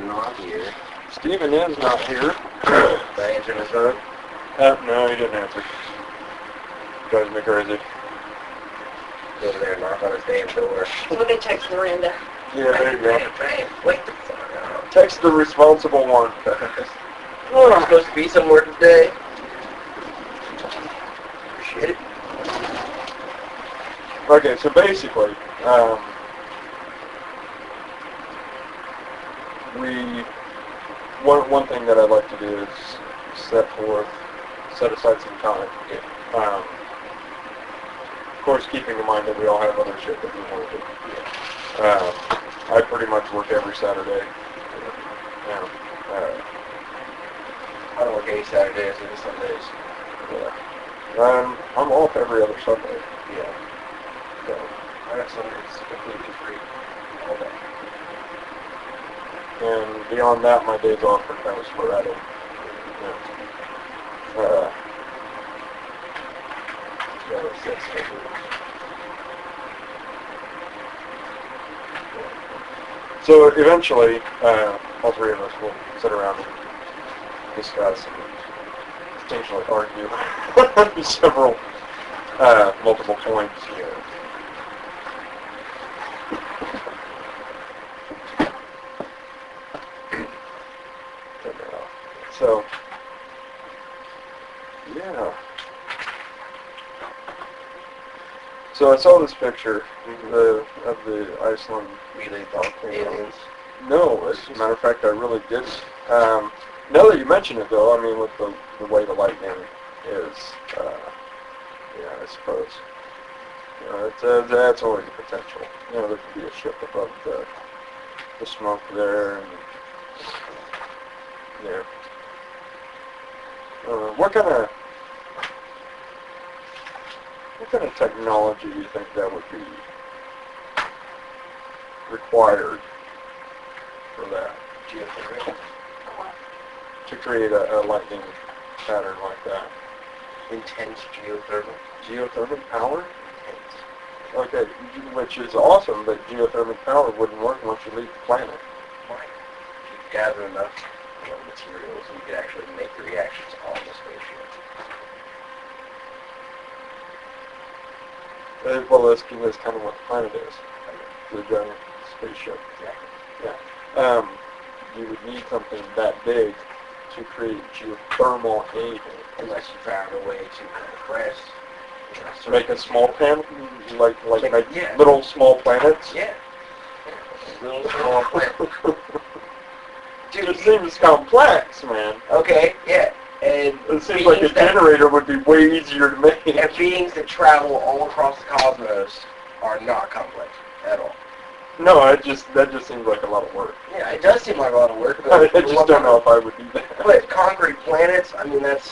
not here. Steven is not here. Did I answer his phone? No, he didn't answer. Drives me crazy. Go over there and knock on his damn door. Let me text Miranda. Yeah, there you go. Bang, wait the fuck out. Text the responsible one. Oh, I'm supposed to be somewhere today. Shit. Okay, so basically, one thing that I'd like to do is set aside some time. Yeah. Of course, keeping in mind that we all have other shit that we want to do. Yeah. I pretty much work every Saturday. Yeah. I don't work any Saturdays and Sundays. Yeah. I'm off every other Sunday. Yeah. So I got Sundays completely free all day. And beyond that, my days off are kind of sporadic. Yeah. So eventually, all three of us will sit around and discuss and potentially argue several, multiple points here. So, yeah. So I saw this picture of the Iceland Really thought aliens. No, as a matter of fact, I really didn't. Now that you mention it, though, I mean, with the way the lightning is, yeah, I suppose, you know, that's always a potential. You know, there could be a ship above the smoke there, and yeah. What kind of technology do you think that would be required for that? Geothermal. To create a lightning pattern like that? Intense geothermal. Geothermal power? Intense. Okay, which is awesome, but geothermal power wouldn't work once you leave the planet. Why? If you gather enough materials, you could actually make the reactions on the spaceship. Well, that's kind of what the planet is. The giant spaceship. Exactly. Yeah. You would need something that big to create geothermal anything. Unless you found a way to compress. To make a small planet, like yeah. little small planets? Yeah. Little small planets. Dude, it seems complex, man. Okay, yeah. And it seems like a generator would be way easier to make. And beings that travel all across the cosmos are not complex at all. No, that just seems like a lot of work. Yeah, it does seem like a lot of work. But I just don't know if I would do that. But concrete planets, I mean, it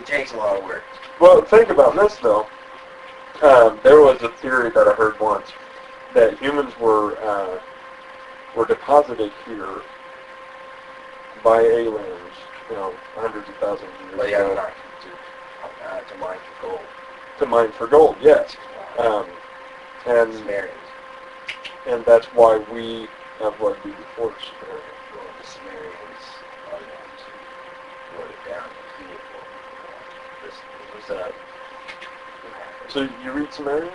takes a lot of work. Well, think about this, though. There was a theory that I heard once that humans were deposited here by aliens, you know, hundreds of thousands of years But yeah, ago. not to mine for gold. To mine for gold, yes. And Sumerians. And that's why we have what we do before Sumerians. Well, the Sumerians are the ones who wrote it down in cuneiform. So you read Sumerian?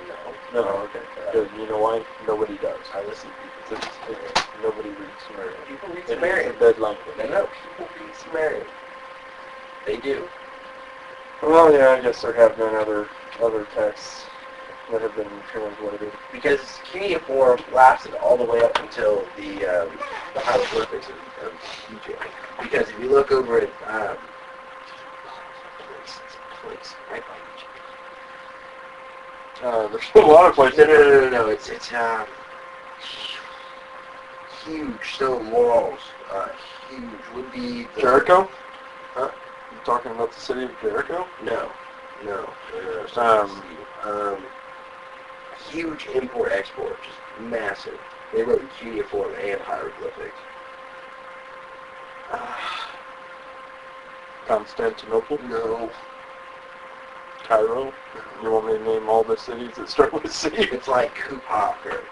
No. No, okay. Good. You know why? Nobody does. I listen to people. Nobody reads Sumerian. People read It's Sumerian. a dead language. No, people read Sumerian. They do. Well, yeah, I guess there have been other texts that have been translated. Because cuneiform lasted all the way up until the hieroglyphics of Egypt. Because if you look over at place right by Egypt. There's a lot of places. No. It's huge stone walls. Huge would be Jericho? Huh? You talking about the city of Jericho? No. Huge import-export, just massive. They wrote cuneiform and hieroglyphics. Constantinople? No. Cairo? You want me to name all the cities that start with C? It's like Kupak or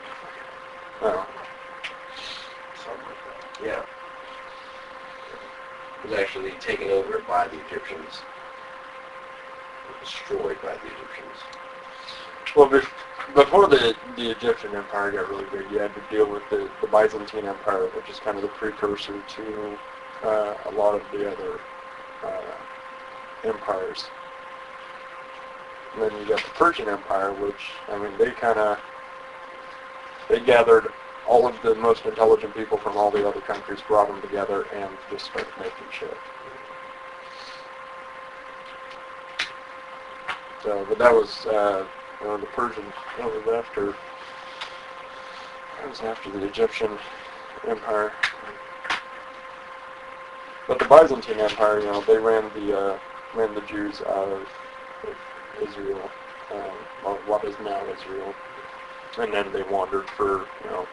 Oh. something like that. Yeah. It was actually taken over by the Egyptians. Destroyed by the Egyptians. Well, before the Egyptian Empire got really big, you had to deal with the Byzantine Empire, which is kind of the precursor to a lot of the other empires. And then you got the Persian Empire, which, I mean, they gathered all of the most intelligent people from all the other countries, brought them together, and just started making shit. So, but that was, the Persians, that was after the Egyptian Empire. But the Byzantine Empire, they ran the Jews out of Israel, or what is now Israel. And then they wandered for, a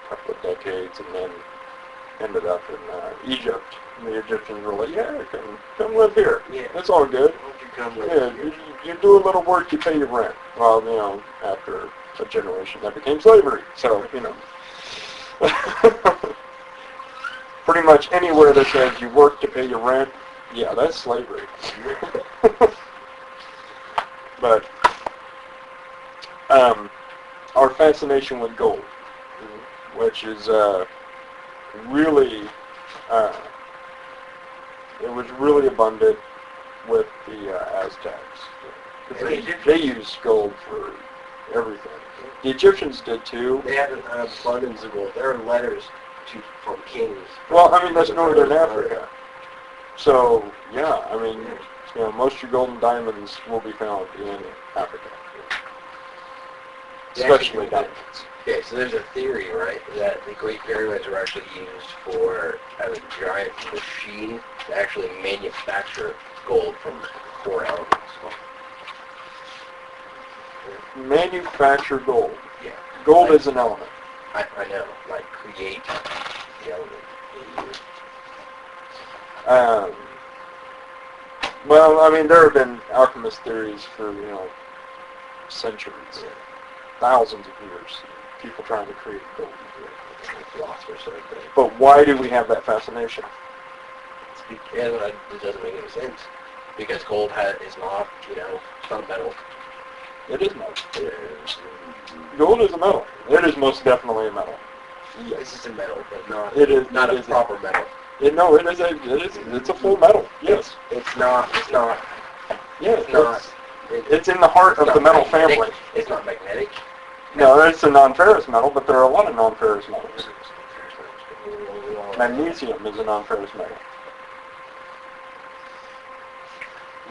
couple of decades, and then ended up in Egypt. And the Egyptians were like, yeah, come live here. Yeah. It's all good. Why don't you come live Yeah, you do a little work, you pay your rent. Well, after a generation, that became slavery. So, pretty much anywhere that says you work to pay your rent, yeah, that's slavery. But our fascination with gold, which is really, it was really abundant with the Aztecs. They used gold for everything. The Egyptians did too. They had an abundance of gold. There are letters from kings. Well, I mean, that's northern Africa. So, yeah, I mean, most of your gold and diamonds will be found in Africa. Especially diamonds. Okay, so there's a theory, right, that the Great Pyramids were actually used for as a giant machine to actually manufacture gold from core elements. Manufacture gold. Yeah. Gold is an element. I know, like create the element. Well, I mean, there have been alchemist theories for, centuries, thousands of years. People trying to create gold. Philosophers said that. But why do we have that fascination? It doesn't make any sense. Because gold is not, it's not a metal. It is metal. Gold is a metal. It is most definitely a metal. Yes, it's a metal, but not. It is not a proper metal. It's a full metal. Yes. It's not. Yeah, It's not. It's in the heart of the metal family. It's not magnetic. No, it's a non-ferrous metal, but there are a lot of non-ferrous metals. Magnesium is a non-ferrous metal.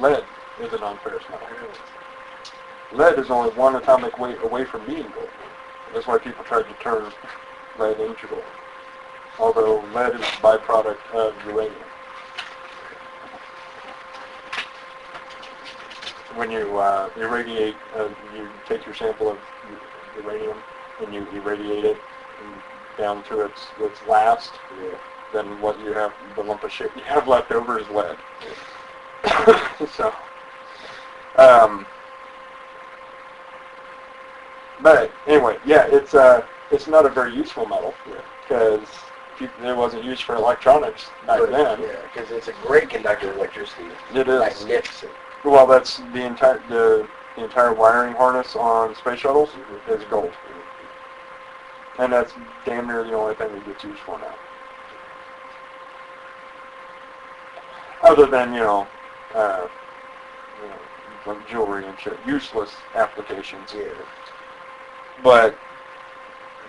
Lead is a non-ferrous metal. Lead is only one atomic weight away from being gold. That's why people tried to turn lead into gold. Although lead is a byproduct of uranium. When you irradiate, you take your sample of uranium and you irradiate it down to its last, then what you have, the lump of shit you have left over is lead. So, but anyway, yeah, it's not a very useful metal because it wasn't used for electronics back then. Yeah, because it's a great conductor of electricity. It is. Magnificent. Well, that's the entire wiring harness on space shuttles is gold, and that's damn near the only thing it gets used for now. Other than like jewelry and shit, useless applications. Yeah. But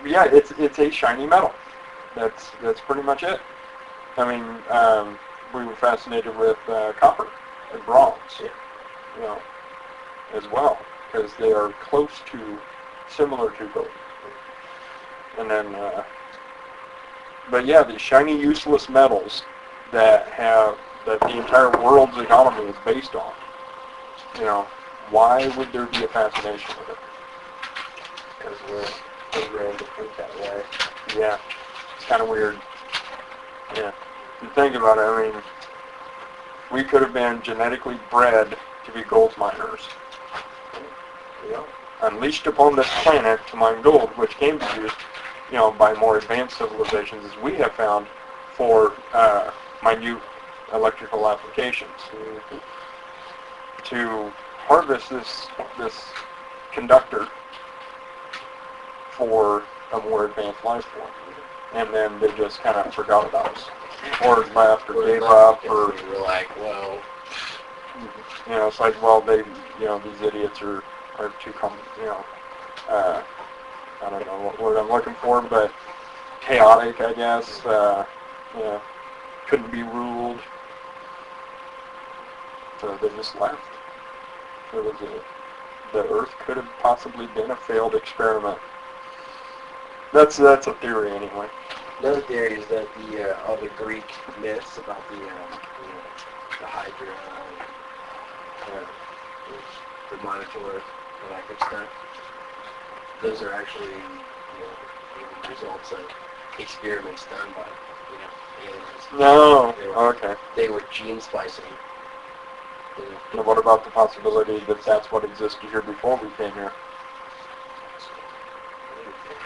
yeah, it's a shiny metal. That's pretty much it. I mean, we were fascinated with copper and bronze, as well, because they are similar to gold. And then, but yeah, these shiny, useless metals that the entire world's economy is based on. Why would there be a fascination with it? Because we're programmed to think that way. Yeah, it's kind of weird. Yeah, you think about it. I mean, we could have been genetically bred to be gold miners. Unleashed upon this planet to mine gold, which came to use by more advanced civilizations as we have found for minute electrical applications. To harvest this conductor for a more advanced life form. And then they just kind of forgot about us. Or left, or gave up, or... They were like, well... it's like, well, these idiots are too I don't know what word I'm looking for, but chaotic, I guess. Couldn't be ruled. So they just left. The Earth could have possibly been a failed experiment. That's a theory, anyway. Another theory is that all the Greek myths about the Hydra, the Minotaur, all that good stuff. Those are actually, results of experiments done by, aliens. No. Okay. They were gene splicing. And what about the possibility that that's what existed here before we came here?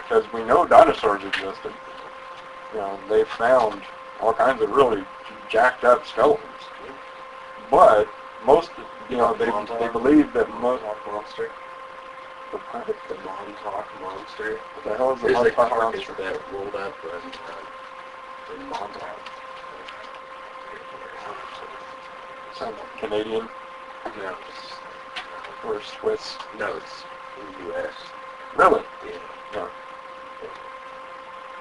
Because we know dinosaurs existed. They found all kinds of really jacked up skeletons. But most, they believe that most... Monster. The Montauk monster. What the hell is the There's a Montauk carcass monster? that rolled up in Montauk. Sounds Canadian No, or Swiss. no, it's in the U.S. Really? Yeah. No.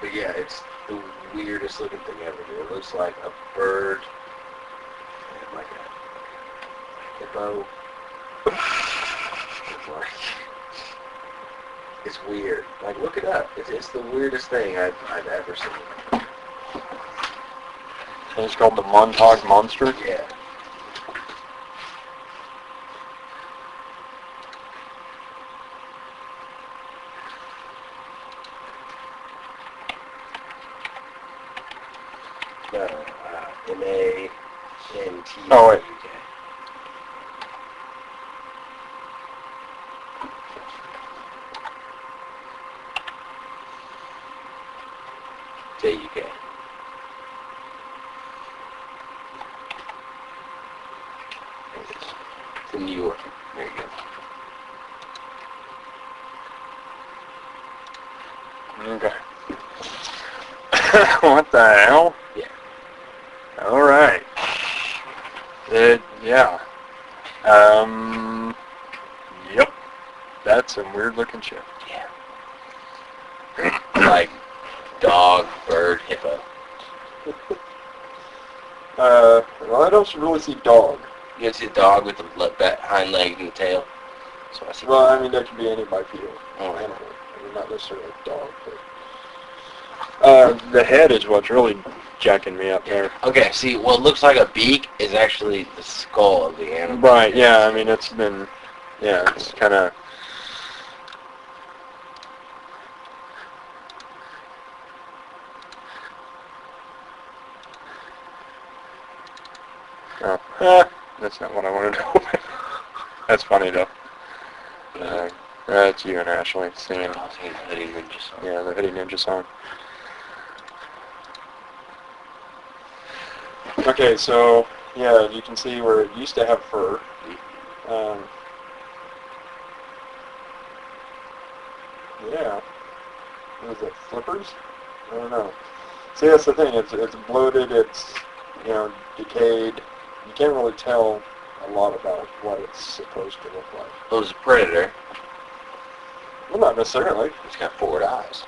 But yeah, it's the weirdest looking thing ever. It looks like a bird and like a hippo. It's weird. Like, look it up. It's the weirdest thing I've ever seen. And it's called the Montauk Monster? Yeah. M-A-N-T. Oh, wait. J-U-K. It's in New York. There you go. Okay. What the hell? Yeah. All right. Yeah. Yep. That's some weird looking shit. Yeah. Like dog, bird, hippo. Well, I don't really see dog. You can see a dog with the hind leg and the tail. So I see. Well, I mean, that could be any bipedal Oh, animal. I mean, not necessarily a dog, but... the head is what's really jacking me up there. Okay, see, what looks like a beak is actually the skull of the animal. Right, yeah, I mean, it's been... Yeah, it's kind of... Oh, that's not what I wanted to open. That's funny, though. That's you and Ashley singing. I was singing the Hoodie Ninja song. Yeah, the Hoodie Ninja song. Okay, so, yeah, you can see where it used to have fur. Yeah. What is it, flippers? I don't know. See, that's the thing. It's bloated, it's, decayed. You can't really tell a lot about what it's supposed to look like. Well, it's a predator. Well, not necessarily. It's got forward eyes.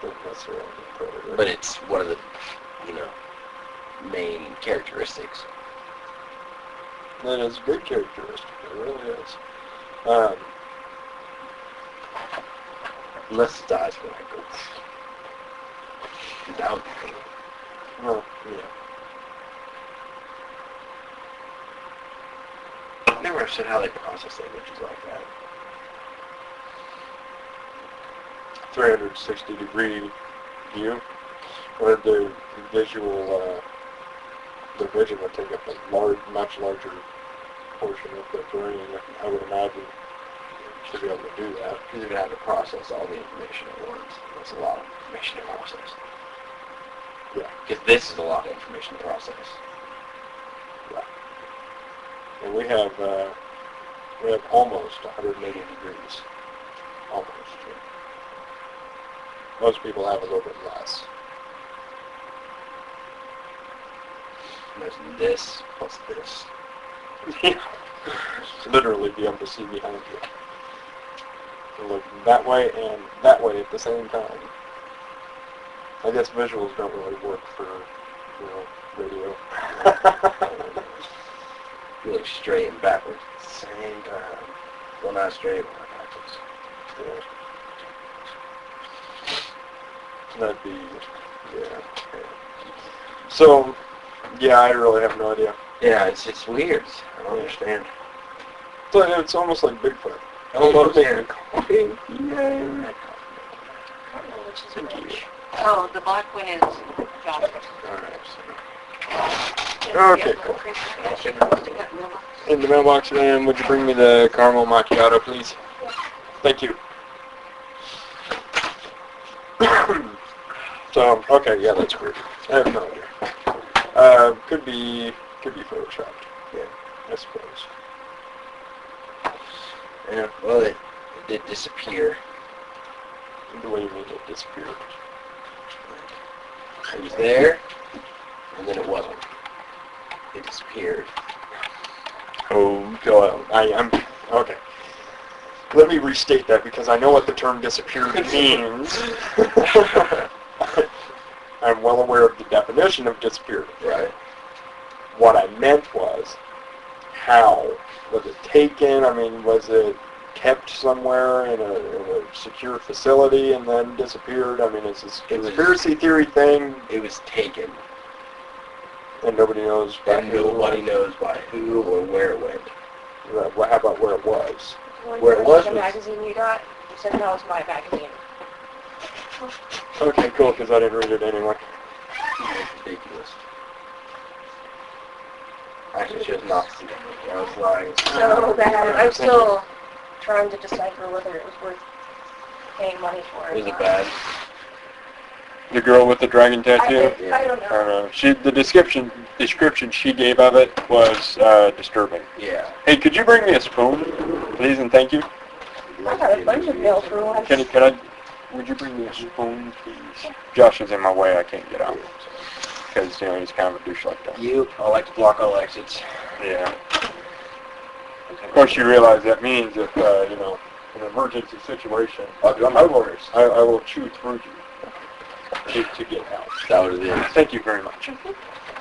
Not necessarily a predator. But it's one of the, main characteristics. That is a good characteristic. It really is. Unless its eyes go like this. That would be cool. Well, yeah. I never understood how they process images like that. 360-degree view, where the visual, the vision would take up a much larger portion of the brain, I would imagine. to be able to do that. Because you're going to have to process all the information at once. That's a lot of information to process. Yeah. Because this is a lot of information to process. Yeah. And we have almost 180 degrees. Almost. Yeah. Most people have a little bit less. And there's this plus this. Yeah. Literally be able to see behind you. You look that way and that way at the same time. I guess visuals don't really work for, radio. You look straight and backwards at the same time. Well, not straight, but backwards. Yeah. That'd be, yeah. So, yeah, I really have no idea. Yeah, it's weird. I don't understand. So it's almost like Bigfoot. Almost, yeah. Yay. I don't know which is which. Oh, the black one is Josh. Alright, Okay, cool. In the mailbox, ma'am, would you bring me the caramel macchiato, please? Thank you. So, okay, yeah, that's weird. I have no idea. Could be photoshopped. Yeah, I suppose. Yeah, well, it did disappear. The way you mean it disappeared. It was there, and then it wasn't. It disappeared. Oh, I'm okay. Let me restate that because I know what the term disappeared means. I'm well aware of the definition of disappeared. Right. What I meant was, how? Was it taken? I mean, was it kept somewhere in a secure facility and then disappeared? I mean, it's a conspiracy theory thing. It was taken. And nobody knows by And nobody knows by who or where it went. How about where it was? Where it was The magazine you got, you said that was my magazine. Okay, cool, because I didn't read it anyway. It's ridiculous. Actually, she was not. I was lying. So bad. I'm still trying to decipher whether it was worth paying money for it. Was it bad? The girl with the dragon tattoo? I don't know. The description she gave of it was disturbing. Yeah. Hey, could you bring me a spoon, please, and thank you? I got a bunch of mail for once. Would you bring me a spoon, please? Josh is in my way. I can't get out. Because, he's kind of a douche like that. I like to block all exits. Yeah. Of course, you realize that means if, in an emergency situation, I'll do my orders. I will chew through you to get out. That what it is. Thank you very much.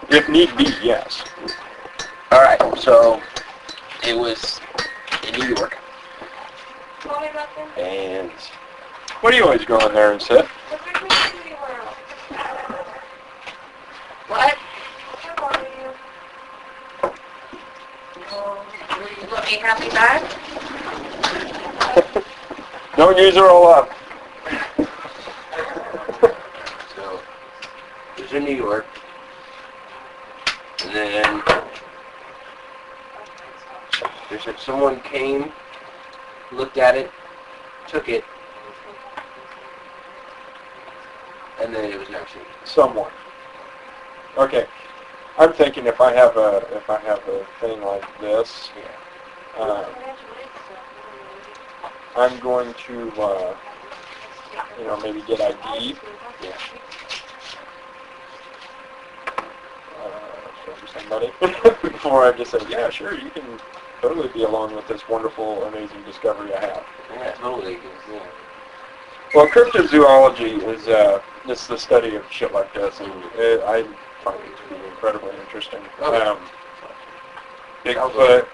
If need be, yes. Alright, so it was in New York. Tell me about them. And What do you always go in there and sit? What? Will you let me have me back? Don't use her all up. so it was in New York. And then they said someone came, looked at it, took it, and then it was never seen. Someone. Okay. I'm thinking if I have a thing like this, I'm going to maybe get ID. Yeah. From somebody before I just say, yeah, sure, you can totally be along with this wonderful, amazing discovery I have. Yeah, totally. Yeah. Well, cryptozoology is it's the study of shit like this, and I find it to be incredibly interesting. Bigfoot,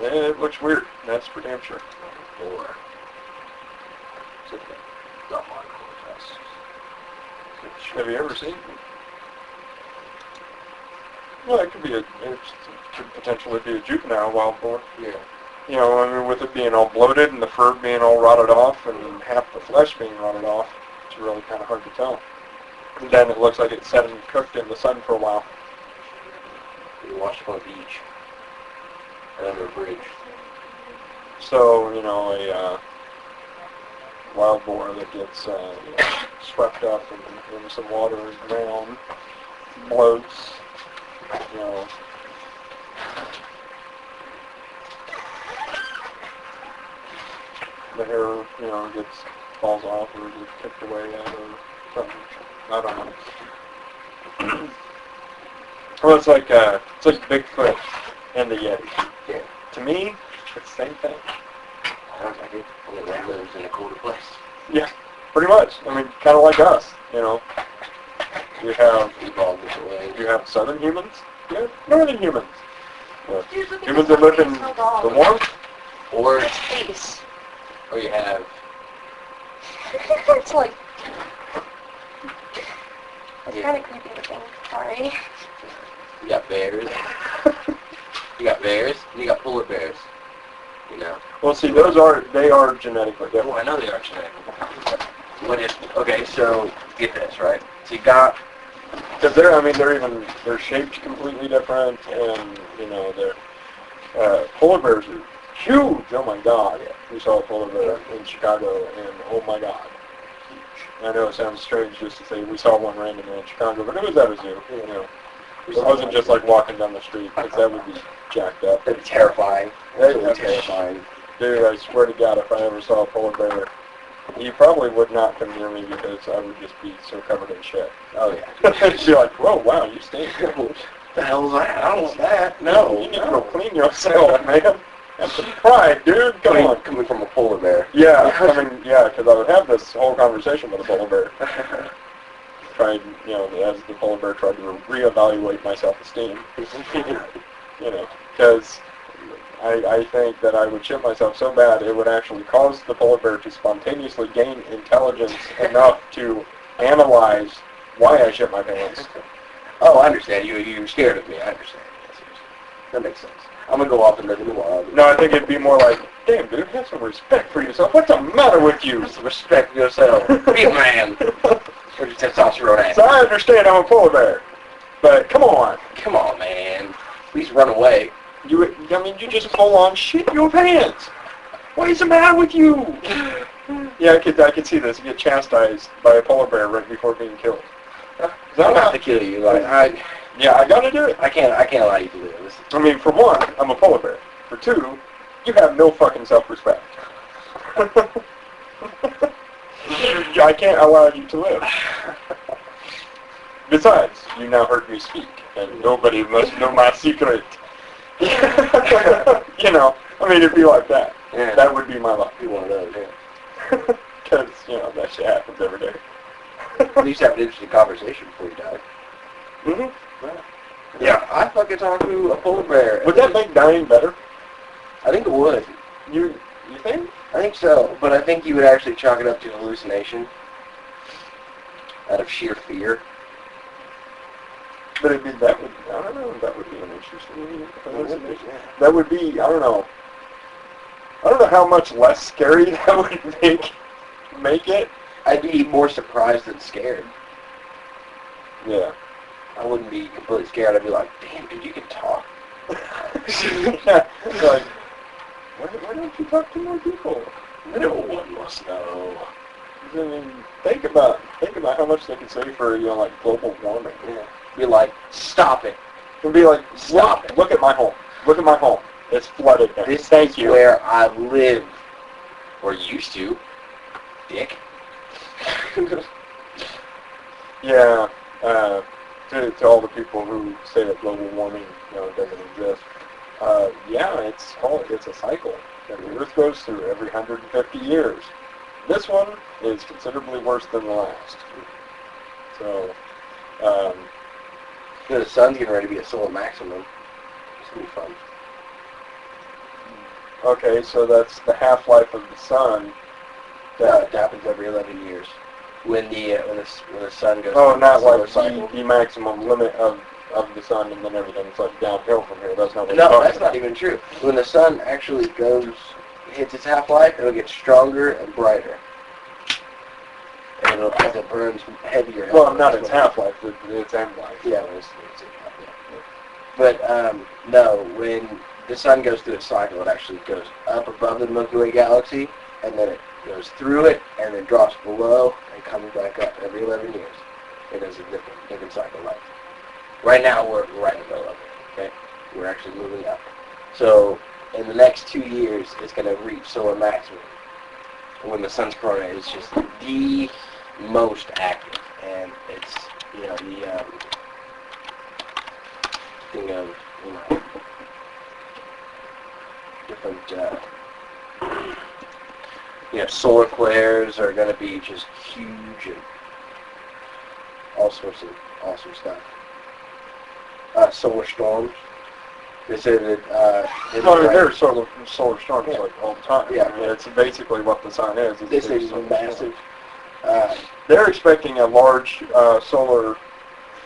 it looks weird. That's for damn sure. Or the hardcore test. Have you ever seen? Well, it could potentially be a juvenile wild boar. Yeah. With it being all bloated and the fur being all rotted off and half the flesh being rotted off, it's really kind of hard to tell. And then it looks like it's sat and cooked in the sun for a while. We washed on a beach and under a bridge. So, you know, a wild boar that gets swept up in some water is drowned, bloats, you know. The hair, you know, falls off or gets kicked away out or something. I don't know. Well, it's like Bigfoot and the Yeti. Yeah. To me, it's the same thing. Sounds like it. Only that lives in a colder place. Yeah, pretty much. I mean, kind of like us, you know. You have Evolved different ways. you have southern humans, you have northern humans. Dude, look at Humans this that live in fucking dog. the warmth. Or, Its face. or you have, It's like... It's Yeah. kind of creepy looking. Sorry. you got bears. You got bears, and you got polar bears. You know. Well, see, they are genetically different. Oh, I know they are genetic. What if? Okay, so get this right. So you got. Because they're shaped completely different, and you know polar bears are huge. Oh my God! We saw a polar bear in Chicago, and oh my God, huge. I know it sounds strange just to say we saw one randomly in Chicago, but it was at a zoo. You know, it wasn't just like walking down the street, because that would be jacked up. That'd be terrifying. That'd Absolutely be terrifying. Dude, I swear to God, if I ever saw a polar bear, you probably would not come near me because I would just be so covered in shit. Oh yeah. You'd be like, whoa, wow, you stink. What the hell's that? I don't want that. No. You need to go clean yourself, man. That's the pride, dude. Come on. Coming from a polar bear. Yeah, because I would have this whole conversation with a polar bear. Tried, you know, as the polar bear tried to reevaluate my self-esteem. You know, because I think that I would shit myself so bad it would actually cause the polar bear to spontaneously gain intelligence enough to analyze why I shit my pants. Oh, I understand. You're scared of me. I understand. That makes sense. I'm gonna go off and live in the wild. No, I think it'd be more like, damn, dude, have some respect for yourself. What's the matter with you? Respect yourself. Be a man. Or your testosterone ass. So I understand I'm a polar bear, but come on. Come on, man. Please run away. You just full on shit your pants. What is the matter with you? Yeah, I could see this. You get chastised by a polar bear right before being killed. I'm not to kill you. Like I gotta do it. can't allow you to live. I mean, for one, I'm a polar bear. For two, you have no fucking self-respect. I can't allow you to live. Besides, you now heard me speak, and nobody must know my secret. You know, I mean, it'd be like that. Yeah. That would be my life. Be one of those, yeah. Because, you know, that shit happens every day. At least have an interesting conversation before you die. Mm-hmm. Yeah, I fucking talked to a polar bear. Would that make dying better? I think it would. You think? I think so, but I think you would actually chalk it up to hallucination out of sheer fear. But I don't know, that would be an interesting hallucination. That would be, I don't know how much less scary that would make it. I'd be more surprised than scared. Yeah. I wouldn't be completely scared. I'd be like, damn, dude, you can talk. Yeah. It's like, why don't you talk to more people? No one must know. I mean, think about how much they could say for, you know, like global warming. Yeah. Be like, stop it. And be like, Stop it. Look at my home. Look at my home. It's flooded now. This Thank is you. where I live. Or used to. Dick. Yeah. To all the people who say that global warming, you know, doesn't exist. Yeah, it's a cycle that the Earth goes through every 150 years. This one is considerably worse than the last. So, You know, the sun's getting ready to be a solar maximum. It's going to be fun. okay, so that's the half-life of the sun. It happens every 11 years. When the sun goes Oh, through not the like solar cycle. the maximum limit of the sun, and then everything's like downhill from here. That's not what No, you're that's talking not even true. When the sun actually hits its half-life, it'll get stronger and brighter. And as it burns heavier. about. Well, not its half-life, it's end-life. Yeah, it's half-life. But, no, when the sun goes through a cycle. It actually goes up above the Milky Way galaxy, and then it goes through it, and then drops below, and comes back up every 11 years. It does a different cycle life. Right now, we're right in the middle of it, okay? We're actually moving up. So, in the next 2 years, it's going to reach solar maximum. When the sun's corona is just the most active, and it's, you know, the thing of, you know, different, you know, solar flares are going to be just huge, and all sorts of awesome stuff. Solar storms. They say that, there's solar storms like all the time. Yeah. I mean, it's basically what the sun is. They say it's massive. They're expecting a large solar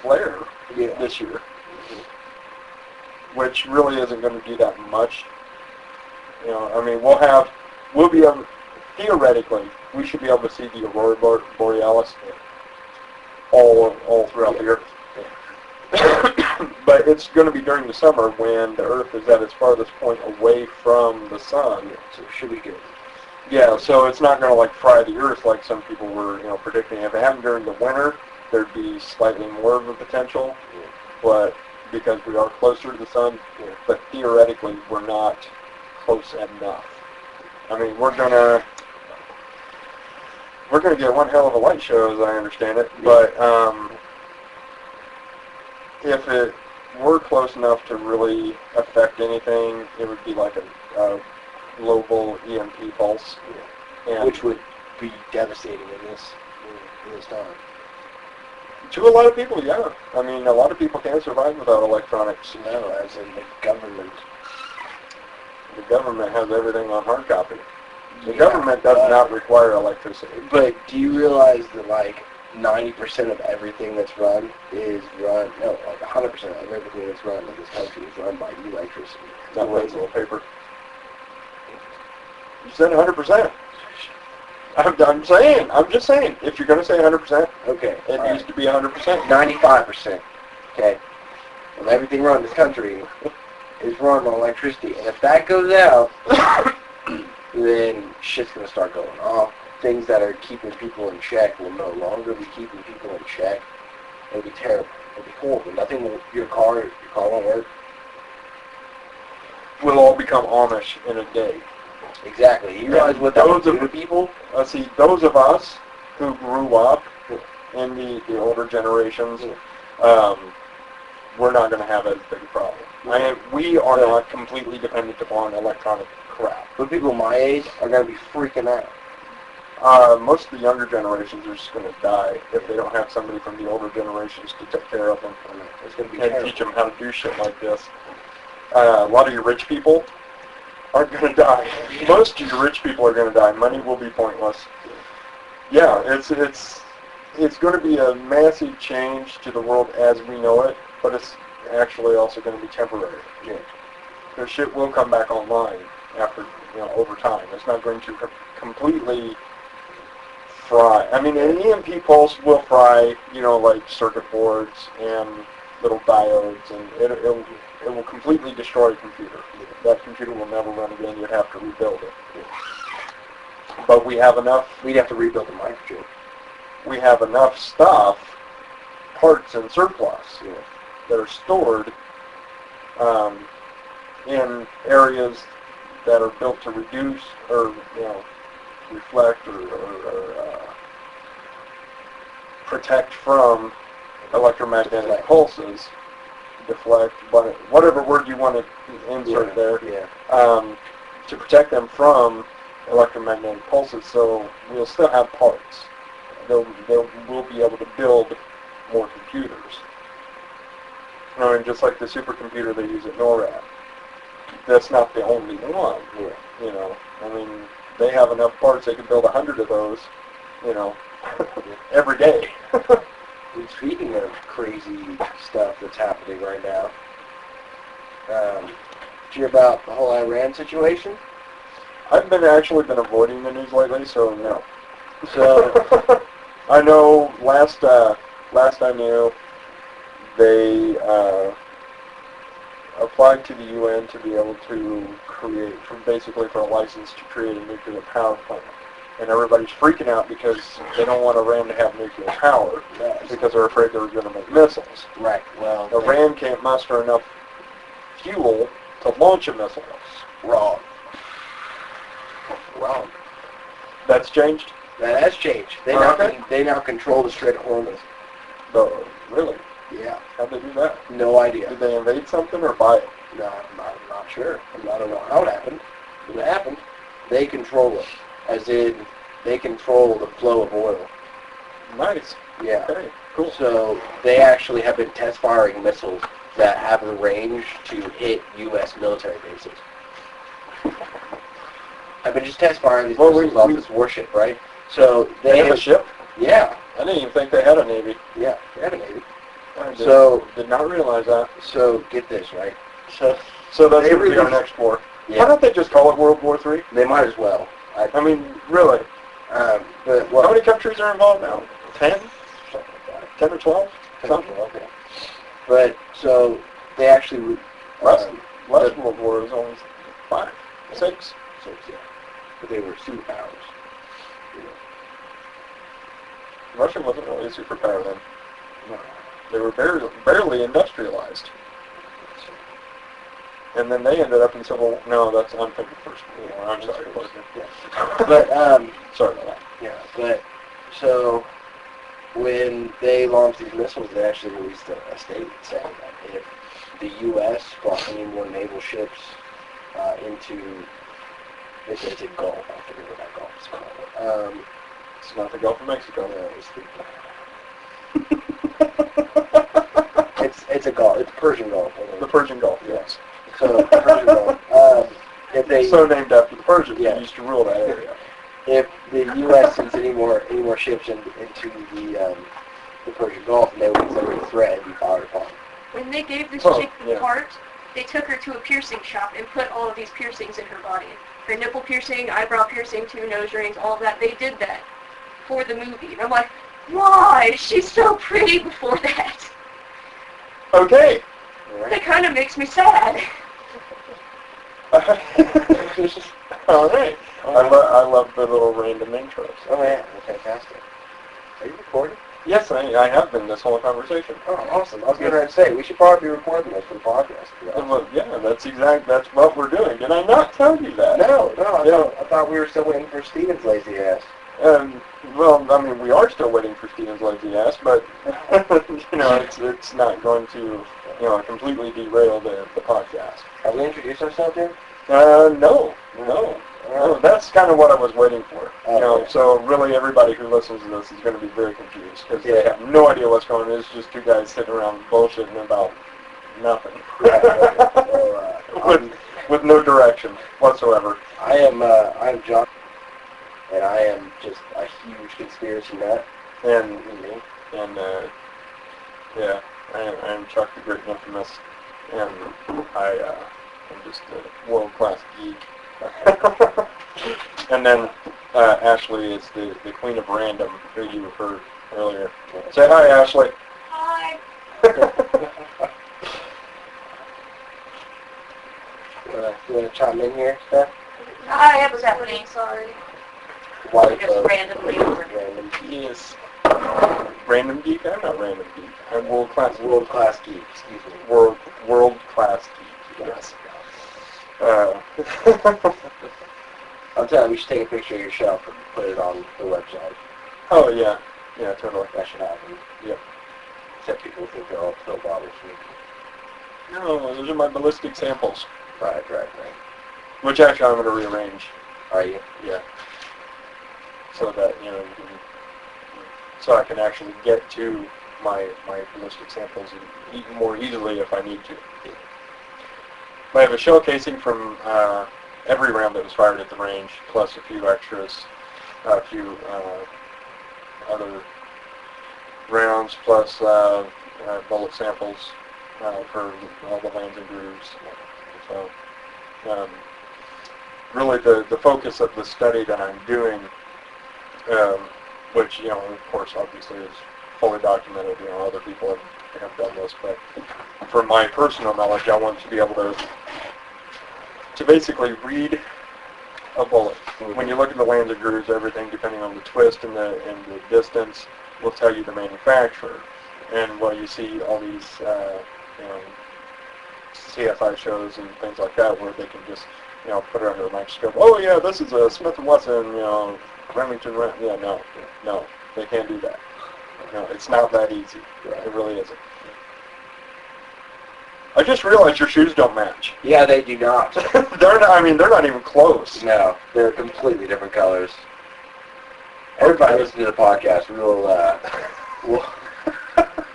flare Yeah. this year, which really isn't going to do that much. You know, I mean, we'll be able, theoretically, we should be able to see the aurora borealis all throughout the Earth. But it's going to be during the summer when the Earth is at its farthest point away from the sun. So it should be good. Yeah, so it's not going to like fry the Earth like some people were, you know, predicting. If it happened during the winter, there'd be slightly more of a potential. Yeah. But because we are closer to the sun, but theoretically we're not close enough. I mean, we're gonna get one hell of a light show, as I understand it. But if it were close enough to really affect anything, it would be like a global EMP pulse, and Which would be devastating in this time. to a lot of people, yeah. I mean, a lot of people can't survive without electronics. No, as in the government. The government has everything on hard copy. The Yeah, government does not require electricity. But do you realize that like 90% of everything that's run is run, no, like 100% of everything that's run in this country is run by electricity. Not pencil paper. You said 100%. I'm just saying, if you're going to say 100%, Okay. it all needs to be 100%. 95%, okay, of everything run in this country is run on electricity. And if that goes out, then shit's going to start going off. Things that are keeping people in check will no longer be keeping people in check. It'll be terrible. It'll be horrible. Nothing will, your car won't work. We'll all become Amish in a day. Exactly. You realize what that would do to people? See, those of us who grew up in the older generations, we're not going to have as big a problem. I mean, we are not completely dependent upon electronic crap. But people my age are going to be freaking out. Most of the younger generations are just going to die if they don't have somebody from the older generations to take care of them It's going to be and terrible. teach them how to do shit like this. A lot of your rich people aren't going to die. Most of your rich people are going to die. Money will be pointless. Yeah, it's going to be a massive change to the world as we know it, but it's actually also going to be temporary. Yeah. The shit will come back online after, over time. It's not going to completely fry. I mean, an EMP pulse will fry, like circuit boards and little diodes, and it will completely destroy a computer. That computer will never run again. You'd have to rebuild it. But we have enough. We'd have to rebuild the microchip. We have enough stuff, parts and surplus, that are stored in areas that are built to reduce or reflect or protect from electromagnetic pulses, deflect, whatever word you want to insert there, to protect them from electromagnetic pulses. So we'll still have parts. We'll be able to build more computers. Just like the supercomputer they use at NORAD. That's not the only one. They have enough parts they could build 100 of those, every day. And speaking of crazy stuff that's happening right now, did you hear about the whole Iran situation? I've actually been avoiding the news lately, so no. So I know last I knew, they applied to the UN to be able to create, basically for a license to create a nuclear power plant. And everybody's freaking out because they don't want Iran to have nuclear power because they're afraid they're going to make missiles. Right. Well, Iran can't muster enough fuel to launch a missile. Wrong. That's changed? That has changed. They now control the Strait of Hormuz. Really? Yeah. How'd they do that? No idea. Did they invade something or buy it? No, I'm not sure. I don't know how it happened. But it happened. They control it. As in, they control the flow of oil. Nice. Yeah. Okay, cool. So they actually have been test firing missiles that have the range to hit U.S. military bases. I've been just test firing these missiles off this warship, right? So they have a ship? Yeah. I didn't even think they had a navy. Yeah, they have a navy. Did not realize that. So get this, right? So that's going to be our next war. Yeah. Why don't they just call it World War III? They might as well. I mean, really. But how many countries are involved now? 10? Something like that. 10 or 12? 10 or 12, yeah. But, so, they actually... last World War was only 5, 6. 6, yeah. But they were superpowers. You know. Russia wasn't really a superpower then. No. They were barely industrialized. And then they ended up in civil... No, that's... I'm thinking First World War. I'm sorry. Yeah. But, sorry about that. Yeah, but, so, when they launched these missiles, they actually released a statement saying that if the U.S. brought any more naval ships into... It's a Gulf. I forget what that Gulf is called. It's not the Gulf of Mexico. No, it's a Gulf. It's Persian Gulf. The Persian Gulf, yes. So, Persian Gulf. If they... So named after the Persians Yeah. who used to rule that area. If the U.S. sends any more ships into the Persian Gulf, they would consider it a threat and be fired upon. When they gave this chick the yeah. part, they took her to a piercing shop and put all of these piercings in her body. Her nipple piercing, eyebrow piercing, 2 nose rings, all of that. They did that for the movie. And I'm like, why? She's so pretty before that. Okay. That kind of makes me sad. All right. I love the little random intros. Oh yeah, fantastic. Are you recording? Yes, I have been this whole conversation. Oh, awesome. I was going to say, we should probably be recording this for the podcast. Well, yeah, that's what we're doing. Did I not tell you that? No, I thought we were still waiting for Steven's lazy ass. Well, I mean, we are still waiting for Steven's lazy ass, but, it's not going to, completely derail the podcast. Have we introduced ourselves yet? No. That's kind of what I was waiting for. Okay. So really everybody who listens to this is going to be very confused because they have no idea what's going on. It's just 2 guys sitting around bullshitting about nothing. Right. With no direction whatsoever. I'm John, and I am just a huge conspiracy nut. And I am Chuck the Great and Infamous, and I'm just a world-class geek. And then Ashley is the queen of random, who you heard earlier. Say hi, Ashley. Hi. You want to chime in here, Steph? Hi, what's happening? Sorry. Why Just randomly over. Random. Yes. Random geek? I'm not random geek. I'm world-class geek. Excuse me. World-class geek. Yes. I'm telling you, we should take a picture of your shelf and put it on the website. Oh, yeah. Yeah, totally. That should happen. Yep. Except people think they're all pill bottles. No, those are my ballistic samples. Right. Which actually I'm going to rearrange. Are you? Yeah. So that, so I can actually get to my ballistic samples even more easily if I need to. I have a shell casing from every round that was fired at the range, plus a few extras, a few other rounds, plus bullet samples for all the lands and grooves. So, really the focus of the study that I'm doing, which, of course, obviously is fully documented. Other people have done this, but for my personal knowledge, I want to be able to basically read a bullet. When you look at the lanes and grooves, everything, depending on the twist and the distance, will tell you the manufacturer. And while you see all these, CSI shows and things like that, where they can just, put it under a microscope. Oh yeah, this is a Smith & Wesson, Remington. No, they can't do that. No, it's not that easy. It really isn't. I just realized your shoes don't match. Yeah, they do not. They're not even close. No, they're completely different colors. Everybody listen to the podcast.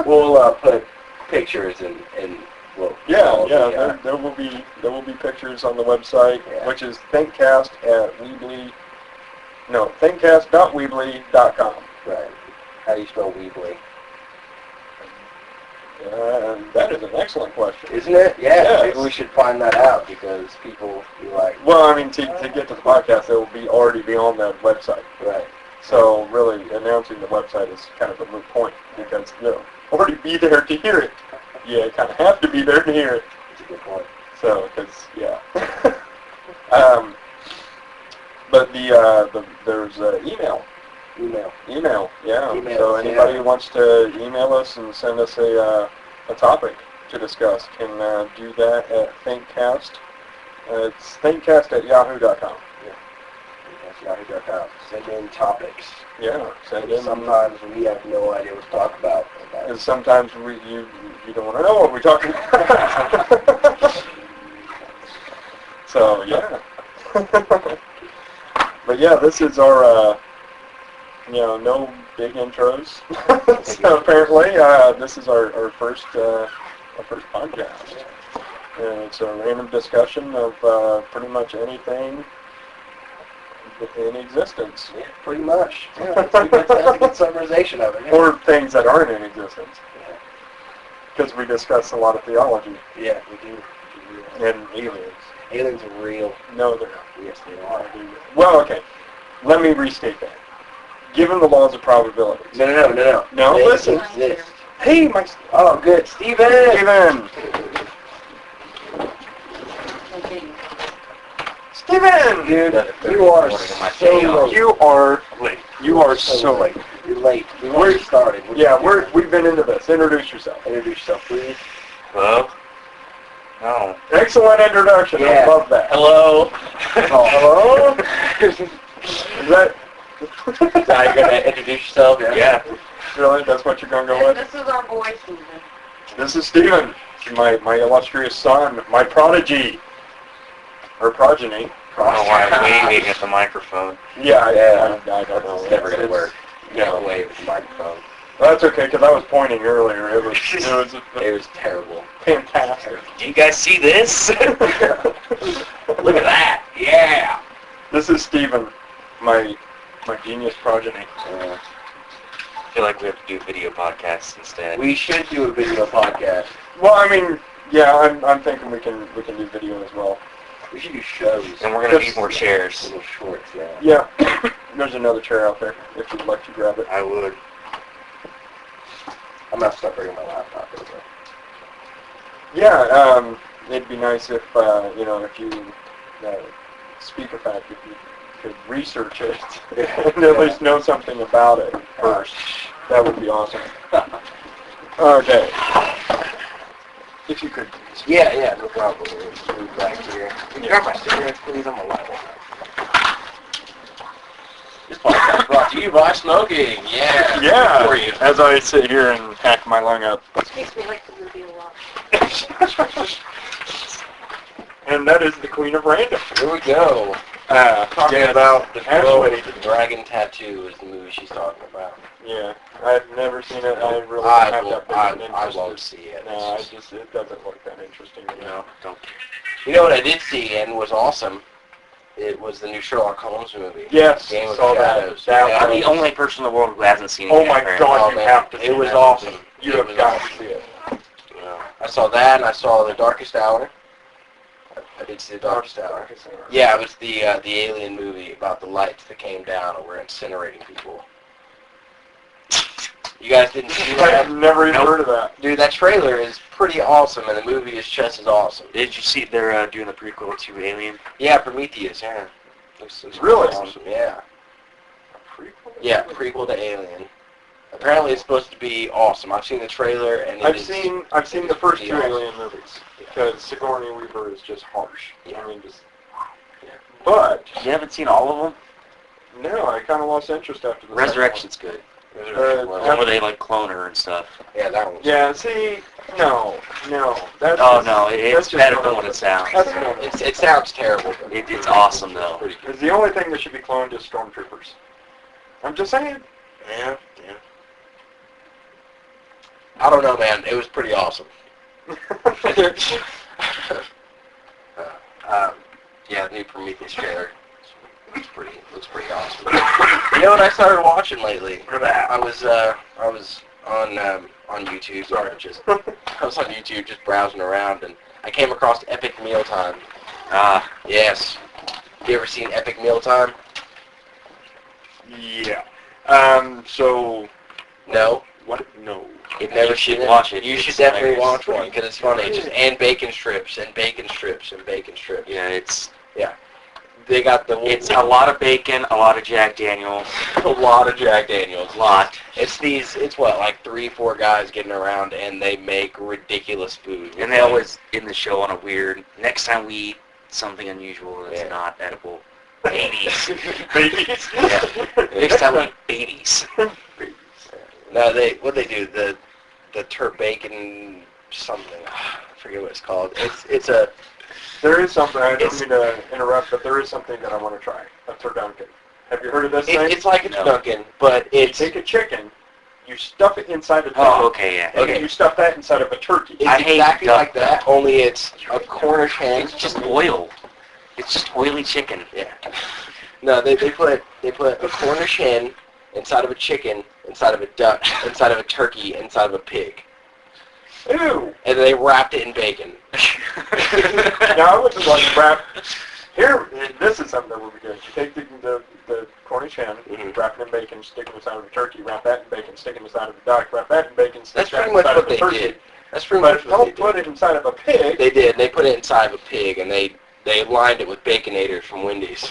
We'll put pictures and there will be pictures on the website, which is thinkcast.weebly.com. Right. How do you spell Weebly? That is an excellent question. Isn't it? Yeah. Yes. Maybe we should find that out because people be like... Well, to get to the podcast, it will already be on that website. Right. So really, announcing the website is kind of a moot point because they'll already be there to hear it. Yeah, you kind of have to be there to hear it. That's a good point. So, because, yeah. But there's email. Email, yeah. So anybody who wants to email us and send us a topic to discuss can do that at ThinkCast. It's thinkcast@yahoo.com. Yeah, yahoo.com. Send in topics. Yeah, send in. Sometimes we have no idea what to talk about. And sometimes you don't want to know what we're talking about. So, yeah. But yeah, this is our... no big intros. So apparently, this is our first podcast. And it's a random discussion of pretty much anything in existence. Yeah, pretty much. Yeah, that's a good summarization of it. Yeah. Or things that aren't in existence. Because we discuss a lot of theology. Yeah, we do. And aliens. Aliens are real. No, they're not. Yes, they are. Well, okay. Let me restate that. Given the laws of probability. No. No, they listen. exist. Hey, my... Oh, good. Steven! Steven! Dude, you are so late. You are so late. You're late. We've already started. We've been into this. Introduce yourself. Introduce yourself, please. Hello? No. Excellent introduction. Yeah. I love that. Hello? Hello? Is that... Now you're going to introduce yourself? Yeah. Really? That's what you're going to go with? This is our boy, Steven. This is Steven, my illustrious son, my prodigy. Or progeny. I don't know why I'm waving at the microphone. Yeah, I don't know. It's never going to work. You Yeah. can't wave with the microphone. Well, that's okay, because I was pointing earlier. It was It was terrible. fantastic. Do you guys see this? Look at that. Yeah. This is Steven, my genius progeny. I feel like we have to do video podcasts instead. We should do a video podcast. Well, I'm thinking we can do video as well. We should do shows. And we're going to need more chairs. Little shorts, yeah. Yeah. There's another chair out there, if you'd like to grab it. I would. I'm going to start bringing my laptop over. Yeah, it'd be nice if, if you, speak of fact, if you could research it and at least know something about it first. That would be awesome. Okay. If you could. Yeah, no problem. We'll move back here. Can you grab my cigarettes, please? I'm alive. This podcast is brought to you by smoking. Yeah. Yeah. For you. As I sit here and hack my lung up. Makes me like the movie a lot. And that is the Queen of Random. Here we go. Talking about the Dragon Tattoo is the movie she's talking about. Yeah, I've never seen it. I really don't have that big an I interest. won't see it. No, it doesn't look that interesting to me. No, don't. You know what I did see and was awesome? It was the new Sherlock Holmes movie. Yes, Game of saw Shadows. that. I'm the only person in the world who hasn't seen it Oh yet, my apparently. God, you have to see It was that. awesome. You It have was got awesome. to see it. Yeah. I saw that and I saw The Darkest Hour. I did see The Darkest Hour. Yeah, it was the alien movie about the lights that came down and were incinerating people. You guys didn't see I've that? never even Nope. heard of that. Dude, that trailer is pretty awesome, and the movie is just as awesome. Did you see they're doing the prequel to Alien? Yeah, Prometheus, yeah. Looks Really? awesome, yeah. A prequel? Yeah, prequel to Alien. Apparently it's supposed to be awesome. I've seen the trailer, and I've seen the first pretty two awesome. Alien movies because Sigourney Weaver is just harsh. Yeah. I mean, just. Yeah. But You haven't seen all of them? no, I kind of lost interest after the Resurrection's good. Resurrection The was- one where they like clone her and stuff. Yeah, that one. Yeah, see, no. That's Oh just, no, that's it's just better not than what what it sounds. That's not It sounds terrible. But It's awesome though. Pretty good. Because the only thing that should be cloned is stormtroopers. I'm just saying. Yeah. I don't know, man. It was pretty awesome. Yeah, the new Prometheus trailer looks pretty awesome. You know what I started watching lately? I was on YouTube. Sorry, I was on YouTube just browsing around, and I came across Epic Mealtime. Yes. You ever seen Epic Mealtime? Yeah. So. No. What? No. You've never You should seen it? watch it. You should It's definitely hilarious. watch one because it's funny. It's just and bacon strips and bacon strips and bacon strips. Yeah, it's They got the a lot of bacon, a lot of Jack Daniels, a lot of Jack Daniels. a lot. It's what, like 3-4 guys getting around and they make ridiculous food. And they always end the show on a weird, next time we eat something unusual that's Yeah. not edible. Babies. Babies. Yeah. Next time we eat babies. No, what they do, the bacon something, I forget what it's called. It's a, There is something, I don't It's- mean to interrupt, but there is something that I want to try. A turducken. Have you heard of this thing? it's like a No. Dunkin', but You it's, take a chicken, you stuff it inside a Oh, duck, okay, yeah. and Okay. then you stuff that inside of a turkey. it's I hate exactly duck. like that, only it's a Cornish hen. It's just oil. It's just oily chicken. Yeah. No, they put a Cornish hen inside of a chicken, inside of a duck, inside of a turkey, inside of a pig. Ew! And they wrapped it in bacon. Now I would just like wrap. Here, this is something that would be good. You take the Cornish hen, Mhm. wrap it in bacon, stick it inside of a turkey, wrap that in bacon, stick it inside of a duck, wrap that in bacon, stick That's that pretty much inside what of a they turkey. did. That's pretty But much what they don't put did. it inside of a pig. They did. They put it inside of a pig, and they lined it with Baconators from Wendy's.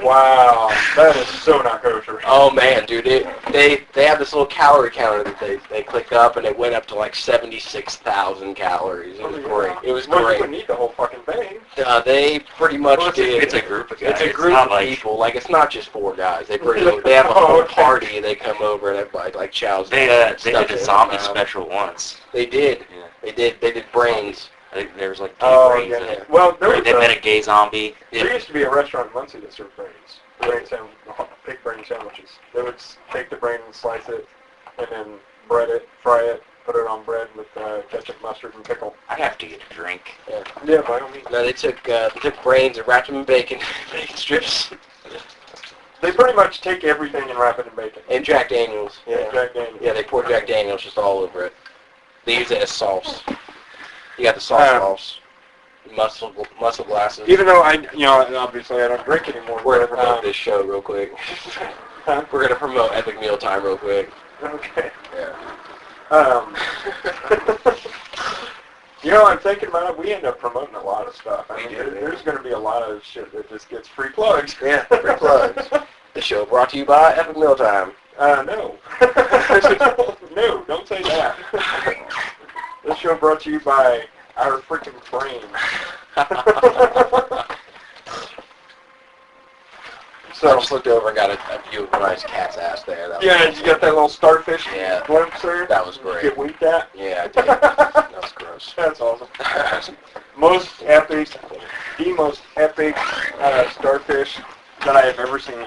Wow, that is so not kosher. Oh man, dude! They have this little calorie counter that they click up, and it went up to like 76,000 calories. It was great. It was Well, you great. wouldn't eat the whole fucking thing. They pretty much Well, did. it's a group of guys. It's a group not of like, people. Like it's not just 4 guys. They have a whole Okay. party. They come over and everybody like chows. They down and did stuff a in zombie their mouth. special once. They did. Yeah. They did brains. I think there was like gay Oh, brains yeah. in it. Well, there They met a gay zombie. there used to be a restaurant in Muncie that served pig brain sandwiches. They would take the brain and slice it, and then bread it, fry it, put it on bread with ketchup, mustard, and pickle. I'd have to get a drink. Yeah, by all means. No, they took brains and wrapped them in bacon strips, They pretty much take everything and wrap it in bacon. and Jack Daniels. Yeah, Jack Daniels. Yeah, they pour Jack Daniels just all over it. They use it as sauce. You got the sauce, muscle glasses. Even though obviously I don't drink anymore. We're gonna but, promote this show real quick. Huh? We're gonna promote Epic Mealtime real quick. Okay. Yeah. I'm thinking about it. We end up promoting a lot of stuff. I mean, there's going to be a lot of shit that just gets free plugs. Yeah, free plugs. The show brought to you by Epic Mealtime. No. No, don't say that. This show brought to you by our freaking brain. So I So, just looked over and got a view of a nice cat's ass there. That was yeah, you got that little starfish Yeah. glimpse there? That was You great. get winked at? Yeah, I did. That was gross. That's awesome. Most epic, the most epic starfish that I have ever seen.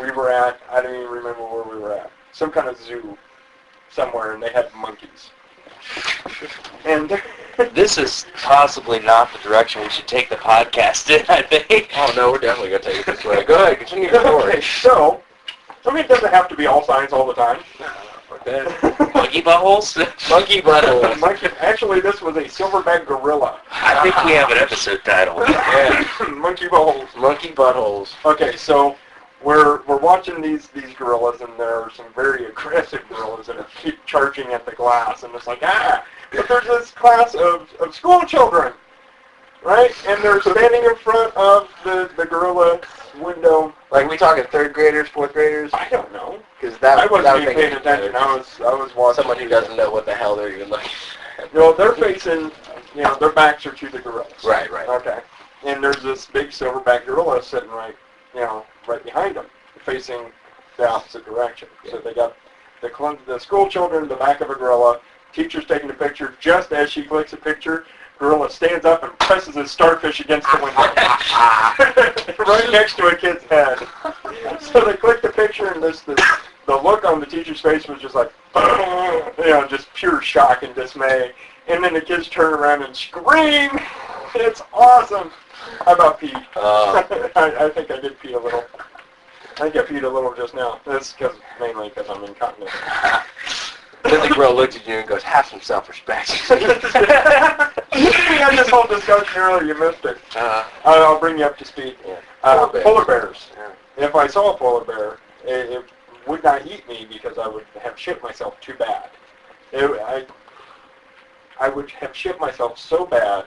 We were at, I don't even remember where we were at, some kind of zoo somewhere, and they had monkeys. And This is possibly not the direction we should take the podcast in, I think. Oh no, we're definitely gonna take it this way. Go ahead, continue your okay, story. so, I mean, it doesn't have to be all science all the time. Monkey buttholes? Monkey buttholes. Actually, this was a silverback gorilla. I think we have an episode title. Yeah. Monkey buttholes. Monkey buttholes. Okay, so we're watching these gorillas, and there are some very aggressive gorillas that keep charging at the glass, and it's like, but there's this class of school children, right? And they're standing in front of the gorilla window. Like, we talking third graders, fourth graders? I don't know. Because that I wasn't that would even make paying it attention. better. I was watching. Someone who doesn't know what the hell they're even looking at. No, they're facing, their backs are to the gorillas. Right. Okay. And there's this big silverback gorilla sitting right behind them, facing the opposite direction. Yeah. So they got the school children, the back of a gorilla, teacher's taking a picture. Just as she clicks a picture, gorilla stands up and presses his starfish against the window. Right next to a kid's head. So they click the picture, and the look on the teacher's face was just like, just pure shock and dismay. And then the kids turn around and scream. It's awesome. I about peed. I think I did pee a little. I think I peed a little just now. That's mainly because I'm incontinent. Then the girl looks at you and goes, have some self-respect. We had this whole discussion earlier. You missed it. I'll bring you up to speed. Yeah. Polar bears. Yeah. If I saw a polar bear, it would not eat me because I would have shit myself too bad. I would have shit myself so bad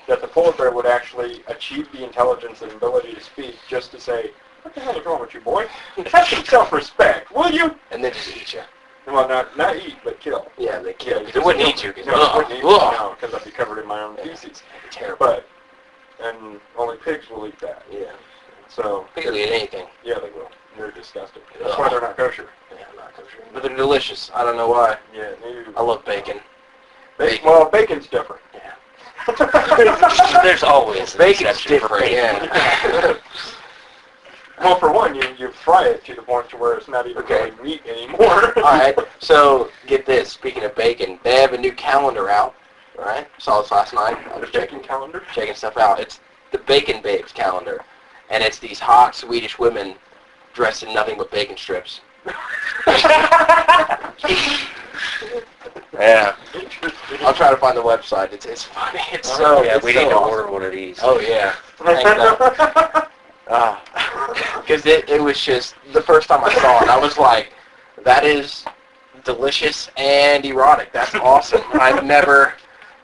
that the polar bear would actually achieve the intelligence and ability to speak just to say, what the hell is wrong with you, boy? Have some self-respect, will you? And then just eat you. Well, not eat, but kill. Yeah, they kill. Yeah, It wouldn't eat you. Because I'd be covered in my own feces. Terrible. And only pigs will eat that. Yeah. So. Pigs will eat anything. Yeah, they will. They're disgusting. That's why they're not kosher. Yeah, not kosher. But they're delicious. I don't know why. Yeah. I love bacon. Well, bacon's different. Yeah. There's always an Bacon's exception for different, bacon. yeah. Well, for one, you fry it to the point to where it's not even really meat anymore. All right. So get this. Speaking of bacon, they have a new calendar out. All right. Saw this last night. I was Bacon calendar. checking stuff out. It's the Bacon Babes calendar, and it's these hot Swedish women dressed in nothing but bacon strips. Yeah. I'll try to find the website. It's funny. It's so. Yeah, it's we so need to awesome. order one of these. Oh yeah. Because it was just the first time I saw it, I was like, that is delicious and erotic. That's awesome. I've never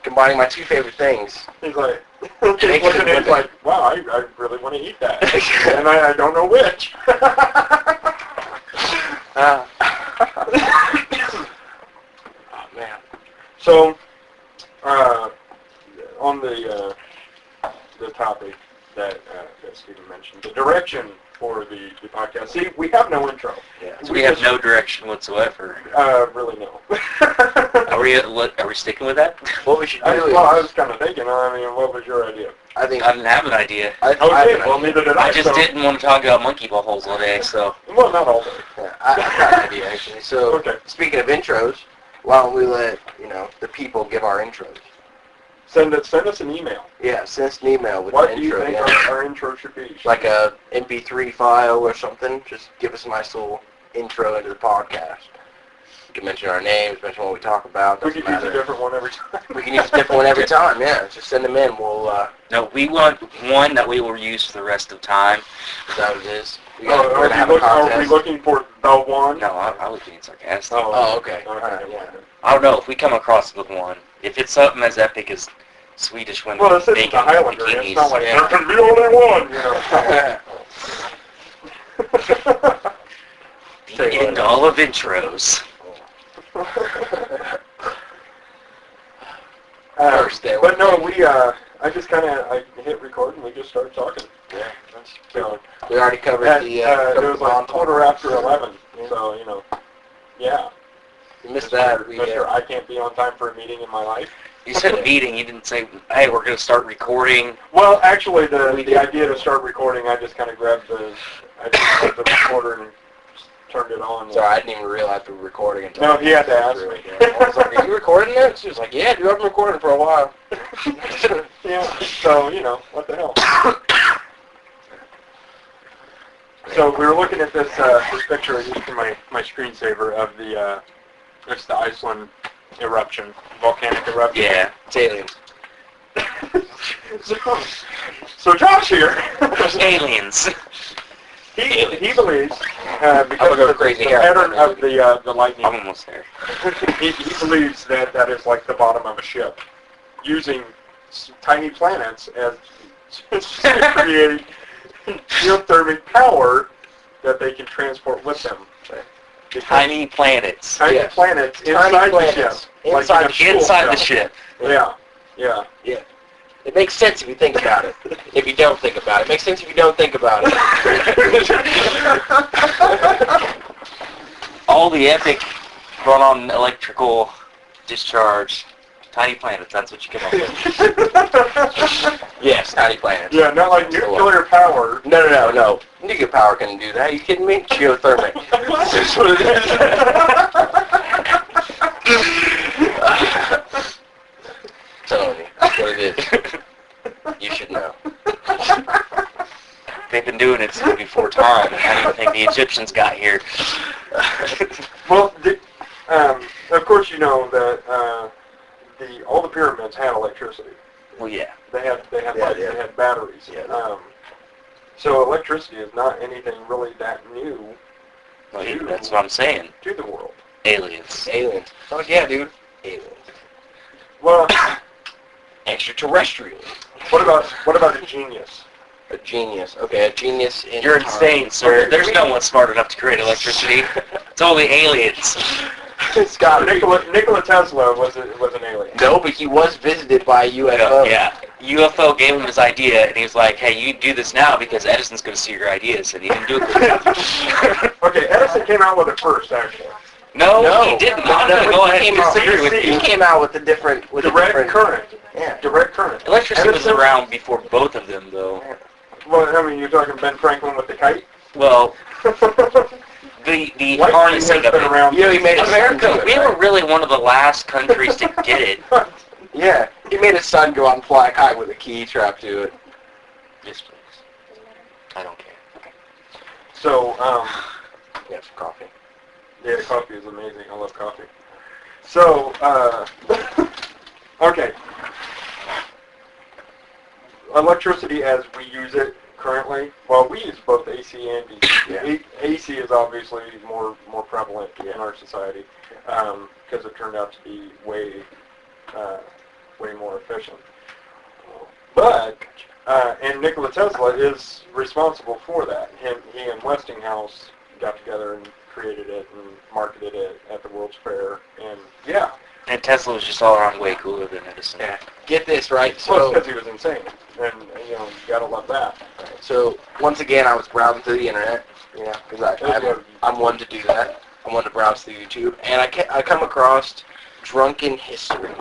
combining my two favorite things. He's like, he's looking at it like, wow, I really want to eat that, and I don't know which. Oh man. So, on the topic that Stephen mentioned, the direction for the podcast. See, we have no intro. Yeah. So we have no direction whatsoever. Really no. Are we sticking with that? What we should do I is, was kind of thinking. I mean, what was your idea? I think I didn't have an idea. I Okay, well, neither did I. I just so- didn't want to talk about monkey buttholes all day, so. Well, not all day. Yeah, I've got an idea actually. So Okay. speaking of intros, why don't we let the people give our intros? Send us an email. Yeah, send us an email with What an do you intro. think Yeah. our intro should be? Like a MP3 file or something. Just give us a nice little intro into the podcast. You can mention our names, mention what we talk about. We Doesn't could use a matter. different one every time. We can use a different one every time. Yeah, just send them in. We'll. No, we want one that we will use for the rest of time. Is that what it is? We're Are gonna have a we contest. looking for the one? No, I was being sarcastic. Oh, okay. Okay, Alright, yeah. I don't know if we come across with one. If it's something as epic as Swedish women Well, this isn't baking the Highlander. bikinis. It's not like Yeah. there can be only one. The end all of intros. First day. But no, I just kind of hit record and we just started talking. Yeah, So we already covered and, the. it was like bond. 11:15. So yeah. You missed that. Mr. I can't be on time for a meeting in my life. You said meeting. You didn't say, hey, we're going to start recording. Well, actually, the idea to start recording, I just kind of grabbed the recorder and turned it on. Sorry, I didn't even realize we were recording until. No, he had to ask me. I was like, "Are you recording that?" She was like, "Yeah, dude, I've been recording for a while." Yeah. So what the hell? So we were looking at this picture I used for my screensaver of it's the Iceland eruption, volcanic eruption. Yeah. It's aliens. So Josh here. Aliens. he believes I'm because gonna go of crazy the here. pattern of the lightning. I'm almost there. He believes that is like the bottom of a ship, using tiny planets as to create geothermic power that they can transport with them. Tiny planets. Tiny Yes. planets Tiny inside the planets. ship. Inside like in a the ship. fuel Inside the cell. ship. Yeah. It makes sense if you think about it. If you don't think about it. It makes sense if you don't think about it. All the epic run on electrical discharge. Tiny planets, that's what you come up with. Yes, tiny planets. Yeah, not like nuclear power. No. Nuclear power can do that. Are you kidding me? Geothermic. That's what it is. Telling you. That's what it is. You should know. They've been doing it since before time. I don't even think the Egyptians got here. Well, of course you know that all the pyramids had electricity. Well, yeah. They had Yeah, lights, yeah. they had batteries. Yeah. So electricity is not anything really that new Well, yeah, that's what I'm saying. to the world. Aliens. Aliens. Oh, yeah, dude. Aliens. Well, Extraterrestrial. what about a genius? A genius. Okay, a genius in You're time. insane, sir. Okay, There's no one smart enough to create electricity. It's only aliens. It's got Nikola Tesla was an alien. No, but he was visited by a UFO. Yeah. UFO gave him his idea, and he was like, hey, you do this now because Edison's going to see your ideas, and he didn't do it. Okay, Edison came out with it first, actually. No, he didn't. I'm going to go ahead and disagree with He you. came out with the different... Direct current. Yeah. Direct current. Electricity was Edison- around before both of them, though. Well, I mean, you're talking Ben Franklin with the kite? Well, the Lightning harnessing has of been it. around. You know, he made America, we were really one of the last countries to get it. Yeah. He made his son go out and fly high with a key strapped to it. Yes, please. I don't care. So, Yeah, for coffee. yeah, coffee is amazing. I love coffee. So, okay. Electricity as we use it currently, well, we use both AC and DC. Yeah. AC is obviously more prevalent in our society because it turned out to be way more efficient. But and Nikola Tesla is responsible for that. He and Westinghouse got together and created it and marketed it at the World's Fair. And yeah, And Tesla was just all around way cooler than Edison. Yeah. Get this, right? well, So, because he was insane, and you know, you gotta love that. so once again, I was browsing through the internet, you know, because I'm one to do that. I'm one to browse through YouTube, and I come across Drunken History.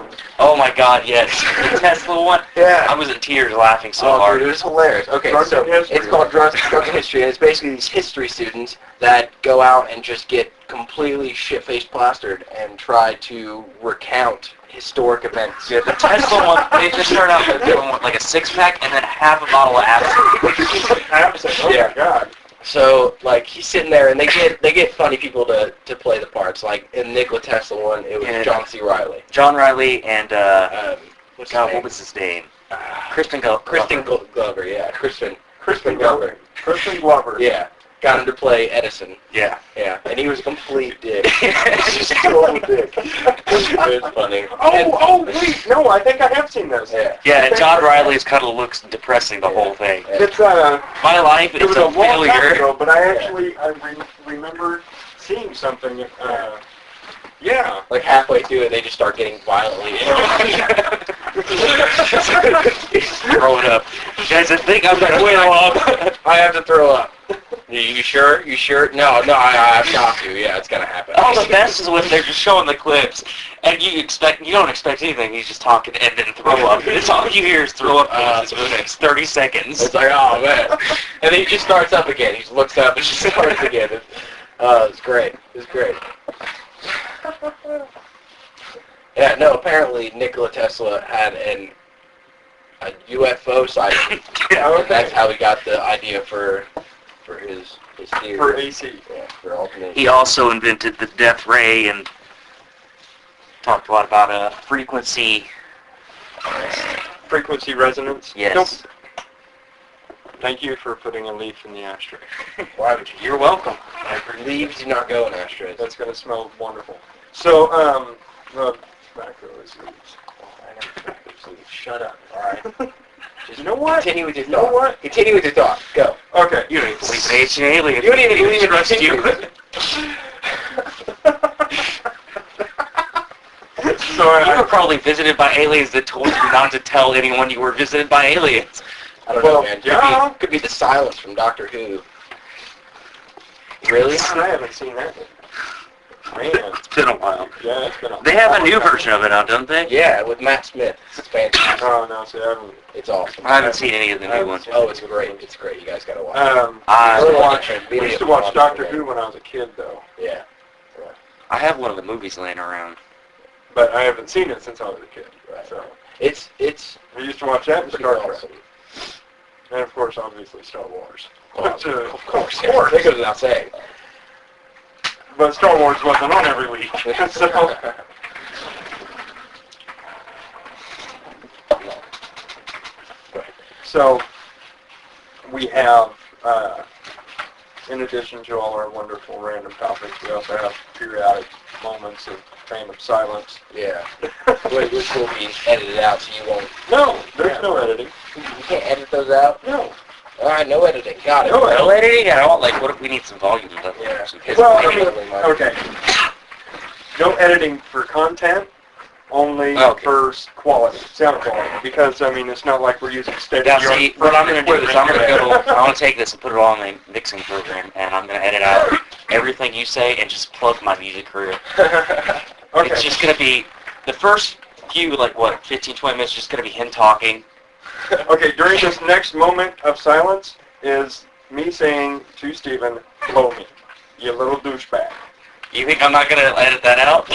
Oh my God, yes. The Tesla one? Yeah. I was in tears laughing so Oh, hard. dude, it was hilarious. Okay, Drunken so History. it's called Drunken History, and it's basically these history students that go out and just get completely shit-faced plastered and try to recount historic events. Yeah, the Tesla one, they just start out with doing like a six-pack and then half a bottle of Absolute. Absolutely. Oh Yeah. my God. So, like, he's sitting there, and they get funny people to play the parts. Like, in Nikola Tesla one, it was Yeah. John C. Reilly. John Riley and, What's God, his name? what was his name? Kristen Glover, yeah. Kristen Glover. Glover. Kristen Glover. Yeah. Got him to play Edison. Yeah. Yeah. And he was a complete dick. Just total dick. It was funny. Oh, wait, no, I think I have seen this. Yeah. Yeah, and John Riley's kind of looks depressing the whole thing. It's My life it is was a a long time failure. ago, but I actually remember seeing something. Yeah. Like, halfway through it, they just start getting violently ill. Throwing up. Guys, I think I'm gonna whale up. I have to throw up. You sure? You sure? No, I've got to. Yeah, it's gonna happen. All the best is when they're just showing the clips, and you don't expect anything. He's just talking and then throw up. It's all you hear is throw up for the next 30 seconds. It's like, oh man. And then he just starts up again. He just looks up and just starts again. It's great. It's great. Yeah, no, apparently Nikola Tesla had a UFO sighting. And that's how he got the idea for his theory. For AC. Yeah, for alternate. He also invented the death ray and talked a lot about frequency. Frequency resonance. Yes. Thank you for putting a leaf in the ashtray. Why would you? You're welcome. Leaves do not go in ashtrays. That's going to smell wonderful. So, the tobacco is leaves. Shut up. All right. You know what? Continue with your thought. You know what? Continue with your thought. Go. Okay. You don't even believe in ancient aliens. You don't even believe in trust you. So You were probably visited by aliens that told you not to tell anyone you were visited by aliens. I don't know, Well, man. yeah. Could be the silence from Doctor Who. Really? God, I haven't seen that one. Man. It's been a while. Yeah, it's been a They have a long new time. version of it out, don't they? Yeah, with Matt Smith. It's fantastic. Oh, no, see, I haven't. It's awesome. I haven't seen any of the new ones. Oh, it's great. It's great. You guys gotta watch it. I We used to watch Doctor Who when I was a kid, though. Yeah. I have one of the movies laying around. But I haven't seen it since I was a kid. Right. So It's I used to watch that and pretty Star Trek. awesome. And, of course, obviously, Star Wars. Well, But, of course. That goes without saying. but Star Wars wasn't on every week. So, so we have, in addition to all our wonderful random topics, we also have periodic moments of fame of silence. Yeah. Which will be edited out so you won't... No, there's no editing. You can't edit those out? No. All right, no editing. Got it. No No editing at all? Like, what if we need some volume left? Yeah. Some hits? Well, I Maybe. mean, okay. No editing for content, only Okay. for quality, sound quality. Because, I mean, it's not like we're using steady. Now, see, what I'm going to do is I'm going to go, I want to take this and put it all in my mixing program, and I'm going to edit out everything you say and just plug my music career. Okay. It's just going to be, the first few, 15, 20 minutes is just going to be him talking. Okay, during this next moment of silence is me saying to Stephen, blow me, you little douchebag. You think I'm not going to edit that out?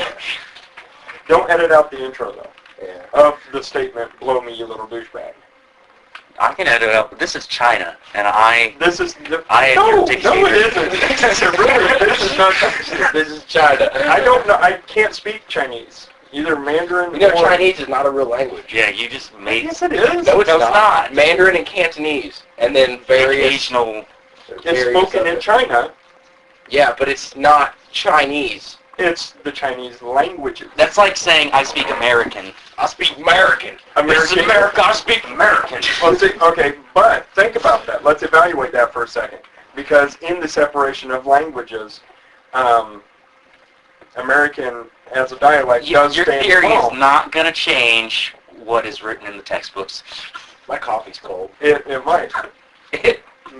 Don't edit out the intro, though, Yeah. of the statement, blow me, you little douchebag. I can edit it out, but this is China, and I... This is... I no, am your no, dictator. it isn't. It really, this is not... This is China. I don't know. I can't speak Chinese. Either Mandarin You know, or... Chinese is not a real language. Yeah, you just made... Yes, it is. No, it's No, it's not. not. Mandarin and Cantonese, and then various... occasional... It's spoken in China. Yeah, but it's not Chinese. It's the Chinese languages. That's like saying I speak American. I speak American. This is America, I speak American. Well, see, okay, but think about that. Let's evaluate that for a second. Because in the separation of languages, American as a dialect does Your stand theory tall. is not going to change what is written in the textbooks. My coffee's cold. It might.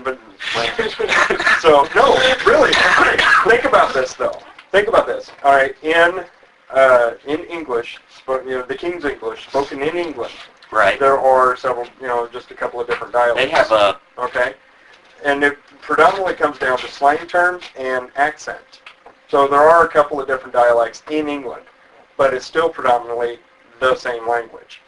But, so, no, really. Think about this, though. Think about this. All right, in English, the King's English, spoken in England, Right. there are several, just a couple of different dialects. They have a... Okay? And it predominantly comes down to slang terms and accent. So there are a couple of different dialects in England, but it's still predominantly the same language.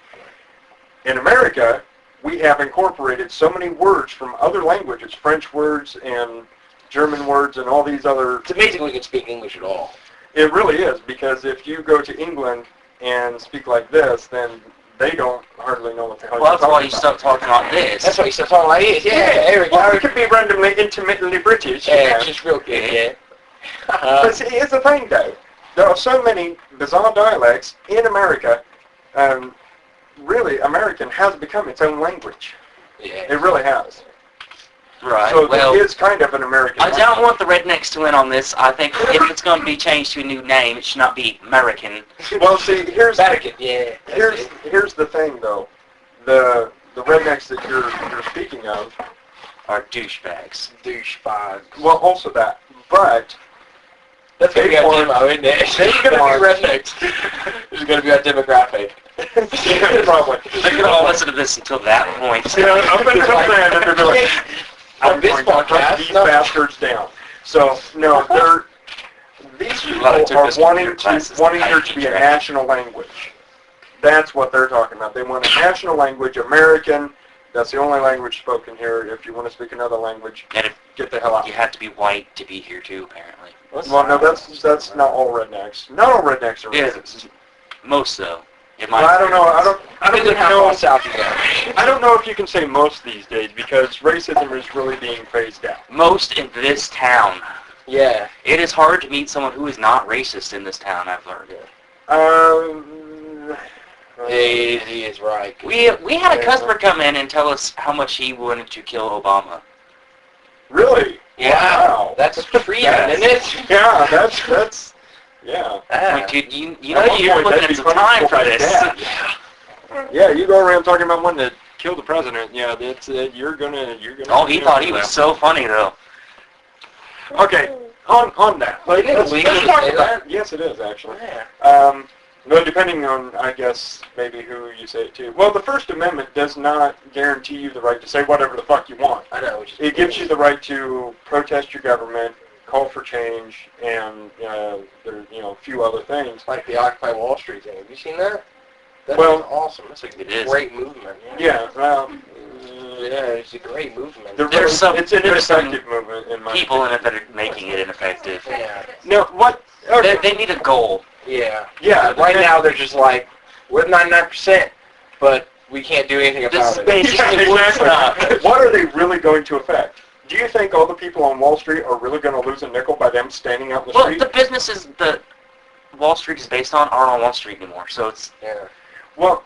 In America, we have incorporated so many words from other languages, French words and German words and all these other... It's amazing we can speak English at all. It really is, because if you go to England and speak like this, then they don't hardly know what the hell Well, you're that's why talking you about. start talking like this. That's why you start talking like this. Yeah, there we go. Well, we could be randomly, intermittently British. Yeah, it's just real good, yeah. But see, here's the thing, though. There are so many bizarre dialects in America. Really, American has become its own language. Yeah. It really has. Right. So Well, it is kind of an American I don't language. want the rednecks to win on this. I think if it's going to be changed to a new name, it should not be American. Well, see, here's Vatican, yeah. here's the thing, though. The rednecks that you're speaking of, Or douchebags. Douchebag. well, also that, but That's going to be our demo, isn't it? They It's going to be rednecks. This is going to be our demographic. probably. They're going to all listen to this until that point. Yeah, up until then, and they're like, On I'm this going to hunt podcast, these no. bastards down. So no, these people Well, I took are this wanting computer classes there to to be a track. national language. That's what they're talking about. They want a national language, American. That's the only language spoken here. If you want to speak another language, And if get the hell out. you have to be white to be here too, apparently. Well, no, that's not all rednecks. Not all rednecks are Yeah. racist. Most though. In Well, my I don't know. I don't Depends on how know. far south you go. I don't know if you can say most these days because racism is really being phased out. Most in this town. Yeah. It is hard to meet someone who is not racist in this town, I've learned. He is right. We had a customer come in and tell us how much he wanted to kill Obama. Really? Yeah. Wow. That's freedom, That's- isn't it? Yeah, that's yeah. Like, dude, you know At one you're point, looking that'd at be some time for punishable by this. death. Yeah, you go around talking about wanting to kill the president. Yeah, that's you're gonna. Oh, he thought he was so funny though. Okay, on that. Well, isn't it Let's illegal to talk say about- that? Yes, it is actually. Yeah. Well, depending on, I guess, maybe who you say it to. Well, the First Amendment does not guarantee you the right to say whatever the fuck you want. I know. Which is It gives you the right to protest your government, call for change, and there, a few other things. like the Occupy Wall Street thing. Have you seen that? That's Well, awesome. That's a it is. great movement. Yeah, well, Yeah, it's a great movement. There's some- it's an there's some ineffective movement in my People in it that are making it ineffective. Yeah. No, what? Okay. They need a goal. Yeah. Yeah, Right now they're just like, we're 99%, but we can't do anything This is about it. basically what's up. What are they really going to affect? Do you think all the people on Wall Street are really going to lose a nickel by them standing out in the Well, street? the businesses that Wall Street is based on aren't on Wall Street anymore, so it's Yeah. Well,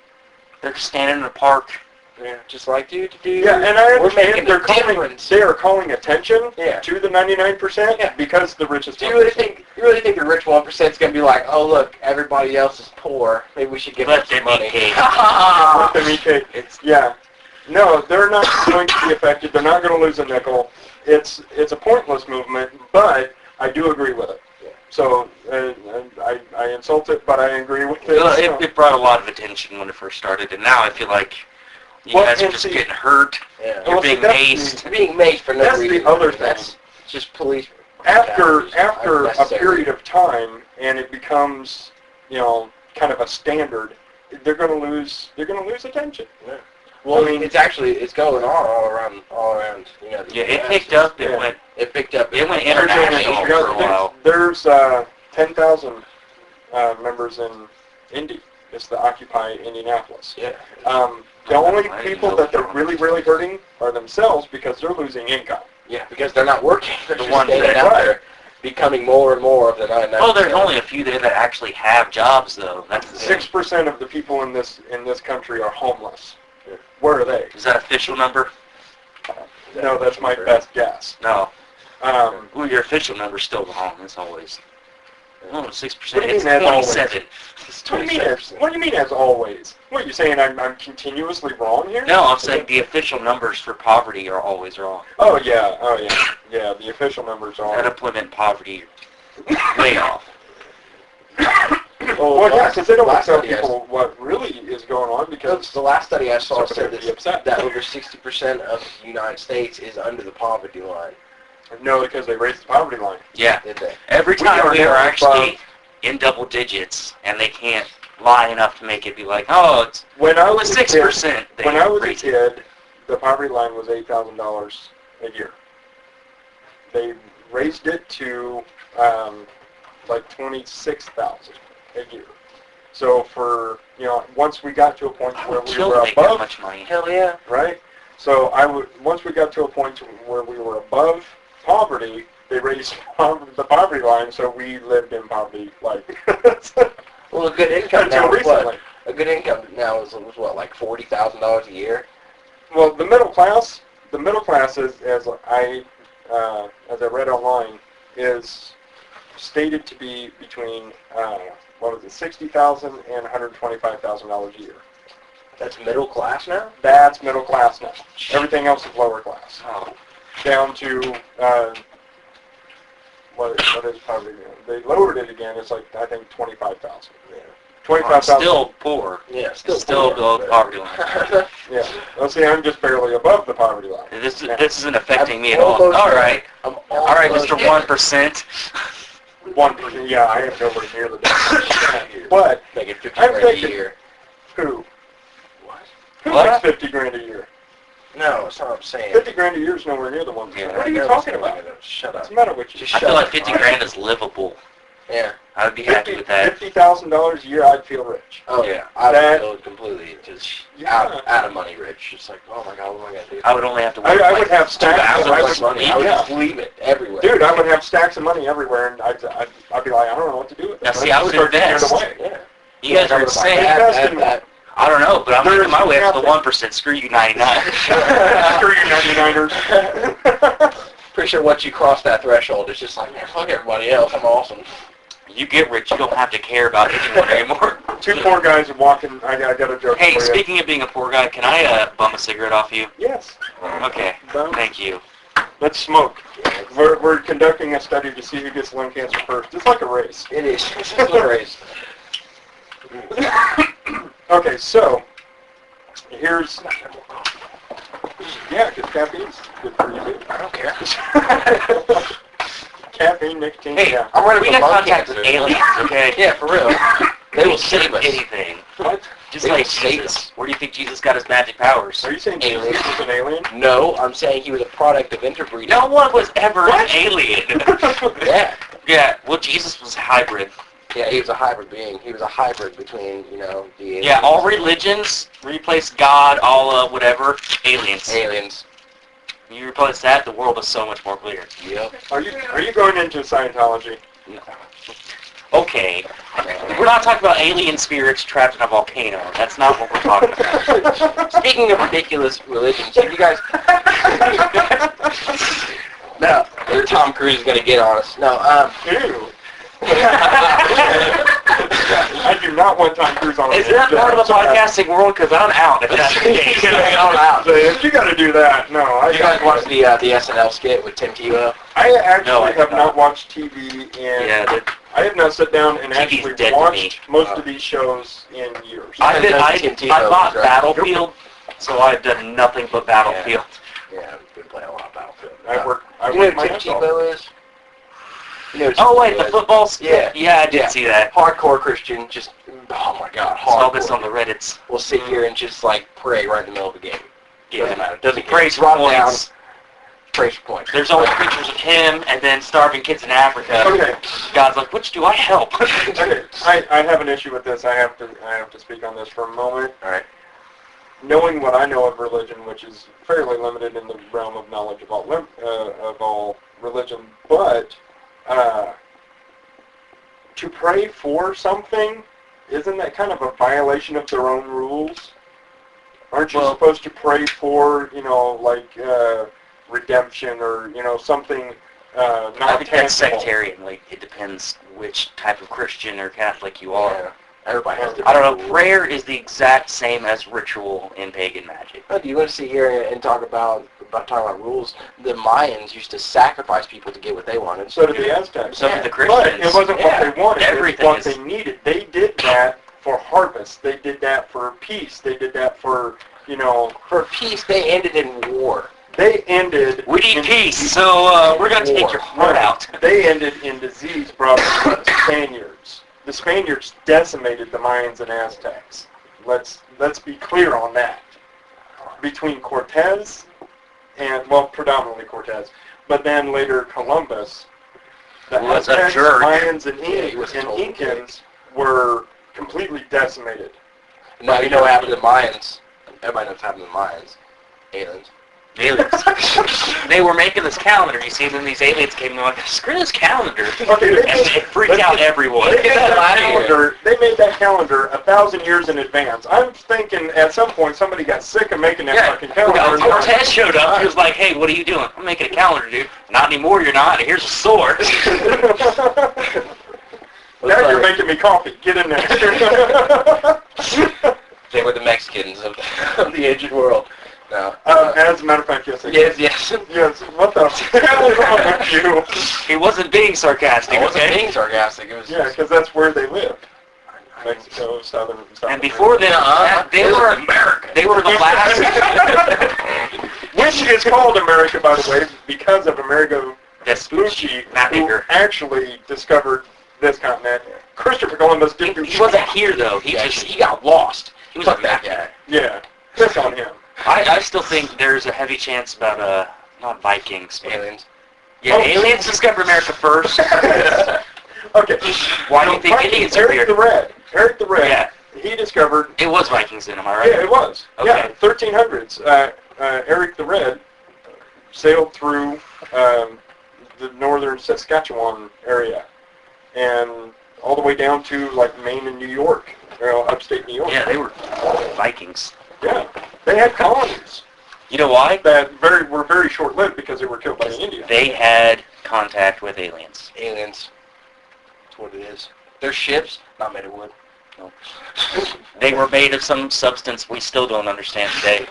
they're just standing in the park. Yeah. Just like, dude. yeah, and I We're making understand a difference. they are calling attention Yeah. to the 99% Yeah. because the richest. Do you really think the rich 1% is going to be like, oh look, everybody else is poor, maybe we should give Let them some them eat money? cake. Let them eat cake. It's Yeah. No, they're not going to be affected. They're not going to lose a nickel. It's a pointless movement, but I do agree with it. Yeah. So I insult it, but I agree with it. Well, so. it brought a lot of attention when it first started, and now I feel like you Well, guys are and just see- getting hurt. yeah. You're Well, see, being that's maced. They're being made for no That's the reason. other thing. That's just police. After brutality. a period of time, and it becomes kind of a standard, they're going to lose attention. Well, I mean- it's going on all around. The Yeah, it US. picked up. It Yeah. went. It picked up. It went international. international for a while. There's 10,000 members in Indy. It's the Occupy Indianapolis. Yeah. The only I didn't people know that they're that. really, really hurting are themselves because they're losing income. Yeah, because they're not working. They're The just ones staying that- out there, becoming more and more of the 99%. Well, there's only a few there that actually have jobs, though. That's the thing. 6% of the people in this country are homeless. Where are they? Is that official number? No, that's my best guess. No. Um, Well, your official number's still wrong. It's always. Oh, 6%. What do you It's mean, as always? 27. It's what do you mean? 27%. What do you mean as always? What you saying? I'm continuously wrong here? No, I'm saying the official numbers for poverty are always wrong. Oh yeah. Yeah. The official numbers are. Unemployment, poverty, way off. Well, yeah, because they don't want last to tell study I people what really is going on because The last study I saw So said they'd be upset. that over 60% of the United States is under the poverty line. no, because they raised the poverty line. Yeah. Did they? Every We time are we are now actually above- in double digits, and they can't lie enough to make it be like, oh, it's When I only was a 6%. kid, when I was a raise it. kid, the poverty line was $8,000 a year. They raised it to like $26,000 a year. So for once we got to a point I where would we kill were to make that above, much money. Hell yeah. right? So once we got to a point where we were above poverty, they raised the poverty line, so we lived in poverty Well, a good income until now is recently. what? A good income now is what, like $40,000 a year? Well, the middle class is, as I read online, is stated to be between $60,000 and $125,000 a year. That's middle class now? That's middle class now. Everything else is lower class. Oh, Down to what is poverty? They lowered it again. It's like I think 25,000. Yeah. 25,000. still poor. Yeah, Still poor, below the but- poverty line. Yeah. Let's see. I'm just barely above the poverty line. This isn't affecting me at I'm all. almost All there. right. I'm All right, almost Mr. there. 1%. 1%. Yeah, I have nowhere near the. But Making 50 I'm grand a thinking- year. who? What? Who What? makes 50 grand a year? No, that's not what I'm saying. 50 grand a year is nowhere near the 1%. Yeah, What are you No, talking that's not about? what it is. Shut What's up. the matter with you? Just I shut feel like up. 50 grand is livable. Yeah. I would be happy with that. $50,000 a year, I'd feel rich. Oh yeah. I That- would feel completely just Yeah. out of money rich. Just like, oh my god, what am I gonna do? I would only have to work I like would have 2 stacks. I hours. would I have would- money. I would yeah. just leave it everywhere. Dude, I would have stacks of money everywhere, and I'd be like, I don't know what to do with it. Now, But see, I'd I would start giving it invest. away. Yeah. You guys are I insane. That- I don't know, but I'm There's making my way up to the nothing. 1%. Screw you, 99. Screw you, 99ers. Pretty sure once you cross that threshold, it's just like, man, fuck everybody else. I'm awesome. You get rich, you don't have to care about anyone anymore. Two poor guys are walking. I got a joke Hey, for you. speaking of being a poor guy, can I bum a cigarette off you? Yes. Okay, Bum. thank you. Let's smoke. We're conducting a study to see who gets lung cancer first. It's like a race. It is. It's a race. Okay, so here's because caffeine's good for you too. I don't care. Caffeine, nicotine, Hey, yeah. I'm ready We for got lung contact cancer. with aliens, okay? Yeah, for real. They will save us. Anything. What? Just They like will save Jesus. us. Where do you think Jesus got his magic powers? Are you saying Alien. Jesus is an alien? No, I'm saying he was a product of interbreeding. No one was ever an alien. Yeah. Yeah, well, Jesus was hybrid. Yeah, he was a hybrid being. He was a hybrid between, the aliens. Yeah, all religions replace God, Allah, whatever, aliens. aliens. You replace that, the world is so much more clear. Yep. Are you going into Scientology? No. Okay, we're not talking about alien spirits trapped in a volcano. That's not what we're talking about. Speaking of ridiculous religions, have you guys... No, Tom Cruise is going to get on us. No, Ew. I do not want Tom Cruise on. Is that part of the podcasting world? Because I'm out if that's the case. I'm out. If you got to do that, no. You guys watch the SNL skit with Tim Tebow? I actually No, I have did not not. watched TV in. Yeah, I have not sat down and TV's actually dead to watched me. most of these shows in years. I Tim Tebow bought was right. Battlefield, so I've done nothing but Battlefield. Yeah, we've been playing a lot of Battlefield. I work You know my who Tim ass off. Tebow is? You know who Tim Oh wait, Tebow the is? football Yeah. skit? Yeah, I did Yeah. see that. Hardcore Christian, just, oh my god, Saw this hardcore. on the Reddits. We'll sit here and just, pray right in the middle of the game. Doesn't matter. Doesn't Praise for drop down, points. praise for points. There's always pictures of him and then starving kids in Africa. Okay. God's like, which do I help? Okay. I have an issue with this. I have to speak on this for a moment. Alright. Knowing what I know of religion, which is fairly limited in the realm of knowledge of all religion, but to pray for something, isn't that kind of a violation of their own rules? Aren't you supposed to pray for, redemption or, something I not think that's tangible? sectarian. Like, it depends which type of Christian or Catholic you are. Yeah. Everybody has I don't know. rules. Prayer is the exact same as ritual in pagan magic. Do you want to sit here and talk about talking about rules? The Mayans used to sacrifice people to get what they wanted. So did the Aztecs. So did the But Christians. it wasn't Yeah. what they wanted, Everything it's what is- they needed. They did that for harvest. They did that for peace. They did that for, For peace, they ended in war. they ended... We need in peace, so we're going to take your heart out. They ended in disease brought by the Spaniards. The Spaniards decimated the Mayans and Aztecs. Let's be clear on that. Between Cortez and, predominantly Cortez, but then later Columbus, the Was a Aztecs, jerk. Mayans, and, Yeah, he was a total Incans were completely decimated. Now you know what happened to the Mayans. Everybody knows what happened to the Mayans. Aliens. Aliens. They were making this calendar, you see, and then these aliens came and were like, screw this calendar. Okay, And it freaked out everyone. They made that calendar 1,000 years in advance. I'm thinking at some point somebody got sick of making that Yeah, fucking calendar. Cortez showed up. He was like, hey, what are you doing? I'm making a calendar, dude. Not anymore, you're not. Here's a sword. Now you're making me coffee. Get in there. They were the Mexicans of the ancient world. No. As a matter of fact, yes. Yes. Yes. What the hell is wrong with you? He wasn't being sarcastic, I wasn't okay? being sarcastic. It was Yeah, because that's where they live. Mexico, South And before then, they were America. They were the last. Which is called America, by the way, because of Amerigo Vespucci, who Vespucci. actually discovered this continent. Christopher Columbus didn't do He wasn't here though. He got lost. He was Fuck a that map guy. Yeah, piss on him. I still think there's a heavy chance about not Vikings, but Aliens. yeah, aliens discovered America first. Okay. Why do you think Indians are Eric here? the Red. Yeah. He discovered. It was Vikings in them, am I right? Yeah, it was. Okay. Yeah, 1300s. Eric the Red sailed through the northern Saskatchewan area and all the way down to like Maine and New York, upstate New York. Yeah, they were Vikings. Yeah, they had colonies You know why? that were very short-lived because they were killed by the Indians. They had contact with aliens. Aliens. That's what it is. They're ships, not made of wood. No. They were made of some substance we still don't understand today.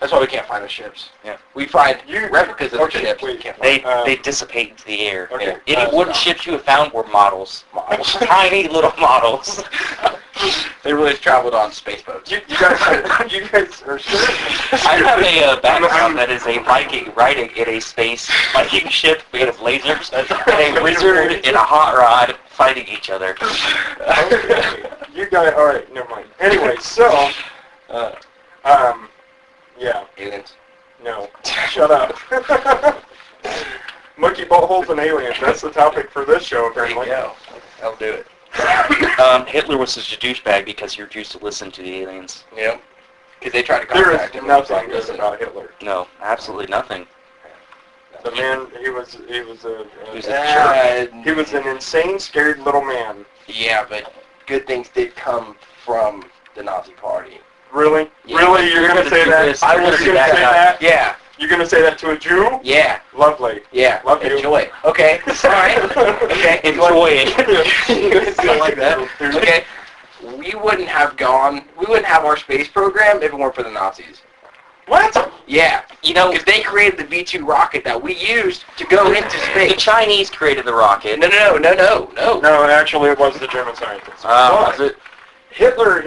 That's why we can't find the ships. Yeah. We find You- replicas of okay, the ships. wait. We can't find They dissipate into the air. Okay. Any wooden ships you have found were models. models. Tiny little models. They really traveled on space boats. You guys are serious. I have a background that is a Viking riding in a space Viking ship made of lasers and a wizard in a hot rod fighting each other. Okay. You guys, all right, never mind. Anyway, so, yeah, Aliens. no, shut up. Monkey buttholes and aliens. That's the topic for this show, There you apparently. go. That'll do it. Hitler was such a douchebag because he refused to listen to the aliens. Yep. Because they tried to There contact is him. nothing good about Hitler. No, absolutely nothing. The man, he was He was a he was an insane, scared little man. Yeah, but good things did come from the Nazi Party. Really? Yeah. Really? You're gonna say do that? this, I you're will gonna say do You're gonna say that. that? Yeah. You're gonna say that to a Jew? Yeah. Lovely. Yeah. Love you. Enjoy. Okay. All right. Okay. Enjoy it. You feel like that? Okay. We wouldn't have our space program if it weren't for the Nazis. What? Yeah. You know, Because they created the V-2 rocket that we used to go into the space. Chinese created the rocket. No. No, actually, it was the German scientists. Was it? Hitler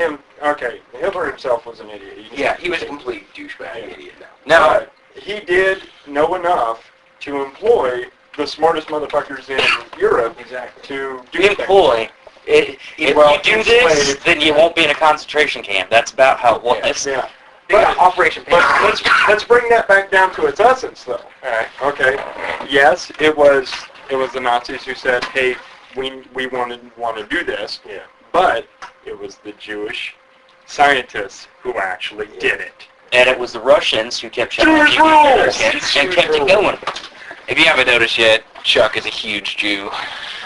himself was an idiot. Yeah, he was a complete douchebag idiot now. Now, But he did know enough to employ the smartest motherfuckers in Europe Exactly. to do things. employ. If Well, you do this, enslaved. then you won't be in a concentration camp. That's about how it was. Yeah. They got Operation But Paperclip. let's bring that back down to its essence, though. All right. Okay. Yes, it was the Nazis who said, "Hey, we want to do this." Yeah. But it was the Jewish scientists who actually did it. And it was the Russians who kept showing Jewish you rules! and kept it going. If you haven't noticed yet, Chuck is a huge Jew.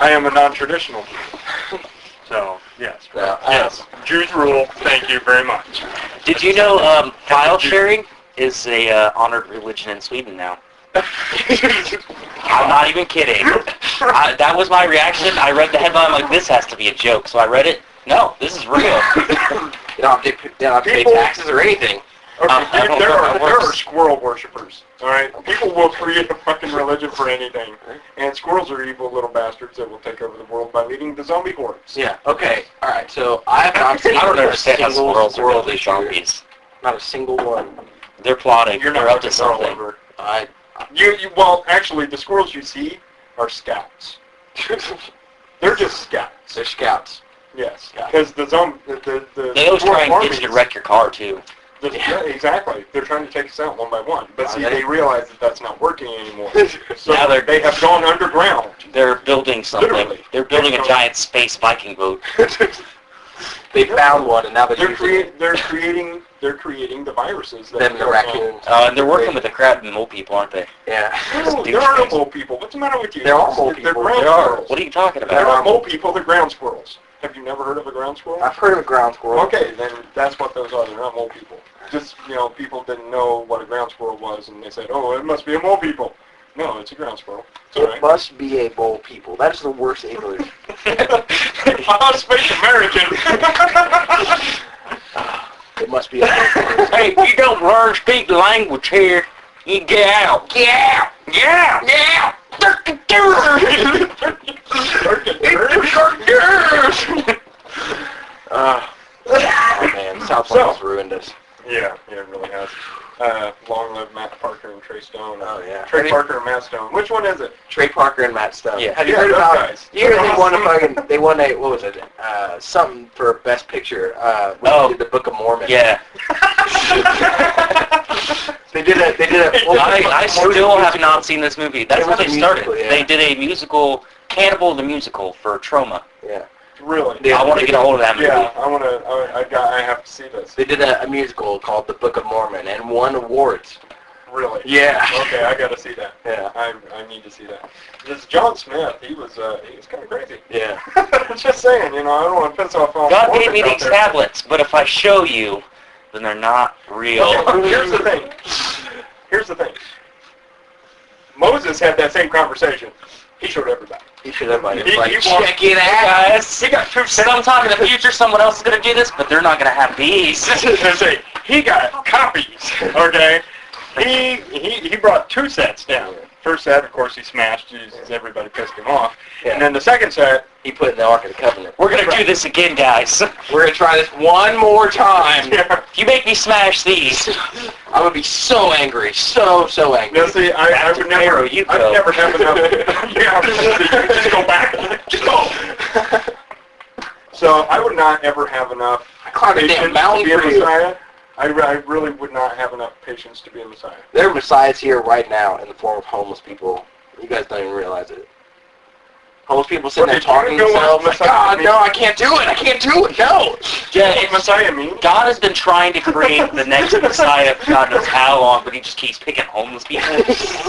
I am a non-traditional Jew. So, yes. Yeah, Yes. Jews rule. Thank you very much. Did you know file sharing is a honored religion in Sweden now? I'm not even kidding. That was my reaction. I read the headline, I'm like, this has to be a joke. So I read it. No, this is real. You don't have to pay People- taxes or anything. Okay, I don't there know how are it works. squirrel worshippers. All right, people will create a fucking religion for anything, and squirrels are evil little bastards that will take over the world by leading the zombie hordes. Yeah. Okay. All right. So I have not seen I don't a understand how single squirrels are squirrel really this year. zombies. Not a single one. They're plotting. You're They're not up to looking for all something. over. I. Well, actually, the squirrels you see are scouts. They're just scouts. They're scouts. Yes, Scouts. because the They always try squirrel and get you to armies- wreck your car, too. Yeah, exactly. They're trying to take us out one by one. But see, Are they? they realize that that's not working anymore. So Now they're- they have gone underground. They're building something. Literally. They're building a giant space Viking boat. They found one and now they're using it. They're creating the viruses. That Them the are raccoons. And they're working with the crab and mole people, aren't they? Yeah. No, there are no mole people. What's the matter with you? There are mole They're people. ground There are. squirrels. What are you talking They're about? not mole people. They're ground squirrels. Have you never heard of a ground squirrel? I've heard of a ground squirrel. Okay, then that's what those are. They're not mole people. Just, people didn't know what a ground squirrel was, and they said, oh, it must be a mole people. No, it's a ground squirrel. It's all It right. must be a mole people. That is the worst English. I speak American. It must be a mole people. Hey, if you don't learn to speak the language here, you get out. Get out! Get out! Get out! Oh man, South Park has ruined us. Yeah, it really has. Long live Matt Parker and Trey Stone. Oh yeah. Trey Parker and Matt Stone. Which one is it? Trey Parker and Matt Stone. Yeah. Have you Yeah, heard those about? guys. You hear they won a what was it? Something for best picture. When they did the Book of Mormon. Yeah. They did a. I still have not seen this movie. That's It how was they a started. musical, yeah. They did a musical Cannibal the Musical for Troma. Yeah. Really? Yeah. I want to get a hold of that movie. Yeah, I have to see this. They did a musical called The Book of Mormon and won awards. Really? Yeah. Okay, I gotta see that. Yeah. I need to see that. This John Smith, he was kind of crazy. Yeah. Just saying, I don't want to piss off all God the gave me Mormons these out there. tablets, but if I show you, then they're not real. Okay, here's the thing. Here's the thing. Moses had that same conversation. He showed everybody. He should have like, He walked- check it out. Guys, He got 2 cents. sometime in the future, someone else is going to do this, but they're not going to have these. He got copies, okay? He brought 2 sets down. First set, of course, he smashed. Everybody pissed him off. Yeah. And then the second set, He put in the Ark of the Covenant. We're going to do this again, guys. We're going to try this one more time. If you make me smash these, I'm going to be so angry. So angry. now see, I Back would to never, Pharaoh, you I'd go. never have enough. Just go back. Just go. So I would not ever have enough I climbed a patience damn to mountain be a for you. Messiah. I really would not have enough patience to be a Messiah. There are messiahs here right now in the form of homeless people. You guys don't even realize it. Homeless people sitting there Well, did you talking to know what themselves like, Messiah God, means? no, I can't do it. I can't do it. No. yeah, What Messiah means? God has been trying to create the next Messiah for God knows how long, but he just keeps picking homeless people.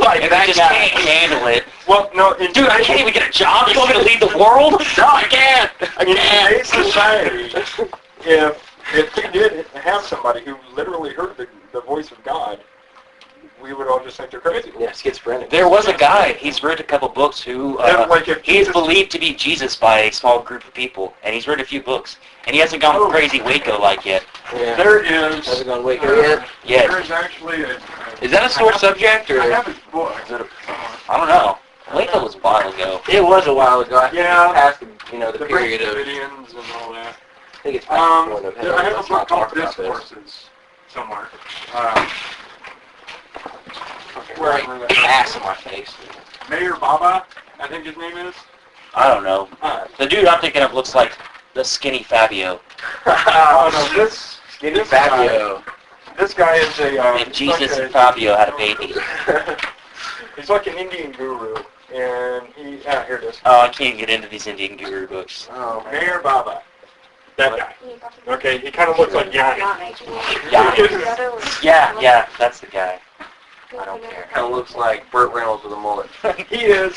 Like And that I just guy. can't handle it. Well, no, in Dude, I can't even get a job. You want me to lead the world? No, I can't. I in can't. today's society, if we did have somebody who literally heard the voice of God, we would all just think they're crazy. Yeah, schizophrenic. There was a guy, he's written a couple books who, And, like, if he is Jesus- believed to be Jesus by a small group of people, and he's written a few books, and he hasn't gone crazy Waco-like yet. Yeah. There is. Has it gone Waco yet? Yeah. There is actually a. Is that a sore subject, or? I have his book. Is it a, I don't know. Waco was a while ago. it was a while ago. I think Yeah. it's past the The period of. Davidians and all that. I think it's past the point of. Hey, I have a let's book not called talk about this. Discourses somewhere. Right. Ass in my face. Mayor Baba, I think his name is. I don't know. The dude I'm thinking of looks like the skinny Fabio. Oh no, this Skinny this guy- Fabio. This guy is a. If Jesus and Fabio had a baby. He's like an Indian guru, and he. Here it is. Oh, I can't get into these Indian guru books. Oh, Mayor Baba. That guy. Okay, he kind of looks like Yanni. Yeah, that's the guy. I don't care. kind of looks like Burt Reynolds with a mullet. He is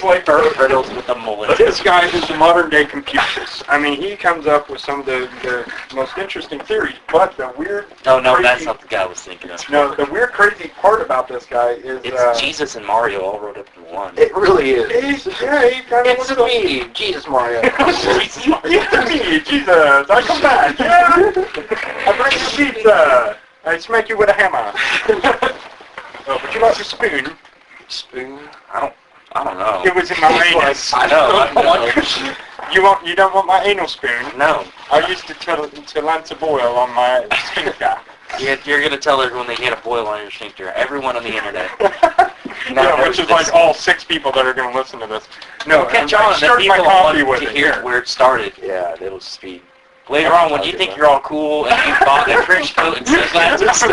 like Burt Reynolds with the mullet. This guy is the modern day Confucius. I mean, he comes up with some of the most interesting theories, but the weird. Oh, no, crazy, that's not the guy I was thinking of. No, the weird, crazy part about this guy is. It's Jesus and Mario all rolled up in one. It really is. He kind of It's me, Jesus Mario. It's me, Jesus. I come back. Yeah. I bring you pizza. I smack you with a hammer. Oh, would you like a spoon? Spoon. I don't know. It was in my anus. I know. You don't want my anal spoon? No. I used to lance a boil on my sphincter. You're going to tell everyone they get a boil on your sphincter. Everyone on the internet. Yeah, which is like all 6 people that are going to listen to this. No, We'll catch I on, and then stirred my people coffee want with to it. hear where it started. Yeah, it'll speed. Later on, when you think you're all cool and you bought a trench coat and sunglasses, I'm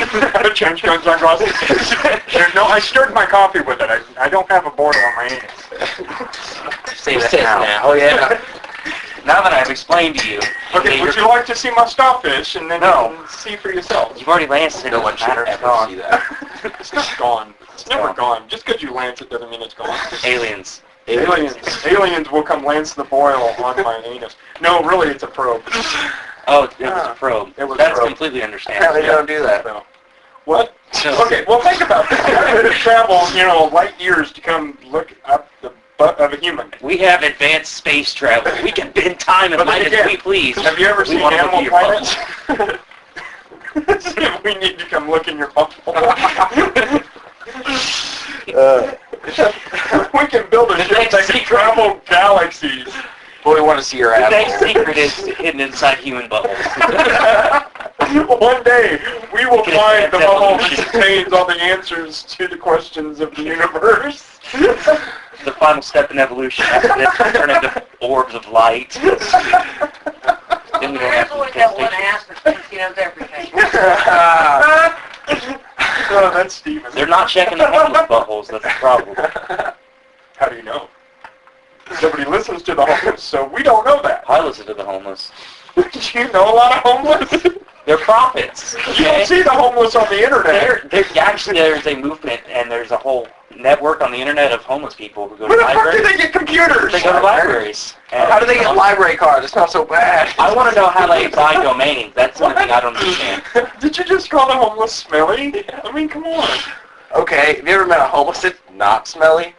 going to have trench coats on glasses. No, I stirred my coffee with it. I don't have a border on my anus. say that now. Oh yeah. Now that I've explained to you, Okay, would you like to see my starfish and then No. you can see for yourself? you've already lanced it. No It one doesn't should matter. It's ever gone. see that. It's not gone. It's never gone. Just because you lance it doesn't mean it's gone. Aliens. Aliens will come lance the boil on my anus. No, really, it's a probe. Oh, it was a probe. It was a That's probe. completely How understandable. they don't do that? So, what? So- Okay, well, think about this. You have to travel, light years to come look up the butt of a human. We have advanced space travel. We can bend time and But then light as again, we please. Have you ever We seen wanna look Animal at your Planet? We need to come look in your butthole. We can build a The ship next that can secret- travel galaxies. Well, we want to see your The next asshole. secret is hidden inside human bubbles. One day, we will Okay, find the that's bubble that evolution. contains all the answers to the questions of the universe. The final step in evolution after this we turn into orbs of light. Then we don't have to That take one pictures. ass that thinks he knows everything. Oh, that's Steven. They're not checking the homeless buttholes. That's the problem. How do you know? Nobody listens to the homeless, so we don't know that. I listen to the homeless. You know a lot of homeless? They're prophets. You don't see the homeless on the internet. Actually, there's a movement, and there's a whole network on the internet of homeless people who go to Where the fuck do libraries. they get computers? They go to libraries. And How do they get library cards? It's not so bad. I want to know how they buy domains. That's one thing I don't understand. Did you just call the homeless smelly? I mean, come on. Okay, have you ever met a homeless that's not smelly?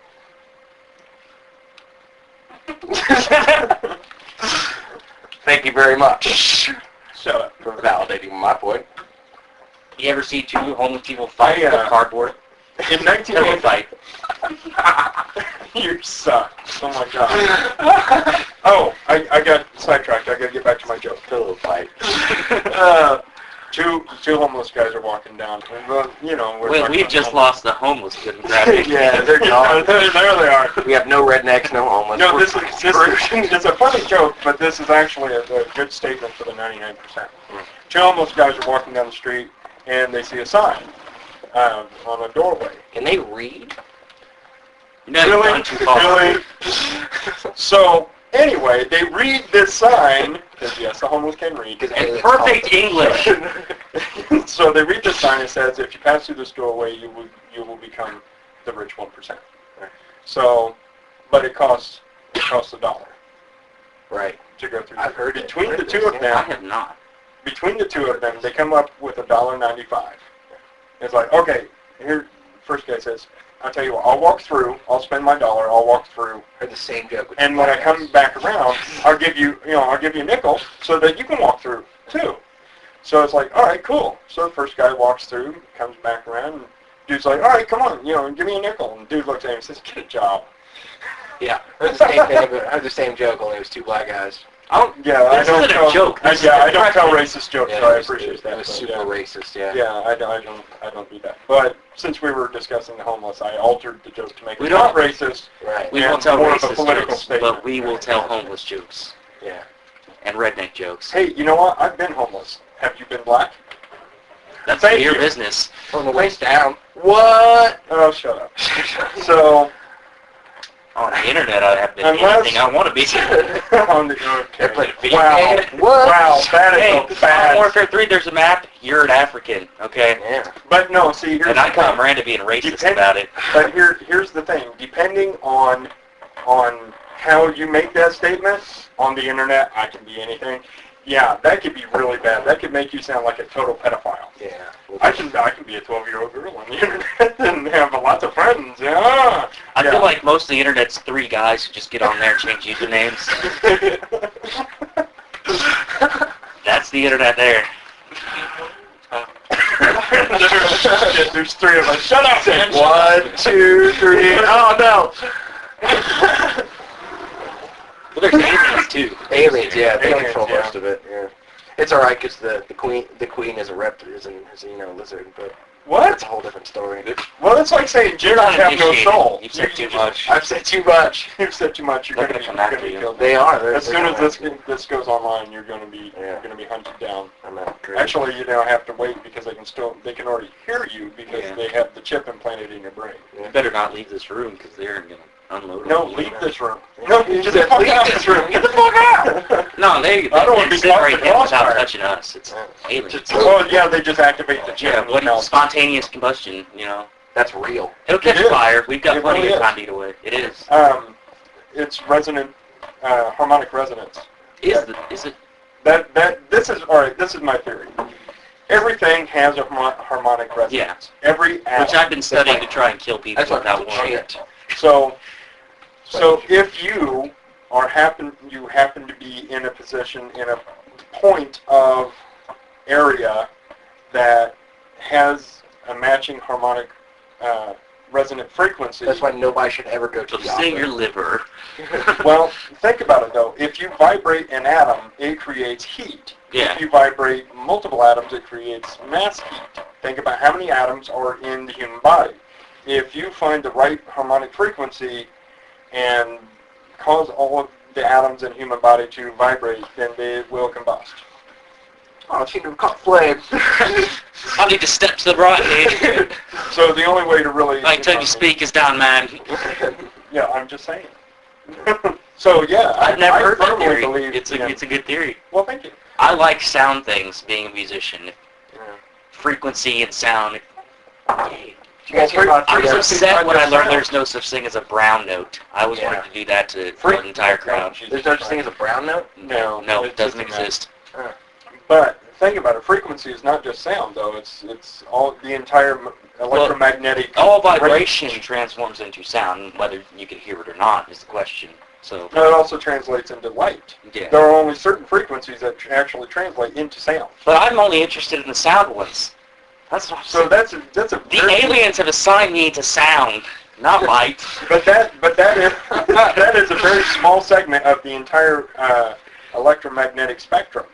Thank you very much Shut up. for validating my point. You ever see two homeless people fight I, with cardboard? In Pillow 1980, fight. you suck. Oh my god. Oh, I got sidetracked. I got to get back to my joke. Pillow fight. Two homeless guys are walking down. And, you know, we're Well, talking we've about just homeless. lost the homeless demographic. Yeah, they're gone. there they are. We have no rednecks, no homeless. No, We're this is screwed. it's a funny joke, but this is actually a good statement for the 99%. Two homeless guys are walking down the street, and they see a sign on a doorway. Can they read? You know, you've gone too far. Really? So, anyway, they read this sign, because yes, the homeless can read. In perfect English. So they read this sign. It says, if you pass through this doorway, you will become the rich 1%. So, but it costs $1 Right. to go through. I've heard it. Between Heard the this, two of yeah. them, I have not. between the two of them, they come up with $1.95. It's like, okay, here, first guy says, I'll tell you what, I'll walk through, I'll spend my $1, I'll walk through, Heard the same joke. With and when I come back around, I'll give you a nickel so that you can walk through too. So it's like, all right, cool. So the first guy walks through, comes back around, and dude's like, all right, come on, give me a nickel. And dude looks at him and says, get a job. Yeah. Heard the same thing. Heard the same joke. Only it was two black guys. Yeah, This isn't a joke. This is I don't tell depressing. racist jokes, Yeah, so I it was, appreciate that. It was but, super racist. Yeah. Yeah, I don't do that. But since we were discussing the homeless, I altered the joke to make We it not don't- racist. Right. We And won't tell more of a racist political jokes, statement. but we will tell homeless jokes Yeah. and redneck jokes. Hey, you know what? I've been homeless. Have you been black? That's thank your you. business. From the waist down. What? Oh, shut up. So, On the internet, I have been Unless- anything I want to be. on the, They played okay. a video Wow. game. What? Wow, that is Hey, a Modern bad. Warfare 3, there's a map. You're an African, okay? Yeah. But no, see, here's And I the caught thing. Miranda being racist Depend- about it. But here's the thing. Depending on how you make that statement on the internet, I can be anything. Yeah, that could be really bad. That could make you sound like a total pedophile. Yeah. I can be a 12-year-old girl on the internet and have lots of friends. Yeah. I feel like most of the internet's three guys who just get on there and change usernames. That's the internet there. There's three of us. Shut up, man. 1, 2, 3. Oh no. Well, there's aliens too. Aliens. Yeah. They Aliens, control yeah. most of it. Yeah. It's all right because the queen is a reptile, is a lizard, but What? that's a whole different story. Well, it's like saying You're genders not have no initiated. soul. You've said too just- much. I've said too much. You've said too much. You're They're going to gonna be, come after you. killed. They are. As soon as they're this goes online, you're going to be Yeah. hunted down. I'm not great. Actually, you now have to wait because they can already hear you because Yeah. they have the chip implanted in your brain. You better not leave this room because they're going to unload No, on you. leave this room. No, you just said, leave this room. Get the fuck out. No, they I don't wanna can be sit caught right in the there without crossfire. touching us. It's aliens. Oh yeah, they just activate the chip. Yeah, and what you melt. spontaneous combustion, That's real. It'll catch It is. fire. We've got It plenty really of is. time to get away. It is. It's resonant, harmonic resonance. Is it? This is all right. This is my theory. Everything has a harmonic resonance. Yeah. Every atom. Which I've been studying to try and kill people That's what without people warning. chant. So if you happen to be in a position, in a point of area that has a matching harmonic resonant frequency. That's why nobody should ever go to So the sing opera. your liver. Well, think about it though. If you vibrate an atom, it creates heat. Yeah. If you vibrate multiple atoms, it creates mass heat. Think about how many atoms are in the human body. If you find the right harmonic frequency and cause all of the atoms in the human body to vibrate, then they will combust. Oh, I seem to have caught flame. I need to step to the right here. So the only way to really... Like time you speak is down, man. Yeah, I'm just saying. So yeah, I've never heard that firmly theory. believe, It's a good theory. Well, thank you. I like sound things, being a musician. Yeah. Frequency and sound. Well, I was upset when I learned sound. there's no such thing as a brown note. I always wanted to do that to an entire crowd. There's no such thing as a brown note? No, No, it it's doesn't just a note. exist. But think about it. Frequency is not just sound, though. It's all the entire electromagnetic. All vibration transforms into sound. Whether you can hear it or not is the question. So No, it also translates into light. yeah. There are only certain frequencies that actually translate into sound. But I'm only interested in the sound ones. That's what I'm So saying. that's a The aliens have assigned me to sound, not light. But that is that is a very small segment of the entire electromagnetic spectrum.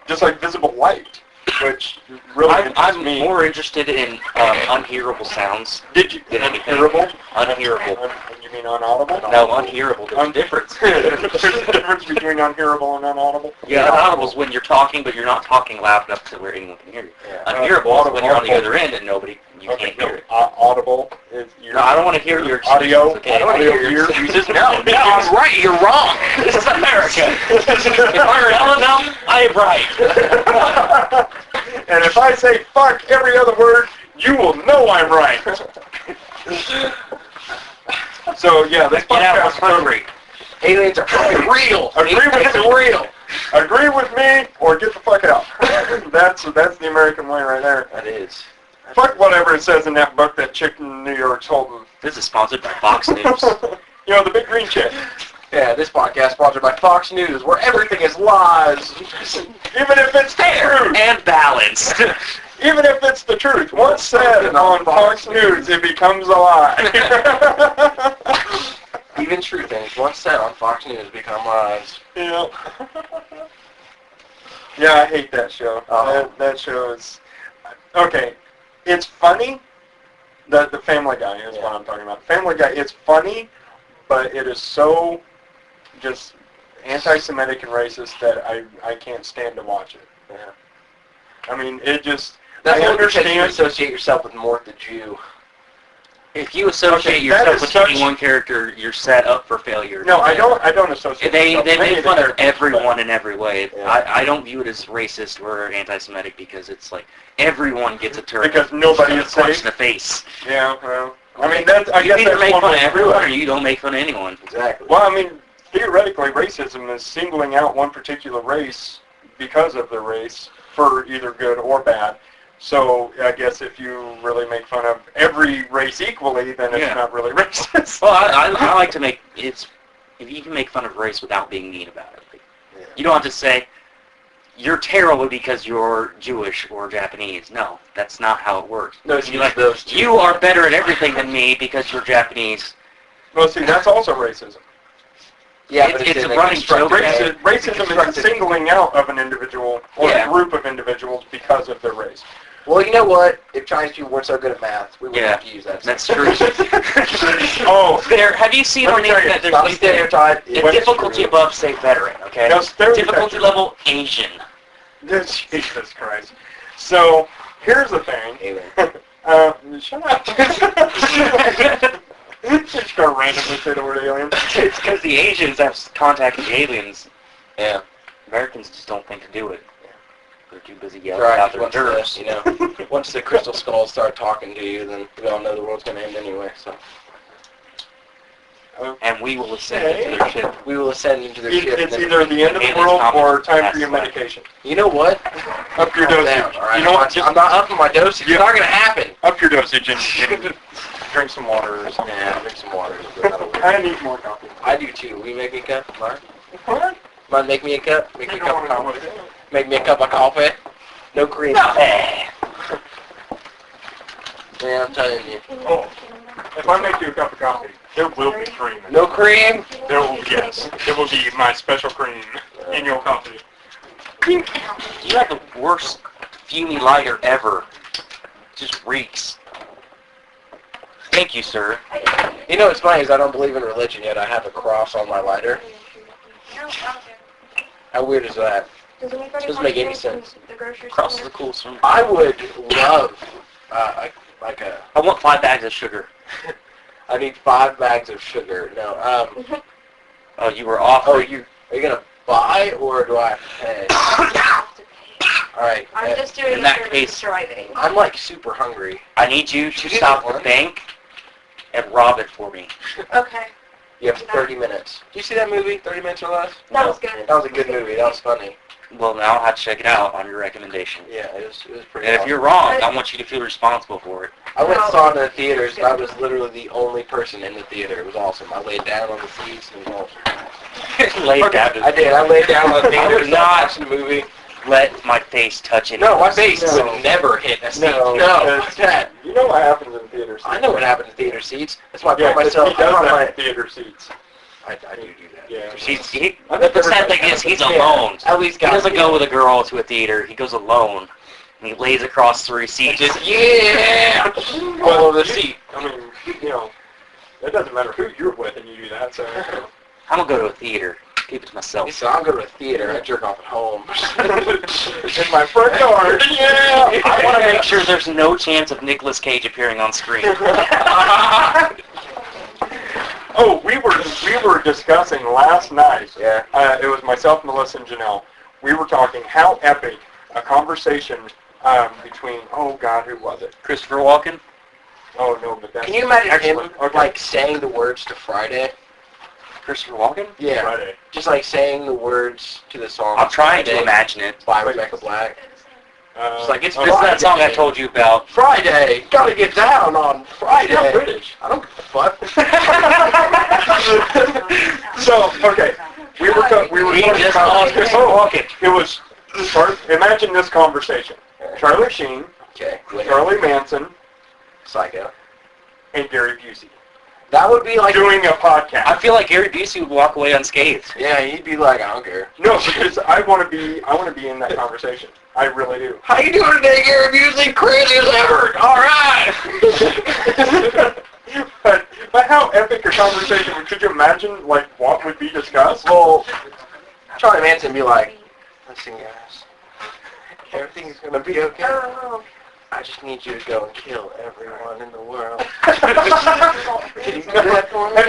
Just like visible light, which really interests I'm me. more interested in unhearable sounds Did you than anything. unhearable? Unhearable. You mean unaudible? No, unhearable. There's a difference. There's a difference between unhearable and unaudible. Yeah, unaudible is when you're talking, but you're not talking loud enough to where anyone can hear you. Yeah. Unhearable is when you're on the Audible. other end and you can't hear it. Audible is your No, I don't want to hear your audio. excuses, okay? I don't want to hear your Excuses? No, I'm right. You're wrong. This is America. If I were telling them, I am right. And if I say fuck every other word, you will know I'm right. So yeah, this Get out of podcast. hungry. Aliens are fucking real. Agree with Aliens are real. Agree with me or get the fuck out. That's the American way right there. That is. Fuck whatever it says in that book that chick in New York's holding. This is sponsored by Fox News. You know, the big green chick. Yeah, this podcast sponsored by Fox News, where everything is lies. Even if it's the truth. And balanced. Even if it's the truth. Once said on Fox News, it becomes a lie. Even true things once said on Fox News become lies. Yeah. Yeah, I hate that show. Oh. That show is... Okay, it's funny. The Family Guy is what I'm talking about. Family Guy, it's funny, but it is so just anti-Semitic and racist that I can't stand to watch it. Yeah. I mean, it just... That's I only because you understand... associate yourself with Mort the Jew. If you associate Okay, that yourself is with such- any one character, you're set up for failure. No, I don't associate They myself with any make of the fun of characters, everyone in every way. Yeah. I don't view it as racist or anti-Semitic because it's like everyone gets a turn. Because nobody is punch in safe. the face. Yeah, well... I mean, that's... I You guess either that's make one fun way of to do everyone it. or you don't make fun of anyone. Exactly. Well, I mean, theoretically, racism is singling out one particular race because of their race for either good or bad. So I guess if you really make fun of every race equally, then it's Yeah. not really racist. Well, I like to make if you can make fun of race without being mean about it. Like, Yeah. you don't have to say you're terrible because you're Jewish or Japanese. No, that's not how it works. No, it's You're like, those two. you are better at everything than me because you're Japanese. Well, see, that's also racism. Yeah, It's- but it's in a running constructive joke. way. Racism is the singling out of an individual or Yeah. a group of individuals because of their race. Well, you know what? If Chinese people weren't so good at math, we wouldn't Yeah. have to use that. That's true. Oh, There, have you seen Let on me the tell you, internet? There's Not a like stereotype. the What is difficulty true? above say veteran. Okay. No, stereotype. Difficulty level Asian. Jesus Christ. So, here's the thing. Anyway. Shut up. Just go randomly say the word alien. It's because the Asians have contact with the aliens. Yeah. Americans just don't think to do it. They're too busy yelling Right. out their Once nerves. once the crystal skulls start talking to you, then we all know the world's going to end anyway. So And we will ascend into their ship. we will ascend into their ship. It's and either the end of the Aliens world coming. or time That's for your fine. medication. You know what? Up your Calm dosage. down, all right? You know what? I'm not upping my dosage. Yeah. It's not going to happen. Up your dosage and drink some water or something. Yeah, drink some water. That'll work. I need more coffee. I do too. Will you make me a cup, Mark? What? Mind make me a cup? Make me a I cup don't of know what coffee. it is. Make me a cup of coffee. No cream. Eh. Yeah, I'm telling you. Oh, if I make you a cup of coffee, there will be cream. in it. No cream? There will, yes. It will be my special cream in your coffee. You have the worst fumey lighter ever. Just reeks. Thank you, sir. You know what's funny is I don't believe in religion yet. I have a cross on my lighter. How weird is that? Doesn't make any sense. Cross is a cool swim. I would love like a. I want 5 bags of sugar. I need 5 bags of sugar. No, Oh, you were Oh, offering. are you gonna buy or do I have to pay? Have to pay. All right. I'm just doing in the that service case- of driving. I'm like super hungry. I need you to You stop didn't the want- bank and rob it for me. Okay. You have 30 minutes. Did you see that movie, 30 Minutes or Less? That No. was good. That was a good movie. That was funny. Well, now I'll have to check it out on your recommendation. Yeah, it was pretty And if awesome. you're wrong, I want you to feel responsible for it. I went and No. saw it in the theaters, and I was literally the only person in the theater. It was awesome. I laid down on the seats, and it was awesome. Lay down. I did. I laid down on the I theater would and not watching the movie. let my face touch it. No, my face No. would never hit a seat. No, No, what's that? You know what happens in theaters? I know what happened to theater seats. That's why I Yeah, put 'cause myself. he does I, that my, in theater seats. I do that. Yeah. The sad thing is, he's alone. At least He got doesn't go with a girl to a theater. He goes alone. And he lays across 3 seats. Just yeah, all over the seat. I mean, you know, it doesn't matter who you're with and you do that, so. I don't go to a theater. Keep it to myself. He said, "I'm going to a theater. I jerk off at home." In my front yard, yeah! I want to make sure there's no chance of Nicolas Cage appearing on screen. Oh, we were discussing last night. Yeah. It was myself, Melissa, and Janelle. We were talking how epic a conversation between, oh God, who was it? Christopher Walken? Oh no, but that's Can you imagine him excellent. Okay. like saying the words to Friday? Christopher Walken? Yeah. Friday. Just like saying the words to the song. I'm trying to Friday imagine it. by Rebecca Black. It's like it's oh, This is that song I Friday. told you about. Friday. Gotta get down on Friday. You're not British. I don't give a fuck. So okay, we were We talking just about lost Christopher Walken. It was imagine this conversation: Charlie Sheen, Okay. Charlie Manson, Psycho. and Gary Busey That would be like. doing a podcast. I feel like Gary Busey would walk away unscathed. Yeah, he'd be like, I don't care. No, because I want to be in that conversation. I really do. How you doing today, Gary Busey? Crazy as ever. All right. but how epic a conversation? Could you imagine like what would be discussed? Well, Charlie Manson would be like, listen, guys, everything's gonna be okay. Oh. I just need you to go and kill everyone in the world. Can you do that for me? Have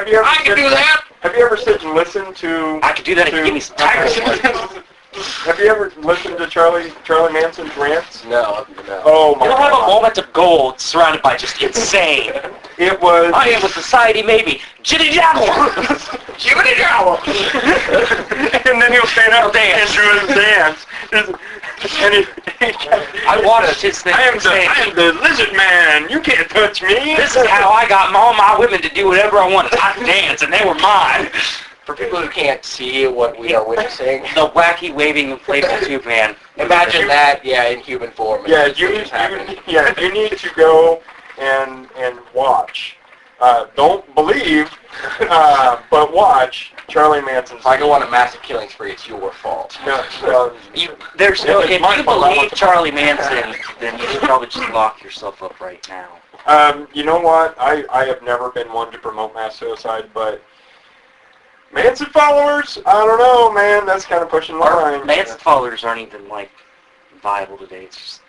you ever? I can do that. Have you ever sit and listen to? I could do that if you give me some time. Have you ever listened to Charlie Manson's rants? No. Oh my You'll have a God! moment of gold surrounded by just insane. It was. I am a society maybe. Jitty jabble. Jiminy Jowl. And then he'll stand up and do his dance. And he I watched his thing. I am the lizard man. You can't touch me. This is how I got all my women to do whatever I wanted. I could dance, and they were mine. For people who can't see what we are witnessing, The wacky waving inflatable tube man. imagine that, in human form. Yeah, It's just happening. you need to go and watch. Don't believe, but watch Charlie Manson's. If I go on a massive killing spree, it's your fault. No, There's no. If it's If my you fault, I want believe the- Charlie Manson, then you should probably just lock yourself up right now. you know what? I have never been one to promote mass suicide, but Manson followers, I don't know, man. That's kind of pushing the Our line. Manson followers aren't even like viable today. It's just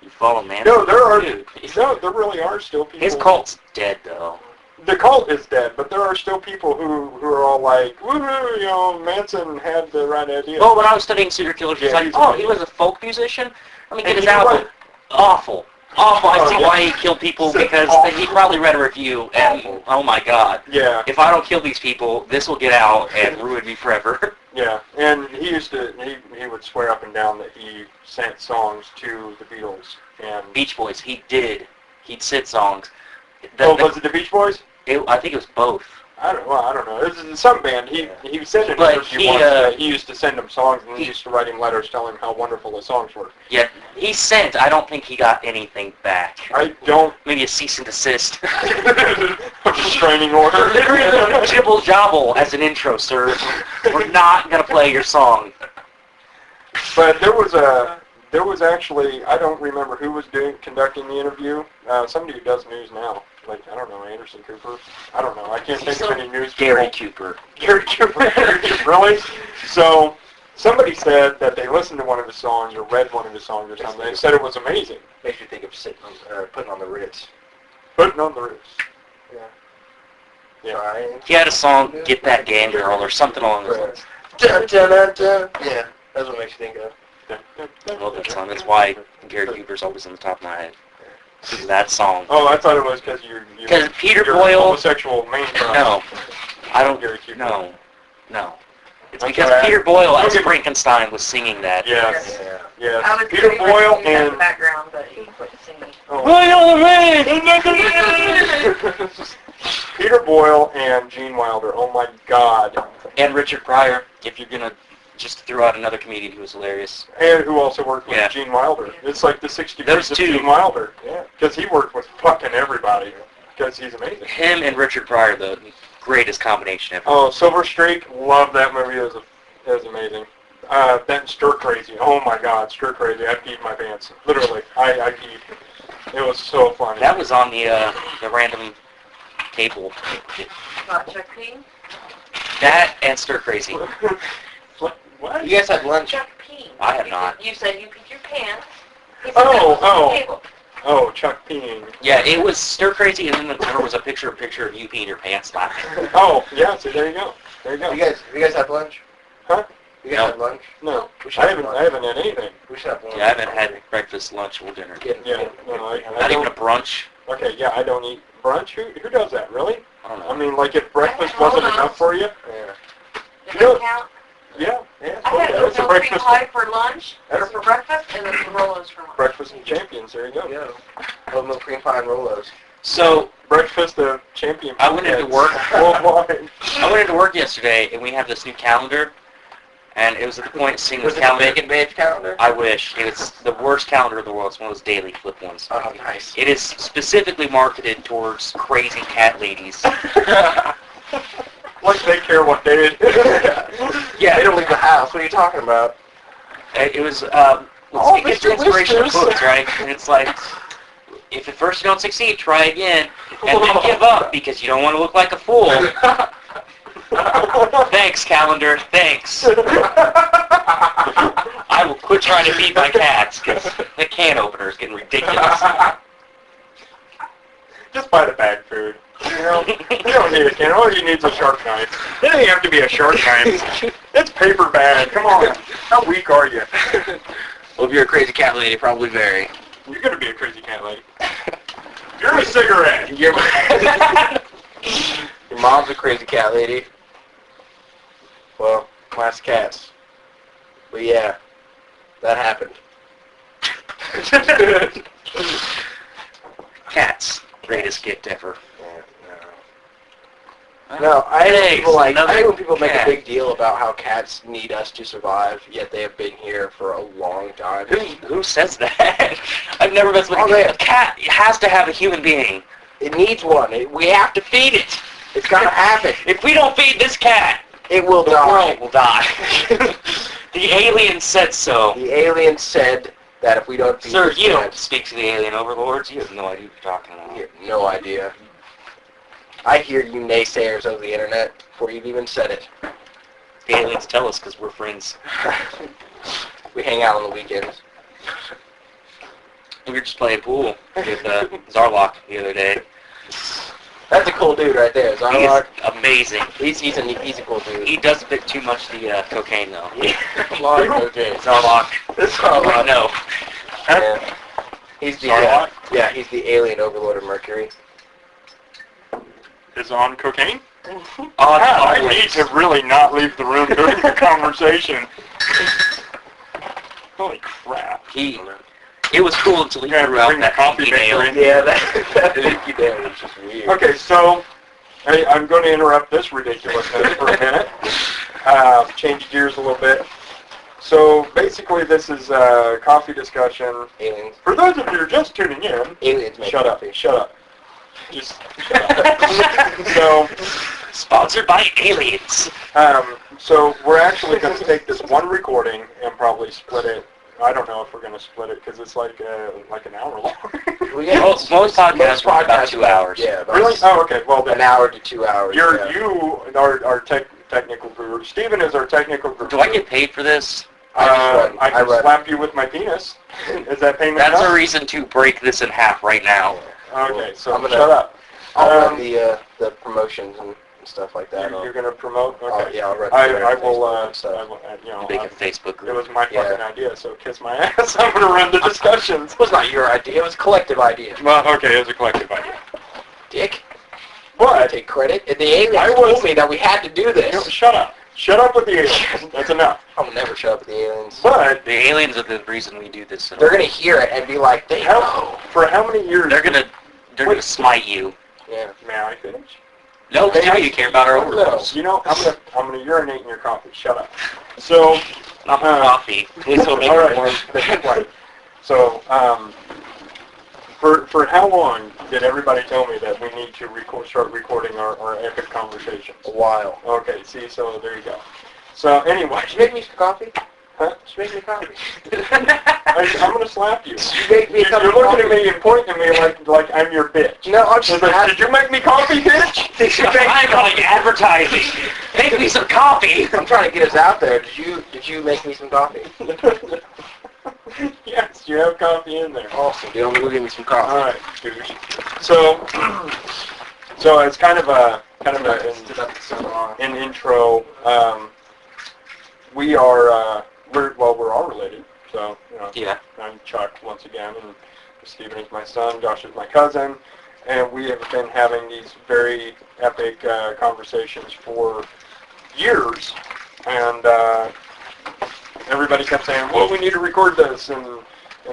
you follow Manson. No, there are. Dude, No, there really are still people. his cult's dead though. The cult is dead, but there are still people who are all like, woohoo, you know, Manson had the right idea. Well, when I was studying serial killers, it's Yeah, like, he's oh, amazing. he was a folk musician. Let me get And his you know album. what? Awful. Awful. I see Oh, yeah. why he killed people So because awful. he probably read a review and, Awful. oh my god, Yeah, if I don't kill these people, this will get out and ruin me forever. yeah. And he used to, he would swear up and down that he sent songs to the Beatles. And Beach Boys, he did. He'd send songs. was it the Beach Boys? I think it was both. I don't know. This is some band. He said in an But interview he, once that he used to send them songs, and he he- used to write him letters telling him how wonderful the songs were. Yeah, he sent. I don't think he got anything back. I don't. Maybe a cease and desist. A restraining order. Literally, jibble jobble as an intro, sir. We're not gonna play your song. But there was actually, I don't remember who was conducting the interview. Somebody who does news now. Like, I don't know, Anderson Cooper. I don't know. I can't think of any news Gary people. Cooper. Gary Cooper. Really? So somebody said that they listened to one of his songs or read one of his songs or something. They said it was amazing. Makes you think of sitting on, putting on the Ritz. Putting on the Ritz. Yeah. Yeah. He had a song, Get That Game Girl, or something along those lines. Dun, dun, dun, dun. Yeah, that's what makes you think of. I love that song. That's why Gary Cooper's always on the top of my head. That song. Oh, I thought it was because you're Because Peter you're Boyle... homosexual main crush. No. I don't... Gary Cooper. No. It's I'm because sorry, Peter Boyle as Okay. Frankenstein was singing that. Yes. Yeah. Yes. I was Peter pretty Boyle much in the and... background, but he quit singing. Oh. Boyle, Peter Boyle and Gene Wilder. Oh my God. and Richard Pryor, if you're going to just throw out another comedian who was hilarious. And who also worked with Yeah. Gene Wilder. It's like the 60 Those Degrees of two. Gene Wilder. Yeah. Because he worked with fucking everybody. Because he's amazing. Him and Richard Pryor, the greatest combination ever. Oh, Silver Streak. Love that movie. It was amazing. Then Stir Crazy. Oh my God. Stir Crazy. I peed my pants. Literally. I peed. It was so funny. That was on the random table. Not Chuck P. That and Stir Crazy. What? You guys had lunch? Chuck P. I have not. You said you peed your pants. He said Oh, that was oh. on the table. Oh, Chuck peeing. Yeah, it was Stir Crazy, and then there was a picture of you peeing your pants laughing. Oh, yeah. So there you go. There you go. You guys had lunch? Huh? You guys No. had lunch? No. We should I have haven't lunch. had anything. We should have lunch. Yeah, I haven't had breakfast, lunch, or dinner. Yeah. No, I Not even a don't. brunch. Okay. Yeah. I don't eat brunch. Who does that? Really? I don't I know. mean, like if breakfast wasn't enough for you. Yeah. Does You know- that count? Yeah. Yeah. I had That's a oatmeal cream breakfast. pie for lunch, or for breakfast, and then some Rolos for lunch. Breakfast of champions. There you go. Yeah. Oatmeal cream pie and Rolos. So, Breakfast of champions. I went into work. Worldwide. I went into work yesterday, and we have this new calendar, and it was at the point of seeing Was this it a calendar. bacon badge calendar? I wish. It's the worst calendar in the world. It's one of those daily flip ones. Oh, nice. It is specifically marketed towards crazy cat ladies. Like they care what day it is. Yeah. They don't leave the house. What are you talking about? It was, Oh, it gets Mr. inspirational Whiskers. quotes, right? And it's like, if at first you don't succeed, try again, and then give up because you don't want to look like a fool. Thanks, calendar. Thanks. I will quit trying to feed my cats because the can opener is getting ridiculous. Just buy the bag food. You know, you don't need a can. All you need is a shark knife. It doesn't have to be a shark knife. It's paper bag. Come on. How weak are you? Well, if you're a crazy cat lady, probably very. You're going to be a crazy cat lady. You're a cigarette. Your mom's a crazy cat lady. Well, class cats. But yeah, that happened. Cats, greatest gift ever. No, I hate when people I Another hate when people make a cat. big deal about how cats need us to survive, yet they have been here for a long time. Who says that? I've never met somebody. Oh, man. A cat has to have a human being. It needs one. We have to feed it. It's gotta happen. If we don't feed this cat, It will the die. world will die. The alien said so. The alien said that if we don't feed Sir, this you don't cat, speak to the alien overlords. You have no idea what you're talking about. you have no idea. I hear you naysayers of the internet before you've even said it. The aliens tell us because we're friends. We hang out on the weekends. We were just playing pool with Zarlock the other day. That's a cool dude right there. He is Zarlock. amazing. He's a cool dude. He does a bit too much the cocaine though. A lot of cocaine. Zarlock. Zarlock. No. Yeah. He's the Zarlock? he's the alien overlord of Mercury. Is on cocaine? Oh, I need to really not leave the room during the conversation. Holy crap. It was cool until he Yeah, threw out bring the that coffee pinky nail. maker in. Yeah, that Pinky Nail is just weird. Okay, so I'm going to interrupt this ridiculousness for a minute. Change gears a little bit. So basically this is a coffee discussion. Aliens. For those of you who are just tuning in, Aliens make shut up, coffee. shut up. Just shut up. So Sponsored by aliens. So we're actually going to take this one recording and probably split it. I don't know if we're going to split it because it's like an hour long. Well, yeah, Most podcasts are about 2 hours. Yeah, about Really? Oh, okay. Well, then an hour to 2 hours. you yeah. are our technical guru. Steven is our technical guru. Do I get paid for this? I can run. slap you with my penis. Is that payment That's enough? a reason to break this in half right now. Okay, so I'm gonna- shut up. I'll run the promotions and stuff like that. You're going to promote? Okay. Yeah, I'll run I will, Facebook and stuff. Make a Facebook It group. was my fucking idea, so kiss my ass. I'm going to run the discussions. It was not your idea. It was a collective idea. Well, okay, it was a collective idea. Dick. But Take credit. The aliens told me that we had to do this. Shut up. Shut up with the aliens. That's enough. I will never shut up with the aliens. But The aliens are the reason we do this. They're gonna hear it and be like, they know. for how many years? They're gonna smite you. Yeah. May I finish? No, now you care about our No. overlords. You know, I'm gonna urinate in your coffee. Shut up. So, Not my coffee. Please don't make all it warm. right. Right. So, for how long did everybody tell me that we need to start recording our epic conversations? A while. Okay. See, so there you go. So anyway, Did you make me some coffee? huh? Did you make me coffee? I'm gonna slap you. Did you make me a cup You're of looking coffee? at me and pointing at me like I'm your bitch. No, I'm just It's like, asking. did you make me coffee, bitch? Did you make me I'm like coffee? advertising. Make me some coffee. I'm trying to get us out there. Did you make me some coffee? Yes, you have coffee in there. Awesome, dude. I'm gonna go get me some coffee. All right, douche. So it's kind of an intro. We're all related. So Yeah. I'm Chuck once again, and Stephen is my son. Josh is my cousin, and we have been having these very epic conversations for years, and everybody kept saying, well, we need to record this, and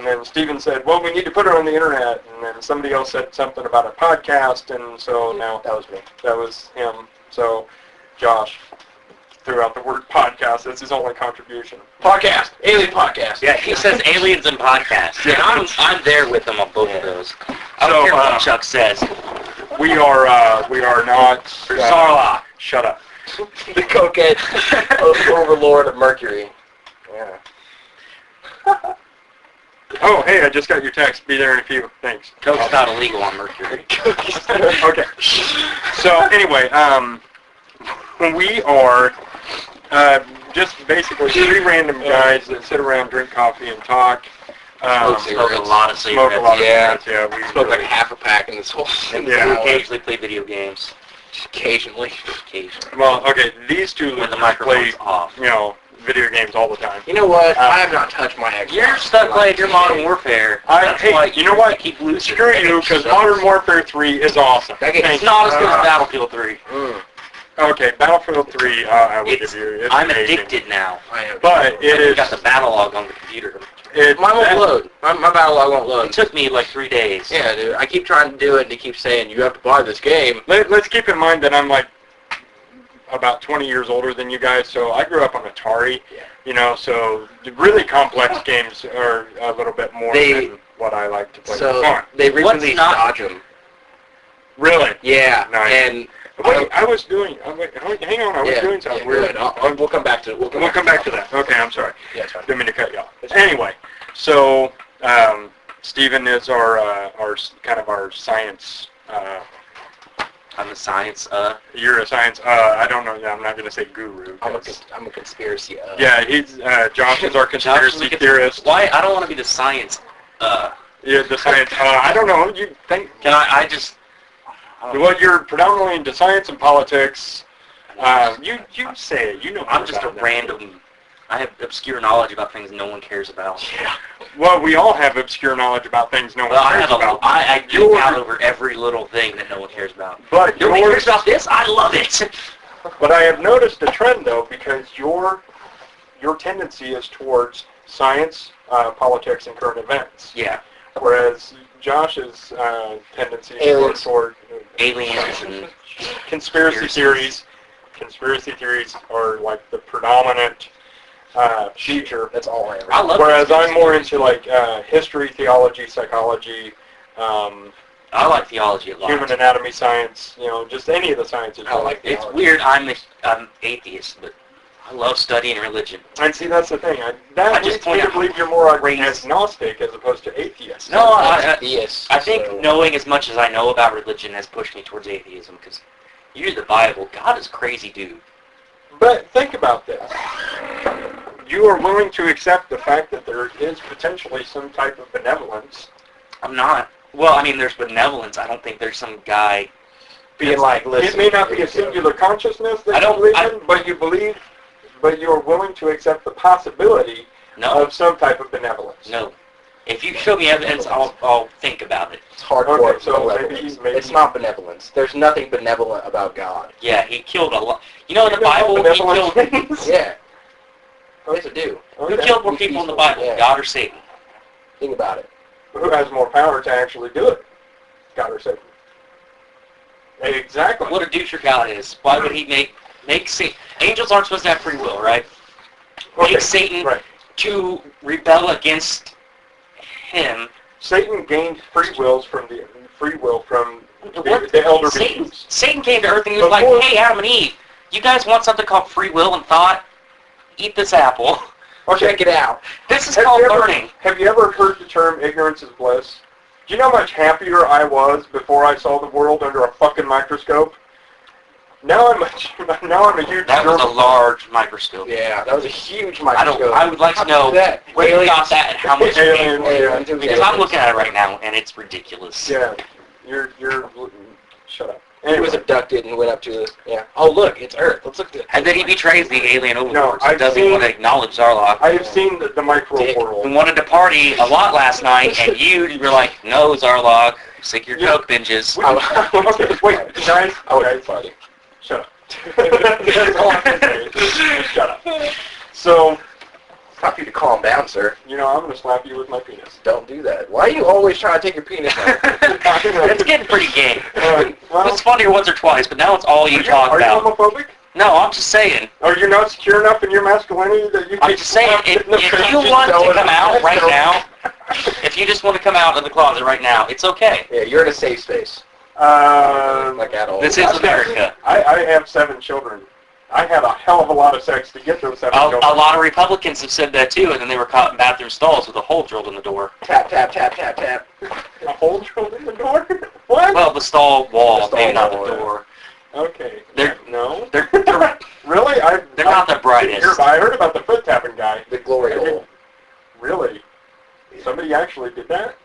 then Stephen said, well, we need to put it on the internet, and then somebody else said something about a podcast, and so now That was me. that was him. So Josh threw out the word podcast. That's his only contribution. Podcast. Alien podcast. Yeah, he says aliens and podcasts, and I'm there with him on both of those. I don't So, care what Chuck says. We are not... Sarlacc. Shut up. The cokehead overlord of Mercury. Yeah. Oh, hey, I just got your text. Be there in a few. Thanks. Coke's not illegal on Mercury. Okay. So anyway, we are just basically three random guys that sit around, drink coffee, and talk. Smoke a lot of Smoke a cigarettes. lot of Yeah. cigarettes. Yeah, we Smoked like really- half a pack in this whole thing. Yeah. We occasionally play video games. Occasionally. Occasionally. Well, okay, these two When the play, microphone's off. video games all the time. You know what? I have not touched my Xbox. You're stuck playing your Modern Warfare. That's Hey, why you know what? keep losing. Screw you, because Modern Warfare 3 is awesome. That game- It's not as good as Battlefield 3. Okay, Battlefield 3, I will It's, give you. It's I'm amazing. addicted now. I am. But it I is. got the battle log on the computer. Mine won't load. My battle log won't It load. took me like 3 days. Yeah, dude. I keep trying to do it, and they keep saying, you have to buy this game. Let's keep in mind that I'm like about 20 years older than you guys, so I grew up on Atari. Yeah. So the really complex games are a little bit more than what I like to play. So, Come on. they What's recently not- dodge them. Really? Yeah, Nice. and... Wait, hang on, I was yeah, doing something yeah, weird. good. We'll come back to it. We'll come back to that. Okay, I'm sorry. Yeah, it's fine. Didn't mean to cut you off. Anyway, so Stephen is our kind of our science. I'm a science, You're a science. I don't know. I'm not going to say guru. I'm 'cause- a conspiracy. Yeah, he's Josh is our conspiracy theorist. Why? I don't want to be the science, Yeah, the science. I don't know. You think? Can I just... Well, you're predominantly into science and politics. You say it. You know. I'm more just a about that. random... I have obscure knowledge about things no one cares about. Yeah. Well, we all have obscure knowledge about things no one Well, I cares have a... about. I geek You're- out over every little thing that no one cares about. But Nobody yours- cares about this? I love it! But I have noticed a trend though, because your tendency is towards science, politics, and current events, Yeah. whereas Josh's tendency is Aliens. toward Aliens and... conspiracy theories. Conspiracy theories are like the predominant feature. That's all I ever. I love Whereas I'm conspiracy more theories. into like history, theology, psychology, I like theology a lot. human anatomy science. Just any of the sciences. I like It's theology. weird, I'm atheist, but I love studying religion. And see, that's the thing. I That just leads me point to out believe you're more crazy- agnostic as opposed to atheist. No, I Theist, think so- knowing as much as I know about religion has pushed me towards atheism, because you read the Bible, God is a crazy dude. But think about this. You are willing to accept the fact that there is potentially some type of benevolence. I'm not. Well, I mean, there's benevolence. I don't think there's some guy being like, listen. It may not be a singular consciousness that you believe in, but you're willing to accept the possibility of some type of benevolence. No. If you show me evidence, I'll think about it. It's hardcore. Okay, so benevolence. maybe It's not benevolence. There's nothing benevolent about God. Yeah, he killed a lot. You know, in the Bible, he killed... Yeah. Yes, I do. Who killed more people in the Bible, Yeah. God or Satan? Think about it. Who has more power to actually do it? God or Satan? Exactly. What a doucher God is. Why would he make Satan... Angels aren't supposed to have free will, right? Make Satan to rebel against him. Satan gained free will from the elder beings. Satan came to earth and he was like, hey, Adam and Eve, you guys want something called free will and thought? Eat this apple. Check it out. This is called learning. Have you ever heard the term ignorance is bliss? Do you know how much happier I was before I saw the world under a fucking microscope? Now I'm a huge... That was a large microscope. Yeah, that was a huge microscope. I would like to know where you got that and how much you paid for it. Because I'm looking at it right now and it's ridiculous. Yeah, you're shut up. He was abducted and went up to the... Yeah. Oh, look, it's Earth. Let's look at it. And then he betrays the alien overlords I've and doesn't seen- want to acknowledge Zarlok. I have seen the micro world. We wanted to party a lot last night, and you were like, no, Zarlok, sick of your coke binges. Okay, wait, guys. I would party. Shut up. That's all I can say. Shut up. So, Stop you to calm down, sir. you know, I'm going to slap you with my penis. Don't do that. Why are you always trying to take your penis out? It's getting pretty gay. Well, It's funnier once or twice, but now it's all you talk are you about. homophobic? No, I'm just saying. Are you not secure enough in your masculinity that you I'm just saying, if you want to come out right now, if you just want to come out of the closet right now, it's okay. Yeah, you're in a safe space. Like at all. This is America. I have 7 children. I had a hell of a lot of sex to get those 7 A children. lot of Republicans have said that too, and then they were caught in bathroom stalls with a hole drilled in the door. Tap, tap, tap, tap, tap. A hole drilled in the door? What? Well, the stall wall, The stall maybe not wall, the yeah. door. Okay. They're- No? They're Really? They're not the brightest. I heard about the foot tapping guy. The glory hole. Really? Somebody actually did that?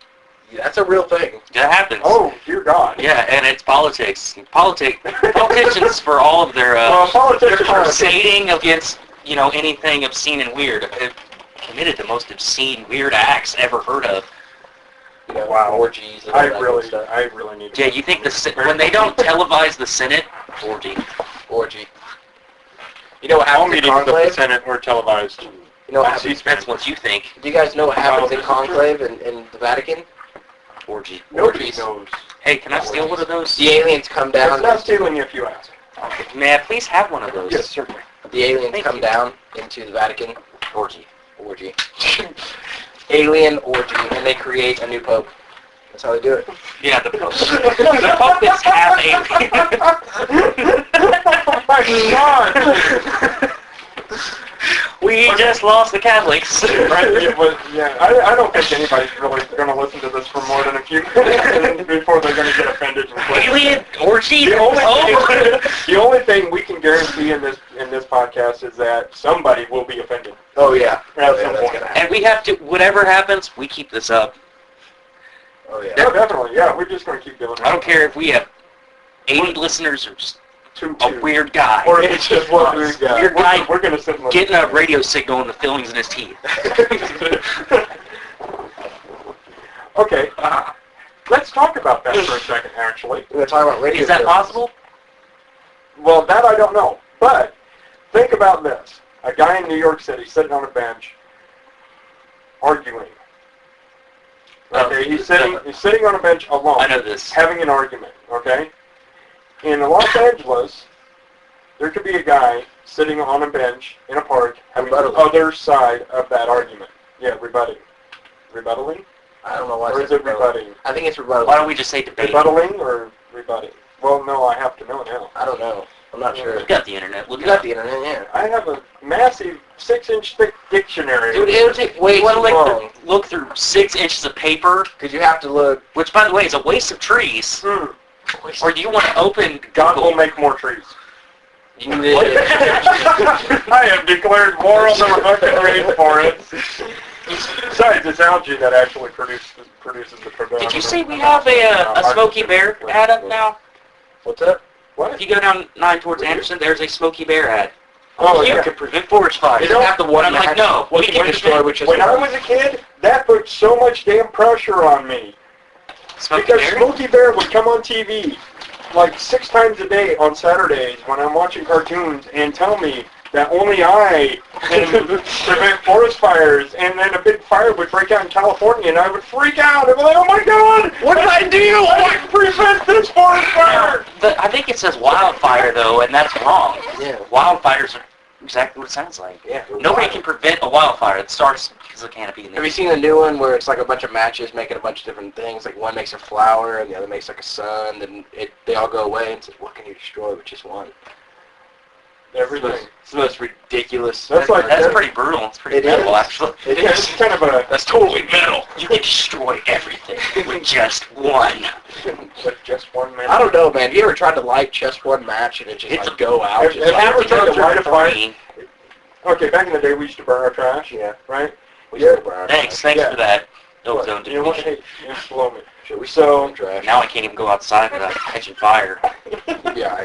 Yeah, that's a real thing. that happens. Oh, dear God. Yeah, and it's politics. Politicians for all of their Well, politics their are- crusading against anything obscene and weird. Have committed the most obscene, weird acts ever heard of. You know, Wow. orgies and all I that really, good stuff. I really need to... Yeah, you think when they don't televise the Senate, orgy. Orgy. You know what All happens in meetings of the Conclave? Senate were televised. You know what on happens? C-SPAN. That's what you think. Do you guys know what happens in Conclave in the Vatican? Orgy. Nobody Orgies. knows. Hey, can I steal one of those? The aliens come It's down. not stealing if you ask. May I please have one of those? Yes, certainly. The aliens Thank come you. down into the Vatican. Orgy. Orgy. Alien orgy, and they create a new pope. That's how they do it. Yeah, the Pope. The Pope is half alien. Oh my God! We just lost the Catholics. Right? I don't think anybody's really going to listen to this for more than a few minutes before they're going to get offended. And quit. Alien orgy? The only thing we can guarantee in this podcast is that somebody will be offended. Oh yeah. At Oh, yeah, some that's point. gonna happen. And we have to, whatever happens, we keep this up. Oh yeah. Yeah, definitely. Yeah, we're just going to keep doing it. I don't care if we have 80 listeners or just Two. a weird guy. Or it's just one weird guy. Weird guy We're going to sit and listen. getting a radio signal in the fillings in his teeth. Okay. Let's talk about that for a second, actually. We're gonna talk about radio. Is that shows. possible? Well, that I don't know. But think about this. A guy in New York City sitting on a bench arguing. Okay, he's sitting on a bench alone. I know this. Having an argument, okay? In Los Angeles, there could be a guy sitting on a bench in a park having the Rebuttaling. other side of that argument. Yeah, rebutting. Rebuttaling? I don't know why. Or is it rebutting? I think it's rebuttal. Why don't we just say debate? Rebuttaling or rebutting? Well, no, I have to know now. I don't know. I'm not sure. You got the internet. Look You it got up. the internet, yeah. I have a massive 6-inch thick dictionary. Dude, it'll take way You too want to long. look through 6 inches of paper, Because you have to look. which, by the way, is a waste of trees. Hmm. Or do you want to open God will Google? make more trees. Yeah. I have declared war on the fucking rainforest. Besides, it's algae that actually produces the predominant. Did you say we have a Smokey Bear ad up now? What's that? If What? you go down 9 towards Anderson, there's a Smoky Bear ad. Oh, You yeah. can prevent forest fires. You don't have the one I'm like, match. no, What we can can destroy, destroy which is When I one. was a kid, that put so much damn pressure on me. Smoky Because Bear. Smokey Bear would come on TV like 6 times a day on Saturdays when I'm watching cartoons and tell me that only I can prevent forest fires, and then a big fire would break out in California, and I would freak out. I'd be like, oh my god, What did I do? I can prevent this forest fire! I think it says wildfire, though, and that's wrong. Yeah. Wildfires are exactly what it sounds like. Yeah. Nobody can prevent a wildfire. It starts because of the canopy. Have you seen the new one where it's like a bunch of matches making a bunch of different things? Like one makes a flower and the other makes like a sun, and they all go away. And it's like, what can you destroy with just one? Everything. It's the most ridiculous. That's like- That's pretty brutal. It's pretty It metal, is. actually. It Yeah, is. it's kind of a, That's totally metal. You can destroy everything with just one. with just one man. I don't know, man. Have you ever tried to light just one match and it just It's like go out? Have Just you like, ever tried to light a fire? Green. Okay, back in the day, we used to burn our trash. Yeah. Right? we should burn our Thanks trash. Yeah. for that. Ozone You know what? depletion. Hey, you blow me. Should we So- burn trash? Now I can't even go outside without catching fire. Yeah.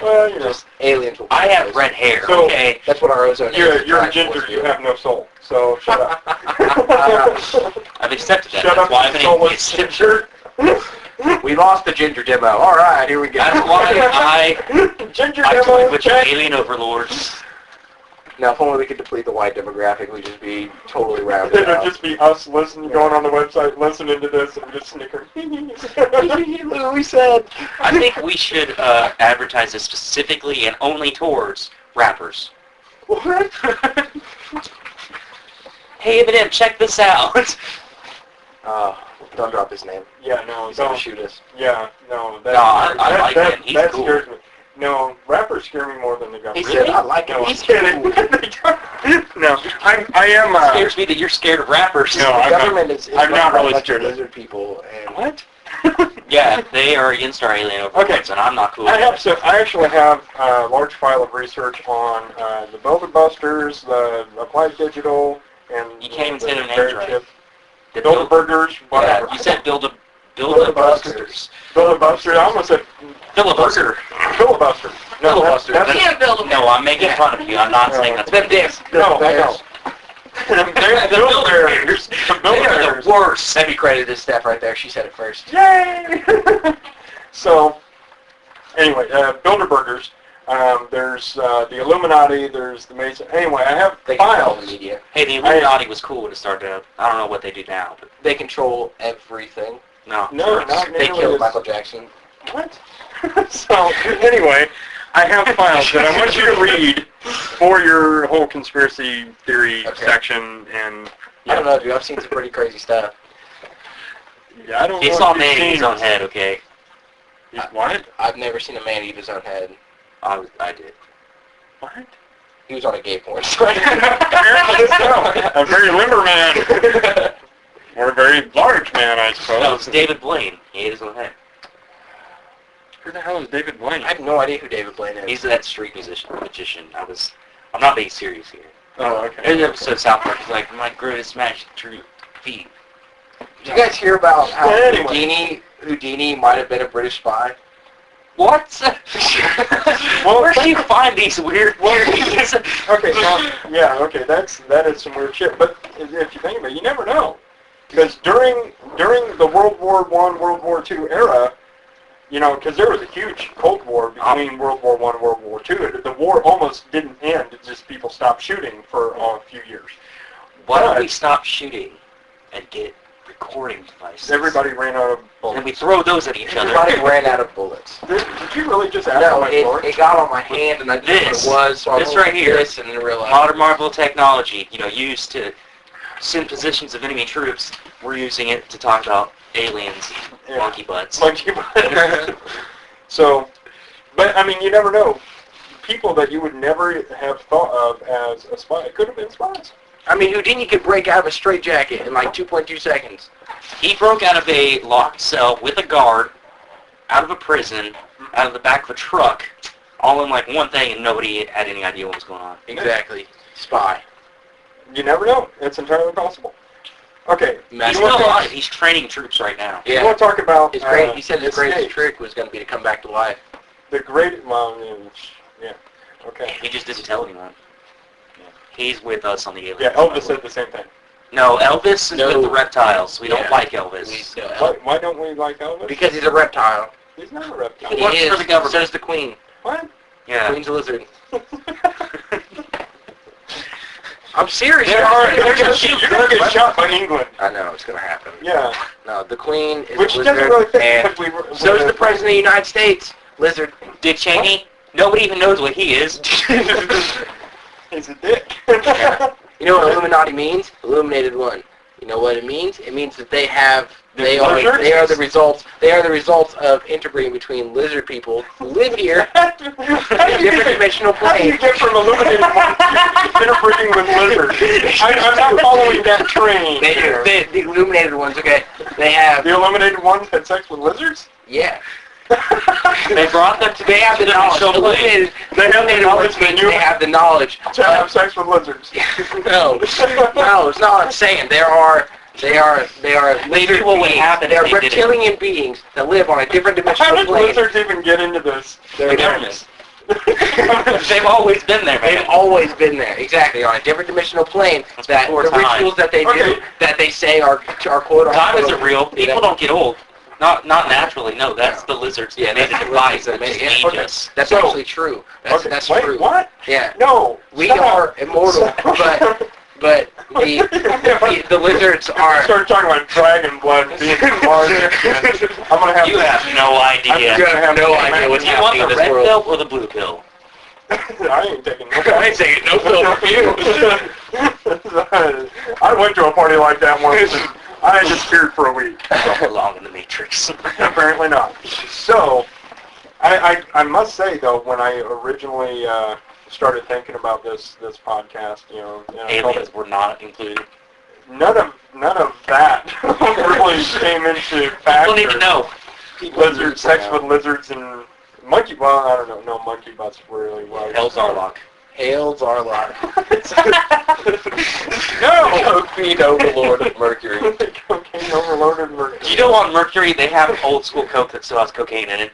Well, you know. Just aliens will. I burn have us. red hair, So- okay? That's what our ozone is. You're a Trash ginger. was You doing. have no soul. So shut up. I've accepted that. Shut That's up, why I've been soulless atheist. ginger. We lost the ginger demo. All right, here we go. That's why Ginger I demo. toyed with the check. alien overlords. Now, if only we could deplete the white demographic, we'd just be totally rounded It'll out. just be us listening, going on the website, listening to this, and just snickering. Look what we said. I think we should advertise this specifically and only towards rappers. What? Hey Eminem, check this out. Don't drop his name. Yeah, no, He's gonna don't. shoot us. Yeah, no. That, No, I like him. He's that cool. scares me. No, rappers scare me more than the He government. said, I like him. No, I'm He's kidding. cool. No, I am. It scares me that you're scared of rappers. No, The I'm not- government is I'm not run by a really bunch scared of of- lizard people. And What? Yeah, they are against our alien overlords, and I'm not cool. I with it. I actually have a large file of research on the Builder Busters, the Applied Digital, and You can't even say their names Very right. Chip. The Builder Burgers, whatever. Yeah, you said build a Filibusters. Filibuster. I almost said filibuster. filibuster. No, Filibuster. that's You can't build a No, I'm making fun of you. I'm not saying that's them dicks. no, Bears. They're the builder bears. The They are builders. the worst. Semi credited Steph right there. She said it first. Yay! So, anyway, Builder Burgers. There's the Illuminati. There's the Mason. Anyway, I have They control files. the media. Hey, the Illuminati was cool when it started out. I don't know what they do now, but They control everything. no. No, not They nearly killed as- Michael Jackson. What? So, anyway, I have files that I want you to read for your whole conspiracy theory Okay. section, and I don't know, dude. I've seen some pretty crazy stuff. yeah, I don't He know. saw if man you've in his seen- own head, okay? He's what? I've never seen a man eat his own head. I did. What? He was on a gay porn site. Apparently so. A very limber man. Or a very large man, I suppose. No, it's David Blaine. He ate his own head. Who the hell is David Blaine? I have no idea who David Blaine is. He's that street magician. I'm not being serious here. Oh, okay. In the episode of South Park, he's like, my greatest magic true feat. Did you guys hear about how Anyway. Houdini might have been a British spy? What? Well, Where do you find these weird theories? Okay, well, yeah, okay, that is some weird shit. But if you think about it, you never know. Because during the World War I, World War II era, you know, because there was a huge Cold War between World War I and World War II. The war almost didn't end. It's just people stopped shooting for a few years. Why don't we stop shooting and get recording devices? Everybody ran out of And bullets. we throw those at each other. Everybody ran out of bullets. Did you really just ask No, for my sword? it got on my hand and I didn't know what it was, so I This went right like here. this and then realized. Modern Marvel technology, used to send positions of enemy troops. We're using it to talk about aliens, Yeah. monkey butts. Monkey butt. So, but I mean, you never know. People that you would never have thought of as a spy could have been spies. I mean, Houdini could break out of a straitjacket in like 2.2 seconds. He broke out of a locked cell with a guard, out of a prison, out of the back of a truck, all in like one thing, and nobody had any idea what was going on. Exactly. Spy. You never know. It's entirely possible. Okay. Mass- He's still alive. He's training troops right now. You want to talk about His great, he said his greatest escapes. trick was going to be to come back to life. The great, well, yeah. Okay. He just didn't tell anyone. He's with us on the alien. Yeah, Elvis said the same thing. No, Elvis is No. with the reptiles. We don't Yeah. like Elvis. Why don't we like Elvis? Because he's a reptile. He's not a reptile. He works for the government. So does the queen. What? Yeah. Queen's a lizard. I'm serious. You're gonna get shot by England. I know, it's going to happen. Yeah. No, the queen is Which a doesn't lizard, really fit and because we so is the president of the United States. Lizard. Dick Cheney? Nobody even knows what he is. He's a dick. You know what Illuminati means? Illuminated one. You know what it means? It means that they are the results of interbreeding between lizard people who live here in a different dimensional How do plane. you get from illuminated ones to interbreeding with lizards? I'm not following that train. The illuminated ones, okay? They have, The illuminated ones had sex with lizards? yeah. They brought them to They have the knowledge. They have the knowledge that They have the knowledge. to have sex with lizards. No, it's not what I'm saying. They are lizard what would beings. happen They are if they did it. reptilian beings that live on a different How dimensional did plane. lizards even get into this? They're premise? They've always been there, man. They've always been there, exactly, on a different dimensional plane. That's That before the time. rituals that they do, Okay. that they say are quote Time unquote. isn't real. People don't get old. Not naturally. No, that's the lizards. Yeah, Yeah, made that's a the device lizards that that just made it. age Okay. us. That's So- actually true. That's Wait, true. what? Yeah, No. we stop. are immortal, but the lizards I are. started talking about dragon blood being larger. I'm gonna have You have no idea. I'm gonna have No to- idea what's Do you want happening the in this red world. pill or the blue pill? I ain't taking no. I ain't taking no pill from you. I went to a party like that once. And I disappeared for a week. I don't belong in the Matrix. Apparently not. So, I must say though, when I originally started thinking about this podcast, you know, and I called Aliens were not included. none of that really came into People factor. need to know. Lizard sex with lizards and monkey. Well, I don't know. No, monkey butts really well. Hell's Arlock. Hails our lot. No. Cocaine overlord of Mercury. Cocaine overloaded Mercury. You know on Mercury they have old school Coke that still has cocaine in it?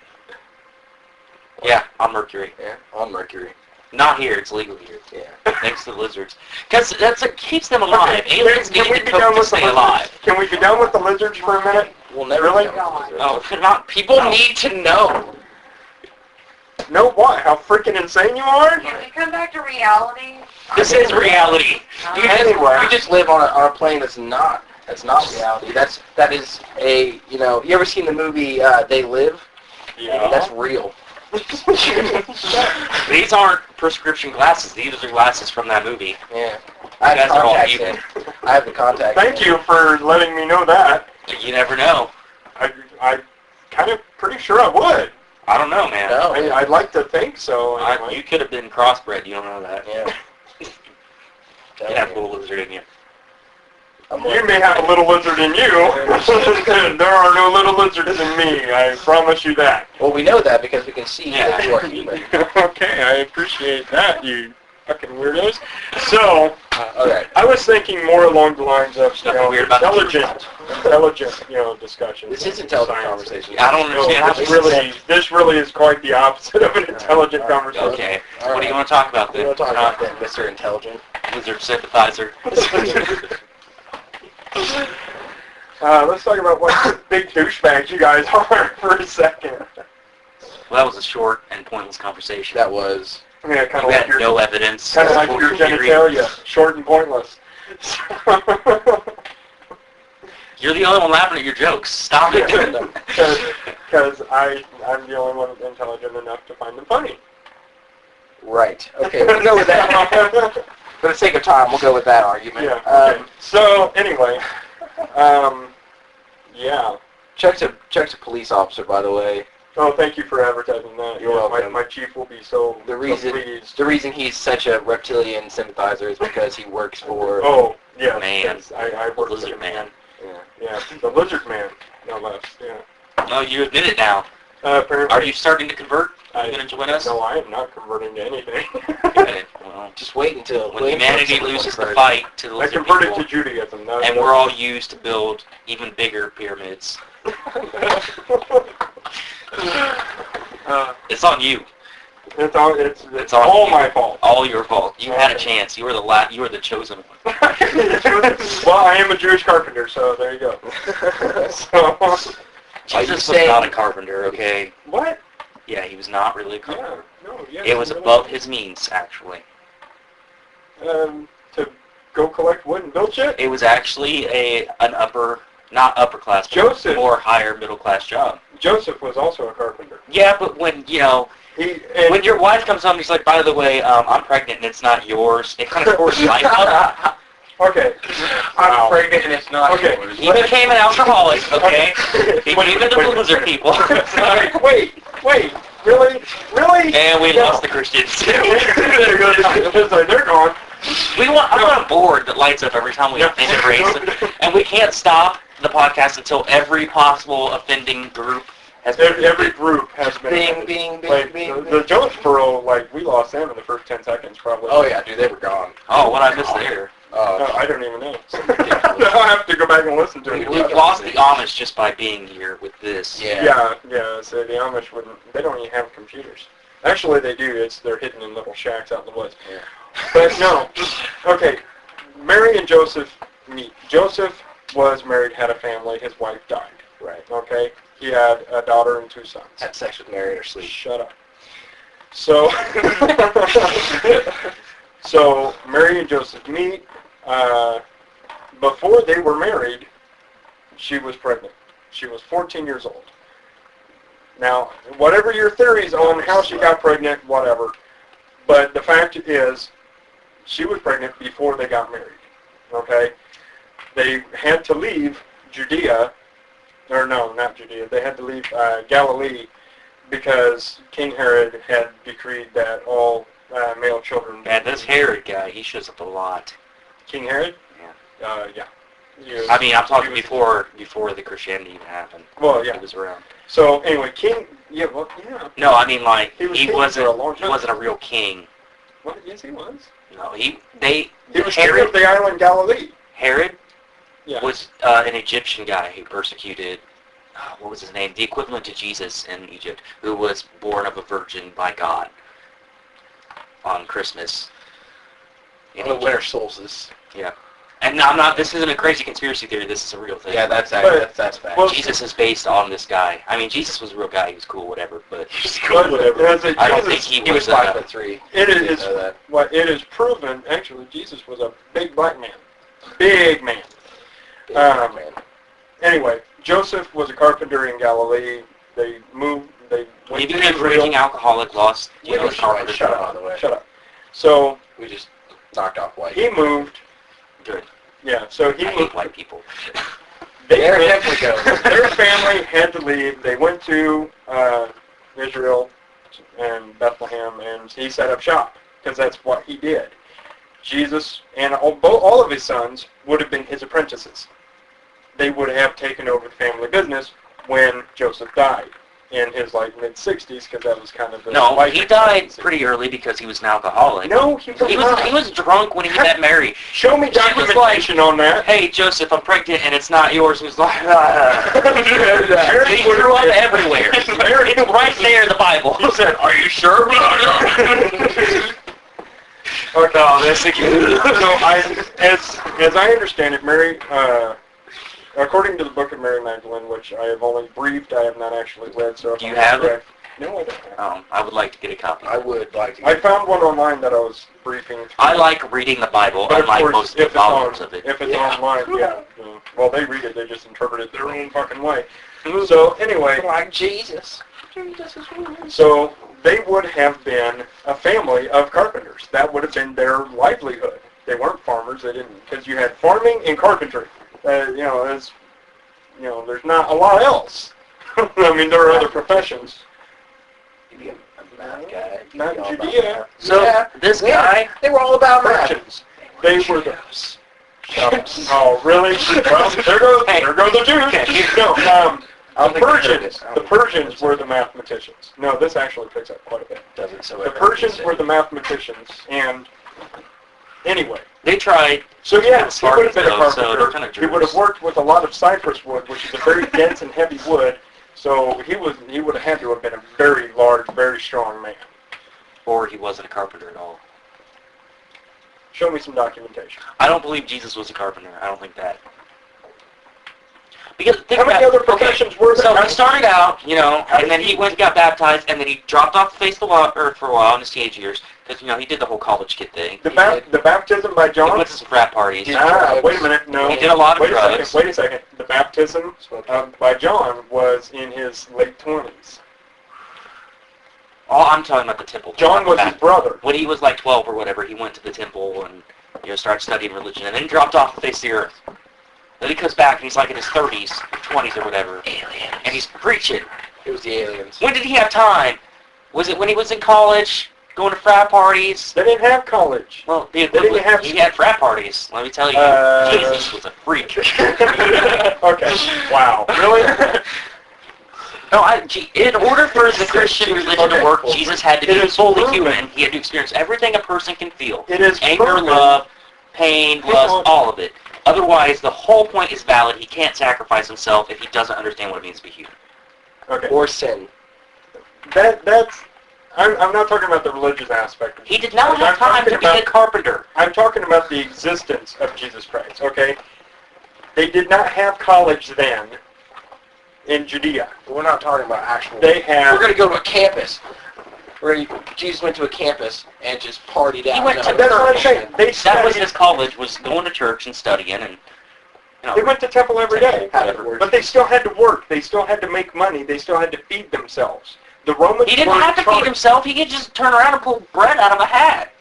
Yeah, on Mercury. Yeah, on Mercury. Not here, it's legal here. Yeah. Thanks to the lizards. Because that's what keeps them alive. Okay, Aliens can we need be the done Coke to with the stay lizards? alive. Can we be done with the lizards for a minute? We'll never Really? know. Oh, they're not People no. need to know. Know what? How freaking insane you are? Can we come back to reality? This is reality. You just live on a plane that's not reality. That is a, you know, you ever seen the movie They Live? Yeah. That's real. These aren't prescription glasses. These are glasses from that movie. Yeah. I have guys are all contacts evil. in. I have the contacts. Thank you for letting me know that. You never know. I kind of pretty sure I would. I don't know, man. No. I'd like to think so. Anyway. You could have been crossbred. You don't know that. Yeah. You have a little lizard in you. You may have a little lizard in you. There are no little lizards in me. I promise you that. Well, we know that because we can see that you are human. Okay, I appreciate that, you fucking weirdos. So, Okay. I was thinking more along the lines of Nothing weird about the intelligent, discussion. This is intelligent Science. conversation. I don't understand how This really is quite the opposite of an intelligent conversation. Okay. All What do right. you want to talk about We then? want to talk about that, Mr. Intelligent. Lizard sympathizer. Let's talk about what big douchebags you guys are for a second. Well, that was a short and pointless conversation. That was. Yeah, kind of We like had no evidence. kind of like or your theory. genitalia, short and pointless. You're the only one laughing at your jokes. Stop it. Because I'm the only one intelligent enough to find them funny. Right. Okay, we'll go with that. For the sake of time, we'll go with that argument. Yeah. Okay. So anyway, yeah. Chuck's a police officer, by the way. Oh, thank you for advertising that. You're Yeah, welcome. My chief will be so pleased. The reason he's such a reptilian sympathizer is because he works for. Oh, yes. Man. Yes, I work Lizard with man. Yeah, the lizard man, no less. Yeah. No, you admit it now. Apparently. Are you starting to convert? Are you going to join us? No, I am not converting to anything. Okay, well, Just wait until when humanity loses the fight to the I lizard converted people, to Judaism. and we're all used to build even bigger pyramids. It's on you. It's on all you. my fault. All your fault. You had a chance. You were the chosen one. Well, I am a Jewish carpenter, so there you go. So, Jesus was not a carpenter, okay? what? Yeah, he was not really a Yeah, carpenter. no, yeah. It was above his means, actually. To go collect wood and build shit? It was actually not upper class, but Joseph. more higher middle class job. Joseph was also a carpenter. Yeah, but when, when your wife comes home, he's like, by the way, I'm pregnant and it's not yours. It kind of tore his life up. Okay. I'm pregnant and it's not Okay. yours. He became an alcoholic, okay? He gave it to the lizard people. Wait, really? And we lost the Christians too. They're gone. I'm on a board that lights up every time we offend a race, and we can't stop the podcast until every possible offending group has been Every group has been. Bing. The Jonesboro, we lost them in the first 10 seconds, probably. Oh yeah, dude, they were gone. Oh, what I missed there. No, I don't even know. I'll have to go back and listen to it. We've lost the Amish just by being here with this. Yeah. So the Amish they don't even have computers. Actually, they do. They're hidden in little shacks out in the woods. Yeah. But no. Okay. Mary and Joseph meet. Joseph was married, had a family. His wife died. Right. Okay. He had a daughter and 2 sons. Had sex with Mary in her sleep. Shut up. So, so Mary and Joseph meet. Before they were married, she was pregnant. She was 14 years old. Now, whatever your theories on how she got pregnant, whatever, but the fact is, she was pregnant before they got married. Okay? They had to leave Judea, or no, not Judea. They had to leave Galilee because King Herod had decreed that all male children... Man, this Herod guy, he shows up a lot. King Herod? Yeah. Yeah. I mean, I'm talking before the Christianity even happened. Well, yeah. He was around. So, anyway, King... Yeah, well, yeah. No, I mean, He wasn't a real king. What? Yes, he was. No, He was king Herod, of the island Galilee. Herod Yeah. was an Egyptian guy who persecuted, what was his name? The equivalent to Jesus in Egypt, who was born of a virgin by God on Christmas. On the winter solstice. Yeah. And I'm not, this isn't a crazy conspiracy theory, this is a real thing. Yeah, that's fact. Well, Jesus is based on this guy. I mean, Jesus was a real guy, he was cool, whatever, but Whatever. I don't think he was 5'3". It is proven, actually, Jesus was a big black man. Big man. Man. Anyway, Joseph was a carpenter in Galilee. They went he to became a Israel. drinking alcoholic, lost, his carpenter Shut up, job. by the way. Shut up. So, We just knocked off white. he moved. Good. Yeah, so he I moved. hate white people. There it definitely goes. Their family had to leave. They went to Israel and Bethlehem, and he set up shop because that's what he did. Jesus and all of his sons would have been his apprentices. They would have taken over the family business when Joseph died in his mid-60s, because that was kind of the No, life he died expectancy. pretty early because he was an alcoholic. No, he was He was drunk when he met Mary. Show me She was documentation on that. Hey, Joseph, I'm pregnant and it's not yours. He was like, Mary he threw up everywhere. Right there in the Bible. He said, are you sure? Okay. So as I understand it, Mary, according to the book of Mary Magdalene, which I have only briefed, I have not actually read. So if Do you I'm have it? correct, no, I don't have it. I would like to get a copy. I would like to. I found one online that I was briefing through. I like reading the Bible, But of unlike course, most of if the it's on, volumes of it. if it's Yeah. online, yeah. Well, they read it, they just interpret it their own fucking way. So anyway, Like Jesus. so they would have been a family of carpenters. That would have been their livelihood. They weren't farmers. They didn't, because you had farming and carpentry. There's not a lot else. I mean, there are other professions. Maybe a math guy. Not in Judea. So, Yeah. this Yeah. guy, They were all about math. Merchants. They were the... Oh, really? Well, there goes the Jews. No, I The don't think I heard this. Persians, I the don't think I heard Persians this. were the mathematicians. No, this actually picks up quite a bit. Doesn't so The Persians were the mathematicians, and anyway. They tried. So yes, he would have been a Spartans, though, so they're carpenter. kind of He would have worked with a lot of cypress wood, which is a very dense and heavy wood. So he would have had to have been a very large, very strong man. Or he wasn't a carpenter at all. Show me some documentation. I don't believe Jesus was a carpenter. I don't think that. Because think How many about, other professions were there? So he started out, and then he went and got baptized, and then he dropped off the face of the earth for a while in his teenage years, because, he did the whole college kid thing. The baptism by He John? went to some frat parties. Wait a minute, no. He did a lot of drugs. Wait a second. The baptism by John was in his late 20s. Oh, I'm talking about the temple. John was his brother. When he was like 12 or whatever, he went to the temple and started studying religion, and then he dropped off the face of the earth. Then he comes back and he's like in his 30s, 20s or whatever, Aliens. and he's preaching. It was the aliens. When did he have time? Was it when he was in college, going to frat parties? They didn't have college. Well, They didn't have he had frat parties. Let me tell you, Jesus was a freak. Okay. Wow. Really? No, in order for the Christian religion to work, Jesus had to be fully human. He had to experience everything a person can feel. It is anger, proven. love, pain, lust, all of it. Otherwise, the whole point is valid. He can't sacrifice himself if he doesn't understand what it means to be human. Okay. Or sin. I'm not talking about the religious aspect of He did not have time to be a carpenter. I'm talking about the existence of Jesus Christ, okay? They did not have college then in Judea. We're not talking about actual... They had... We're going to go to a campus. Jesus went to a campus and just partied out. He went to That's what I'm saying. They That was studied, his college, was going to church and studying, and they went to temple every day. Whatever. But they still had to work. They still had to make money. They still had to feed themselves. The Romans he didn't were have to feed himself. He could just turn around and pull bread out of a hat.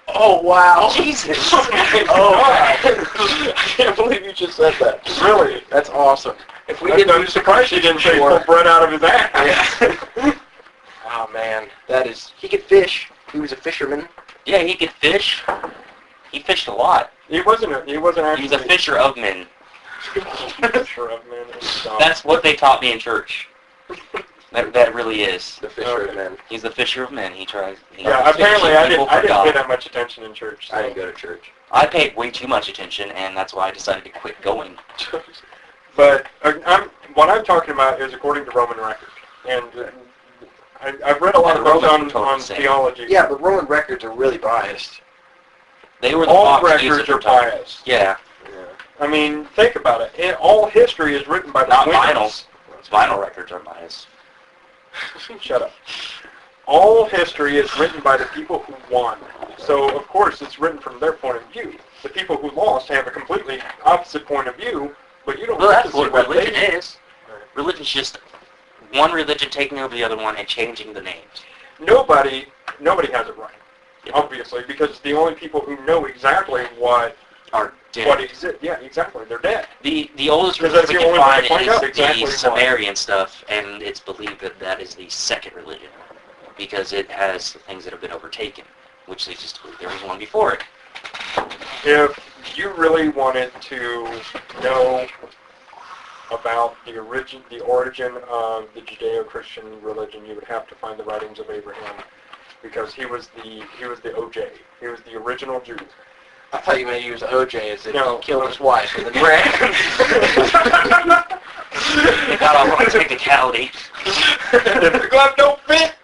Oh, wow. Jesus. Oh, wow. I can't believe you just said that. Really? That's awesome. If we I'm didn't surprised he didn't say pull bread out of his ass. Yeah. Oh, man. He could fish. He was a fisherman. Yeah, he could fish. He fished a lot. He wasn't actually... He was a fisher of men. Fisher of men. That's what they taught me in church. That really is. The fisher of men. He's the fisher of men. He tries. Yeah, apparently I didn't for pay God. that much attention in church. So. I didn't go to church. I paid way too much attention, and that's why I decided to quit going. But what I'm talking about is according to Roman record. And I've read a lot of books on theology. Yeah, but Roman records are really biased. They were the All Fox News records at the are time. biased. Yeah, I mean, think about it. All history is written by the not winners. vinyl. Vinyl records are biased. Shut up. All history is written by the people who won. So, of course, it's written from their point of view. The people who lost have a completely opposite point of view, but you don't Well, get that's to see what what religion they... is. Religion's just one religion taking over the other one and changing the names. Nobody has it right, Yep. obviously, because the only people who know exactly what Dead. exists, yeah, exactly, they're dead. The oldest Because religion that's we the can only way to find find is out exactly the why. Sumerian stuff, and it's believed that is the second religion because it has the things that have been overtaken, which they just believe there was one before it. If you really wanted to know about the origin of the Judeo-Christian religion, you would have to find the writings of Abraham, because he was the OJ. He was the original Jew. I thought you meant he was OJ as if No. he killed his wife and then ran. They got off on a technicality. If the glove don't fit,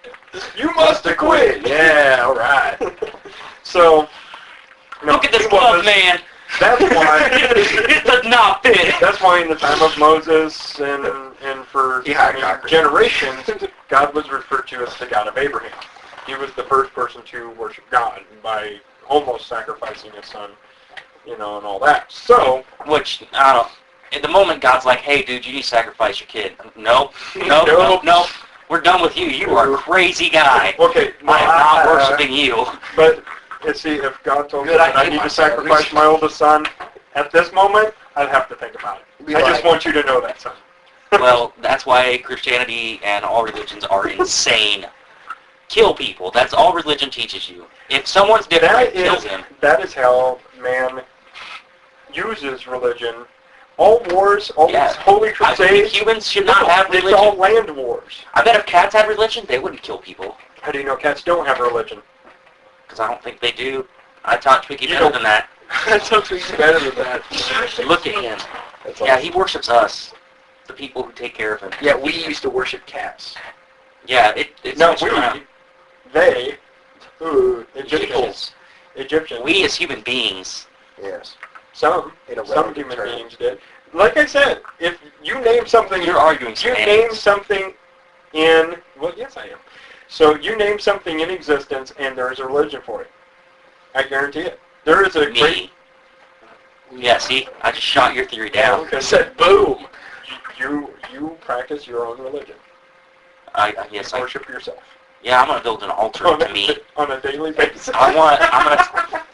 you must have quit. Yeah, all right. So, no, Look at this he glove, was- man. That's why. It does not fit. That's why in the time of Moses and for generations, God was referred to as the God of Abraham. He was the first person to worship God by almost sacrificing his son, and all that. So, Which, I don't know. At the moment, God's like, hey, dude, you need to sacrifice your kid. Nope. We're done with you. You are a crazy guy. okay, I am not worshiping you. but see, if God told me Good, that I I hate need to myself. sacrifice my oldest son, at this moment, I'd have to think about it. I just want you to know that, son. Well, that's why Christianity and all religions are insane. Kill people. That's all religion teaches you. If someone's different, kill them. That is how man uses religion all wars, all Yeah. these holy I think crusades, humans should not have it's all religion. land wars. I bet if cats had religion, they wouldn't kill people. How do you know cats don't have a religion? Because I don't think they do. I taught Twiggy You better don't- than that. That's something better than that. Look at him. That's Yeah, awesome. he worships us, the people who take care of him. Yeah, we used to worship cats. Yeah, it's No, switched around. they, Egyptians. We as human beings. Yes. Some In a some relative human term. beings did. Like I said, if you name something, You're arguing you name semantics. something in, well, yes I am. So you name something in existence and there is a religion for it. I guarantee it. There is a great, Me. Yeah, see? I just shot your theory down. okay, I said boom. you practice your own religion. Yes, Worship yourself. yeah, I'm going to build an altar On to me. on a daily basis. I'm going to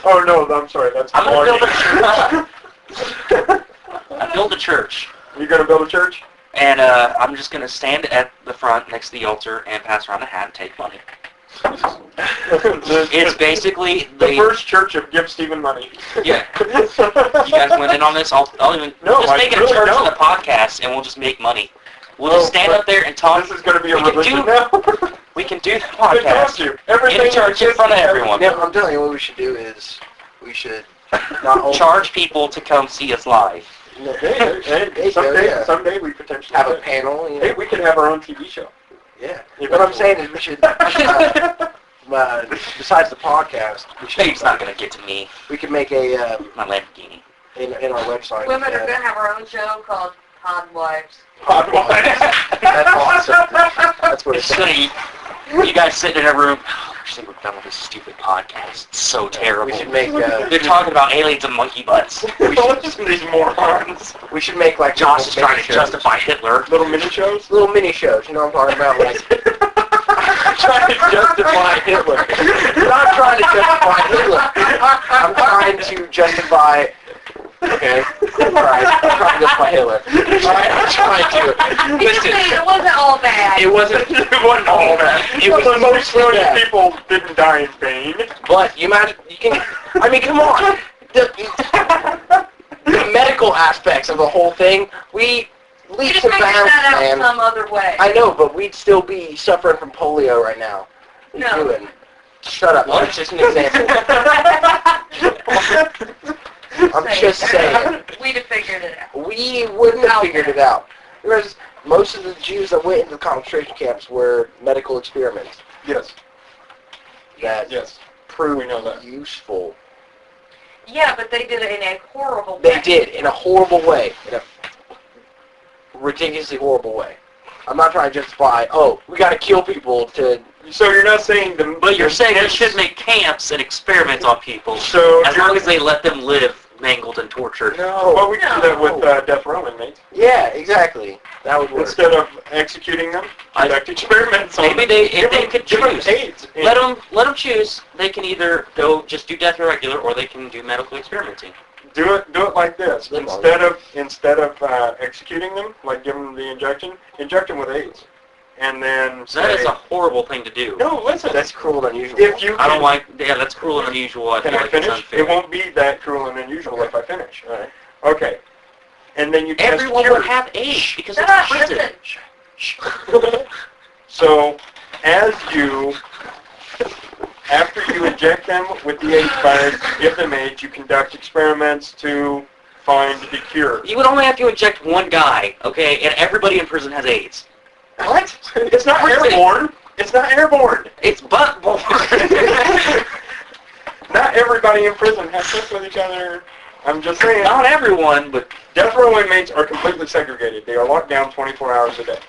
Oh no, I'm sorry, that's I'm gonna build bargaining. I build a church. You're going to build a church? And I'm just going to stand at the front next to the altar and pass around a hat and take money. It's basically the first church of give Stephen money. Yeah. You guys went in on this? I'll even No, we'll just I make it really a church don't. in the podcast, and we'll just make money. We'll Oh, just stand but up there and talk. This is going to be a We can religion do- now. We can do the I told podcast you. Everything in church in front of everyone. Yeah, I'm telling you what we should do is we should not only Charge people to come see us live. Hey, someday we potentially have a could. panel. You know? Hey, we could have our own TV show. Yeah. What I'm saying is we should, besides the podcast, we should, Babe's not going to get to me. we could make a, My Lamborghini. in our website. Women are going to have our own show called Pod Wives. That's awesome. That's what it's It's going to you guys sitting in a room. Oh, I wish they were done with this stupid podcast. It's so terrible. We should make, They're talking about aliens and monkey butts. Listen to these morons. we should make like Josh is little trying mini to shows. justify Hitler. Little mini shows? Little mini shows, you know what I'm talking about? Like, Trying to justify Hitler. I'm not trying to justify Hitler. I'm trying to justify. Okay. Alright, I'm trying to justify Hitler. Alright, I'm trying to. Listen, It wasn't all bad. it wasn't all that. It was Most mostly that. people didn't die in vain. But you imagine, you can, I mean, come on. The medical aspects of the whole thing, we You leaps just and figure bounds, that out man. some other way. I know, but we'd still be suffering from polio right now. What are you No. doing? Shut up. That's just an example. I'm just saying. We'd have figured it out. We wouldn't have figured it out. Because most of the Jews that went into the concentration camps were medical experiments Yes, that yes. proved We know that. useful. Yeah, but they did it in a horrible way. They did, in a horrible way. In a ridiculously horrible way. I'm not trying to justify, oh, we gotta kill people to... So you're not saying the... But you're saying we camps- should make camps and experiment on people So as long as they let them live mangled and tortured. No. Well, we can do that with death row inmates. Yeah, exactly. That would work. Instead of executing them, conduct experiments on Maybe them. if they could give them choose. AIDS. Let them choose. They can either go just do death regular, or they can do medical experimenting. Do it like this. Live on Instead of executing them, like giving them the injection, inject them with AIDS, and then So that say, is a horrible thing to do. no, listen. That's cruel and unusual. If you I don't can- like. Yeah, that's cruel and unusual. I Can feel I like it's finish? unfair. It won't be that cruel and unusual if I finish. All right. Okay. And then you test Everyone cures. would have AIDS because Shut it's up, prison. listen. So, after you inject them with the AIDS virus, give them AIDS, you conduct experiments to find the cure. You would only have to inject one guy, okay, and everybody in prison has AIDS. What? It's not Prison. airborne. It's not airborne. It's butt-borne. Not everybody in prison has sex with each other. I'm just saying. Not everyone, but Death row inmates are completely segregated. They are locked down 24 hours a day.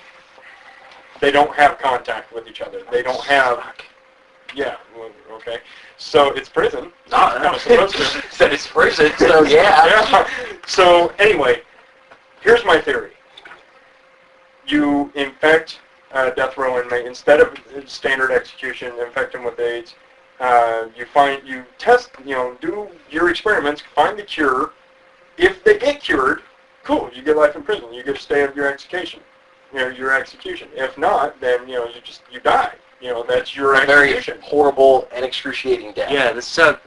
They don't have contact with each other. They don't have... Yeah, well, okay. So it's prison. not Kind of supposed to. Said it's prison, so yeah. Yeah. So anyway, here's my theory. You infect a death row inmate instead of standard execution. Infect him with AIDS. You test. Do your experiments. Find the cure. If they get cured, cool. You get life in prison. You get to stay of your execution. Your execution. If not, then you die. that's your A very execution. horrible and excruciating death. Yeah, this So?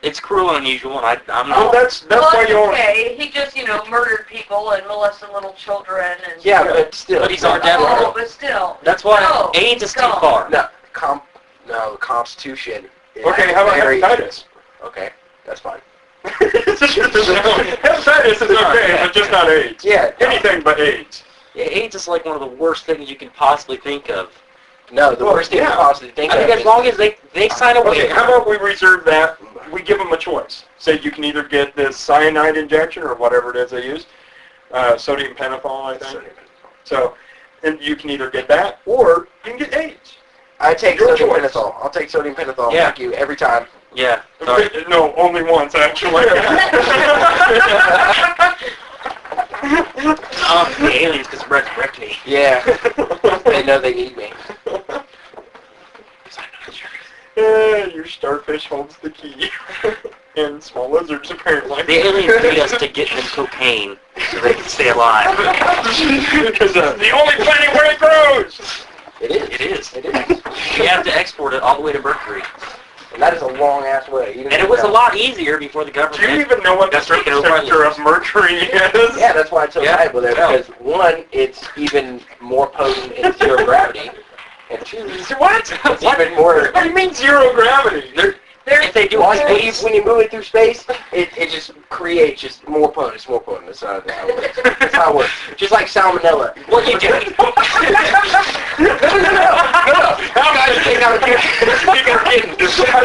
it's cruel and unusual, and I'm Well, not. that's Well, why you don't. okay, he just, murdered people and molested little children and... Yeah, but still. But he's our not devil. wrong. Oh, but still. That's why No, AIDS is too don't. far. No, the Constitution. Is Okay, how about very- hepatitis? Okay, that's fine. Hepatitis is okay, but just not AIDS. Yeah. Anything but AIDS. Yeah, AIDS is like one of the worst things you can possibly think of. No, the worst thing yeah. to possibly think I of think as is- long as they sign away. Okay, how about we reserve that? We give them a choice. Say you can either get this cyanide injection or whatever it is they use, sodium pentothal, I think. So, and you can either get that or you can get AIDS. I take Your sodium choice. pentothal. I'll take sodium pentothal. Yeah. Thank you every time. Yeah. Sorry. No, only once actually. Oh, the aliens just resurrect me. Yeah. They know they need me. Your starfish holds the key. And small lizards, apparently. The aliens need us to get them cocaine so they can stay alive. Because the only planet where it grows! It is. It is. It is. We have to export it all the way to Mercury. And that is a long-ass way. Even And it was a lot easier before the government. Do you even know what the That's taken surface over by temperature of Mercury is? Yeah, that's why it's so Yeah. valuable there, Yeah. because one, it's even more potent in zero gravity, and two, What? it's even more... What do you mean zero gravity? If they do When it, when you move it through space, it just creates just more potent. It's more potent. That's how it works. That's how it works. Just like salmonella. what you do? No. You guys think I'm kidding? I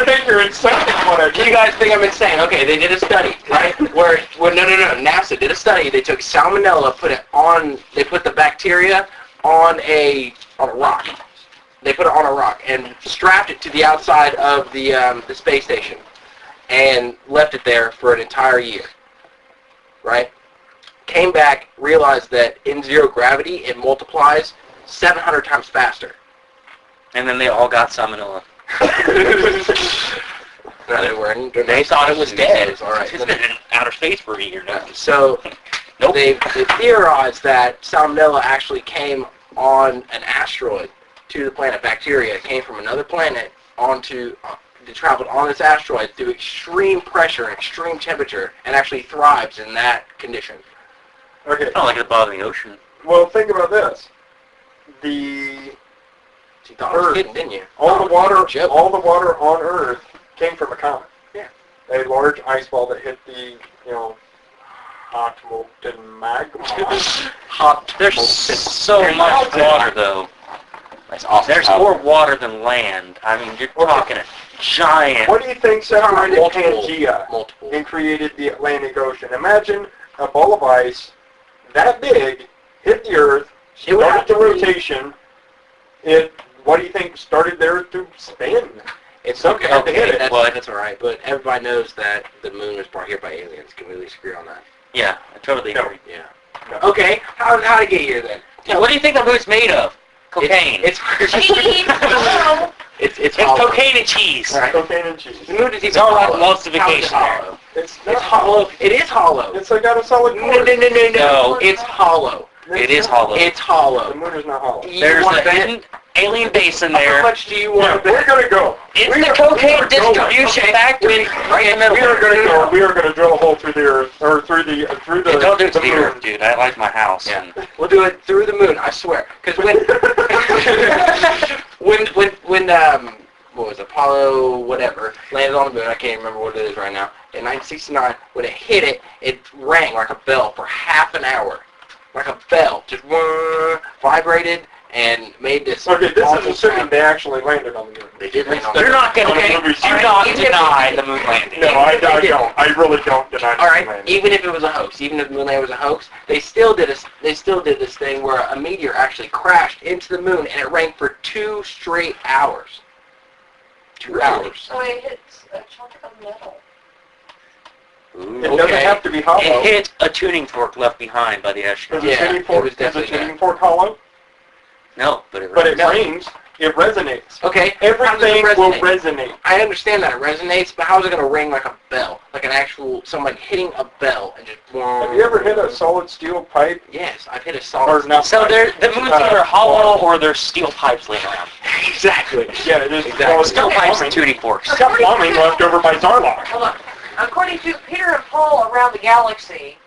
think you're insane. You guys think I'm insane? Okay, they did a study, right? Where no. NASA did a study. They took salmonella, they put the bacteria on a rock. They put it on a rock and strapped it to the outside of the space station and left it there for an entire year, right? Came back, realized that in zero gravity it multiplies 700 times faster. And then they all got salmonella. No, they weren't. They thought it was dead. It was all right. It's been in outer space for a year now. So Nope. they theorized that salmonella actually came on an asteroid to the planet. Bacteria came from another planet they traveled on this asteroid through extreme pressure and extreme temperature and actually thrives in that condition. Okay, Not like at the bottom of the ocean. well, think about this. You thought I was kidding, didn't you? All the water Joke. on Earth came from a comet. Yeah. A large ice ball that hit the, hot molten magma. There's so much water, though. That's awesome. There's more water than land. I mean, you're talking a giant. What do you think separated Multiple. Pangea Multiple. and created the Atlantic Ocean? Imagine a ball of ice that big hit the Earth, It would have started the to be- rotation. What do you think started there to spin? It's Something had to hit it. That's all right. But everybody knows that the moon was brought here by aliens. Can we at least agree on that? Yeah, I totally No. agree. Yeah. No. Okay. How to get here then? What do you think the moon's made of? Cocaine. It's It's hollow. cocaine and cheese. Right. Cocaine and cheese. The moon is even It's all about hollow. emulsification How is it hollow? It's It's hollow. It is hollow. It's like got a solid No. core. No. It's hollow. It is hollow. It's The hollow. moon is not hollow. You There's want a to bet? hidden alien base in How there. much do you Yeah, want to we're bet? gonna go. It's We the are- cocaine we are going. distribution Okay. factory right in the middle. We are gonna go. We are gonna drill a hole through the Earth, or through the Hey, don't do it to the the moon. earth, dude. I like my house. Yeah. And We'll do it through the moon. I swear. Because when what was it, Apollo whatever landed on the moon, I can't remember what it is right now. In 1969, when it hit it, it rang like a bell for half an hour, like a bell, just vibrated and made this. Okay, this awful is assuming sound. they actually landed on the moon. They did land on the You're moon. not going Okay, to do not even if- deny the moon landing. No, I They did. don't. I really don't deny All right, the moon. even if it was a hoax, even if the moon landing was a hoax, they still did this thing where a meteor actually crashed into the moon and it rang for 2 straight hours. 2 hours. So it hits a chunk of metal. Ooh. It doesn't Okay. have to be hollow. It hit a tuning fork left behind by the Is astronaut. a Yeah, tuning it fork, was is a definitely tuning fork hollow? No, but it But it rings. rings. It resonates. Okay. Everything will resonate. I understand that it resonates, but how is it going to ring like a bell? Like an actual, someone hitting a bell and just... Have you ever hit a solid steel pipe? Yes, I've hit a Or solid... not So pipe. the moon's either hollow or there's steel pipes laying around. Exactly. Yeah, it is. Exactly. Well, Steel pipes and tuning forks. It's got plumbing left over by Zarlok. Hold on. According to Peter and Paul around the galaxy,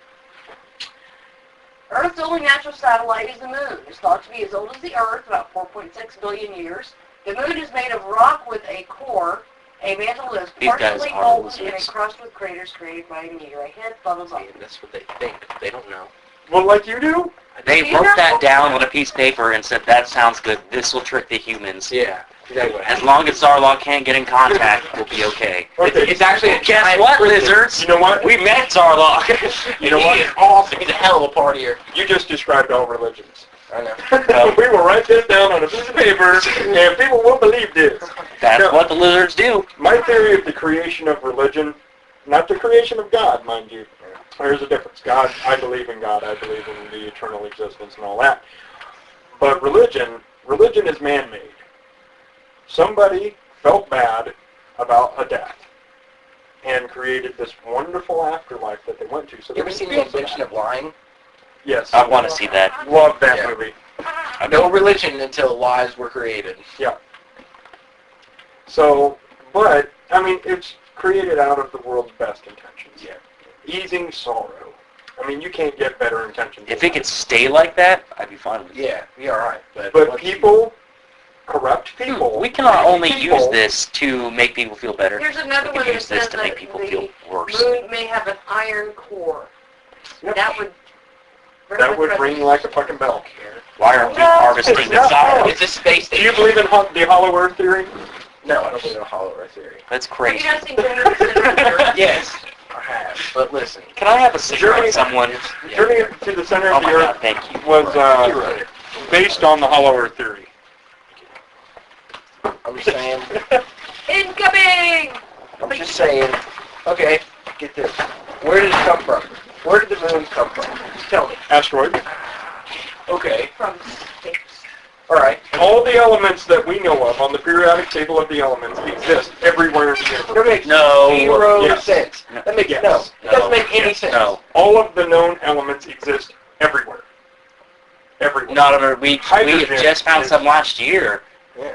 Earth's only natural satellite is the moon. It's thought to be as old as the Earth, about 4.6 billion years. The moon is made of rock with a core. A mantle is These guys partially are molten and lizards. a crust with craters created by meteorite hits, blah, blah, blah. See, that's what they think. They don't know. Well, like you do? They wrote that down on a piece of paper and said, that sounds good. This will trick the humans. Yeah, exactly. As long as Zarlok can't get in contact, we'll be okay. Okay. It's actually a Guess giant what, prison. lizards? You know what? We met Zarlok. You know what? He's awesome. He's a hell of a partier. You just described all religions. I know. We will write this down on a piece of paper, and people will believe this. That's No. what the lizards do. My theory of the creation of religion, not the creation of God, mind you. There's a difference. God, I believe in God. I believe in the eternal existence and all that. But religion is man-made. Somebody felt bad about a death and created this wonderful afterlife that they went to. So You ever seen The Invention of Lying? Yes. I want to see that. Love that Yeah. movie. No religion until lies were created. Yeah. So, but, I mean, it's created out of the world's best intentions. Yeah. Easing sorrow. I mean, you can't get better intentions. If than it could stay like that, I'd be fine with it. Yeah, be alright. But once people, corrupt people. We cannot only people- use this to make people feel better. Here's another We one can that use this says to make that people the feel worse. moon may have an iron core. Yep. That would... That would ring like a fucking bell. Why aren't we No. harvesting the No. Zarlok? It's a space Do station. you believe in the Hollow Earth theory? No, I don't believe in a hollow earth theory. That's Have you crazy. not seen Journey to the Center of the Earth? Yes, I have. But listen. Can I have a cigarette, Journey- someone? Journey to the Center Oh of the my God, Earth thank you. was You wrote it. based on the Hollow Earth theory. I'm just saying. Incoming! I'm just saying. Okay, get this. Where did it come from? Where did the moon come from? Just tell me. Asteroid. Okay. From space. Alright. All the elements that we know of on the periodic table of the elements exist everywhere in the That universe. makes No. zero Yes. sense. That makes Yes. no. It doesn't make any Yes. sense. No. All of the known elements exist everywhere. Everywhere. Not under, we Hydrogen just found is- some last year. Yeah.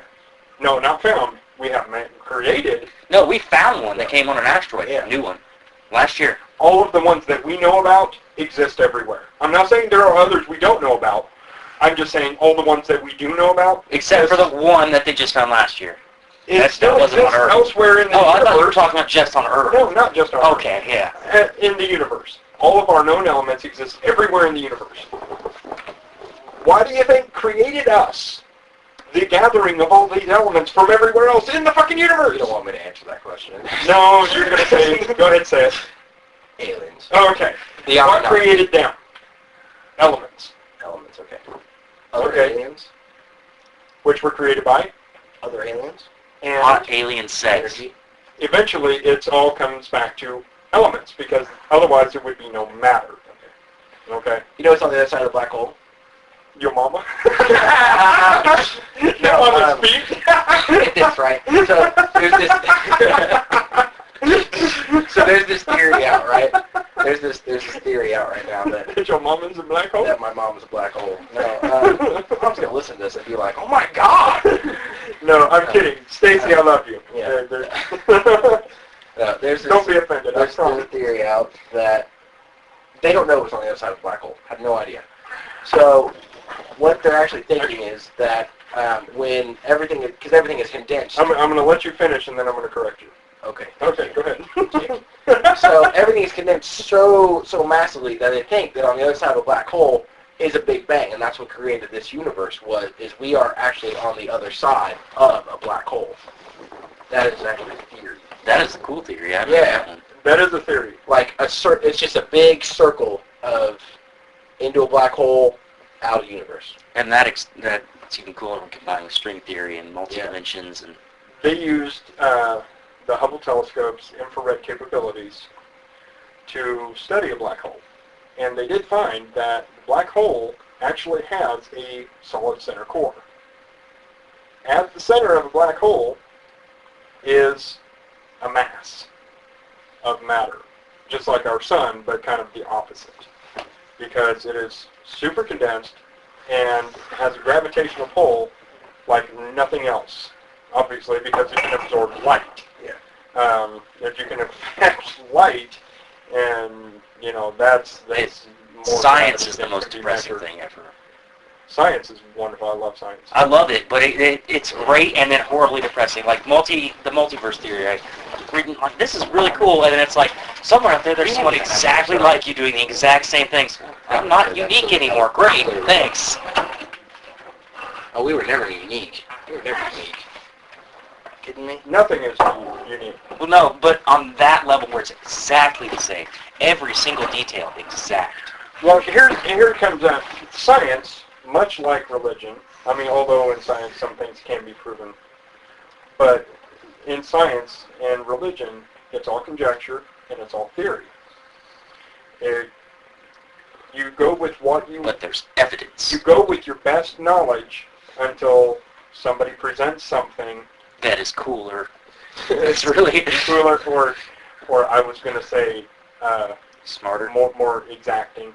No, not found. We have created. No, we found one that came on an asteroid, Yeah. a new one, last year. All of the ones that we know about exist everywhere. I'm not saying there are others we don't know about. I'm just saying all the ones that we do know about, Except for the one that they just found last year. it that still wasn't on exists Earth. elsewhere in the Oh, I thought you were universe. talking about just on Earth. No, not just on Earth. Okay, yeah. In the universe. All of our known elements exist everywhere in the universe. Why do you think created us? The gathering of all these elements from everywhere else in the fucking universe. You don't want me to answer that question. No, you're going to say, go ahead and say it. Aliens. Oh, okay. The What Anunnaki. created them? Elements. Elements, okay. Other Okay. aliens? Which were created by? Other aliens? And Not alien sex. Energy? eventually it all comes back to elements, because otherwise there would be no matter. Okay? You know what's on the other side of the black hole? Your mama? No, Your mama's feet? Get this right. So there's this theory out, right? There's this theory out right now That your mama's a black hole? that my mom's a black hole. No, mom's gonna listen to this and be like, "Oh my God!" No, I'm kidding. Stacy, I love you. Yeah. There's this, Don't be offended. I there's a promise. theory out that they don't know what's on the other side of the black hole. Have no idea. So what they're actually thinking is that when everything is, because everything is condensed. I'm going to let you finish, and then I'm going to correct you. Okay. Okay, go ahead. So everything is condensed so massively that they think that on the other side of a black hole is a Big Bang, and that's what created this universe. Is we are actually on the other side of a black hole. That is actually a theory. That is a cool theory. I Yeah. That is a theory. Like it's just a big circle of into a black hole, out of the universe. And that's even cooler when combining with string theory and multi-dimensions and They used the Hubble telescope's infrared capabilities to study a black hole. And they did find that the black hole actually has a solid center core. at the center of a black hole is a mass of matter, just like our sun, but kind of the opposite, because it is super condensed and has a gravitational pull like nothing else, obviously, because it can absorb light. Yeah. If you can affect light, and, you know, that's more Science is the than most can be depressing measured. thing ever. Science is wonderful. I love science. I love it, but it's great and then horribly depressing. Like the multiverse theory, I reading like this is really cool, and then it's like somewhere out there there's someone exactly like you doing the exact same things. I'm not unique anymore. Great, thanks. Oh, we were never unique. We were never unique. Kidding me? Nothing is unique. Well, no, but on that level where it's exactly the same, every single detail exact. Well, here it comes out. Science, much like religion, I mean, although in science some things can be proven, but in science and religion, it's all conjecture and it's all theory. You go with what you... But there's evidence. You go with your best knowledge until somebody presents something That is cooler. It's really... cooler, or I was going to say... Smarter. More exacting.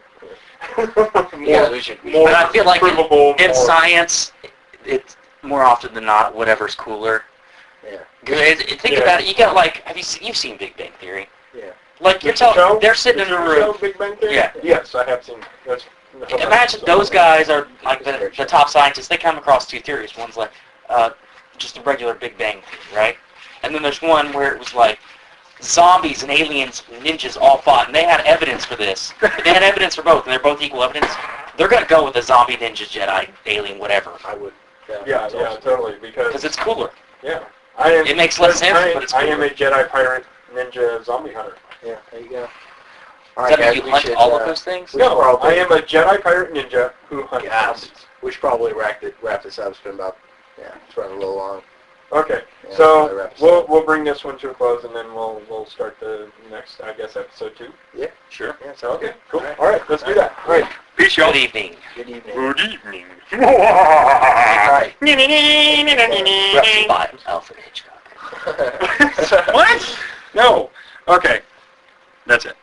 Yeah, we should. More But I feel like provable, in more- science, it's more often than not whatever's cooler. Yeah. Think about it. You got like, you've seen Big Bang Theory? Yeah. Like you're Did you show? telling, they're sitting in Did a you room. show Big Bang Theory? Yeah. Yes, I have seen. That's Imagine those guys are like the top scientists. They come across two theories. One's like just a regular Big Bang theory, right? And then there's one where it was like zombies and aliens and ninjas all fought, and they had evidence for this. They had evidence for both, and they're both equal evidence. They're going to go with the zombie, ninja, Jedi, alien, whatever. I would. Yeah, totally. Because it's cooler. Yeah. It makes less sense, but it's I am cooler. a Jedi pirate ninja zombie hunter. Yeah, there you go. All Does that right, mean guys, you we hunt should, all of those things? we should No, probably- I am a Jedi pirate ninja who hunts Yes. zombies. We should probably wrap this up. It's been about, it's running a little long. Okay, Yeah, probably so wrap this up. we'll bring this one to a close, and then we'll start the next, I guess, episode 2. Yeah, Sure. yeah, sounds Okay, good. cool. All right. All right, let's do that. All right, peace, y'all. Good evening. Good evening. Good evening. All right. Brought by Alfred Hitchcock. What? No. Okay, that's it.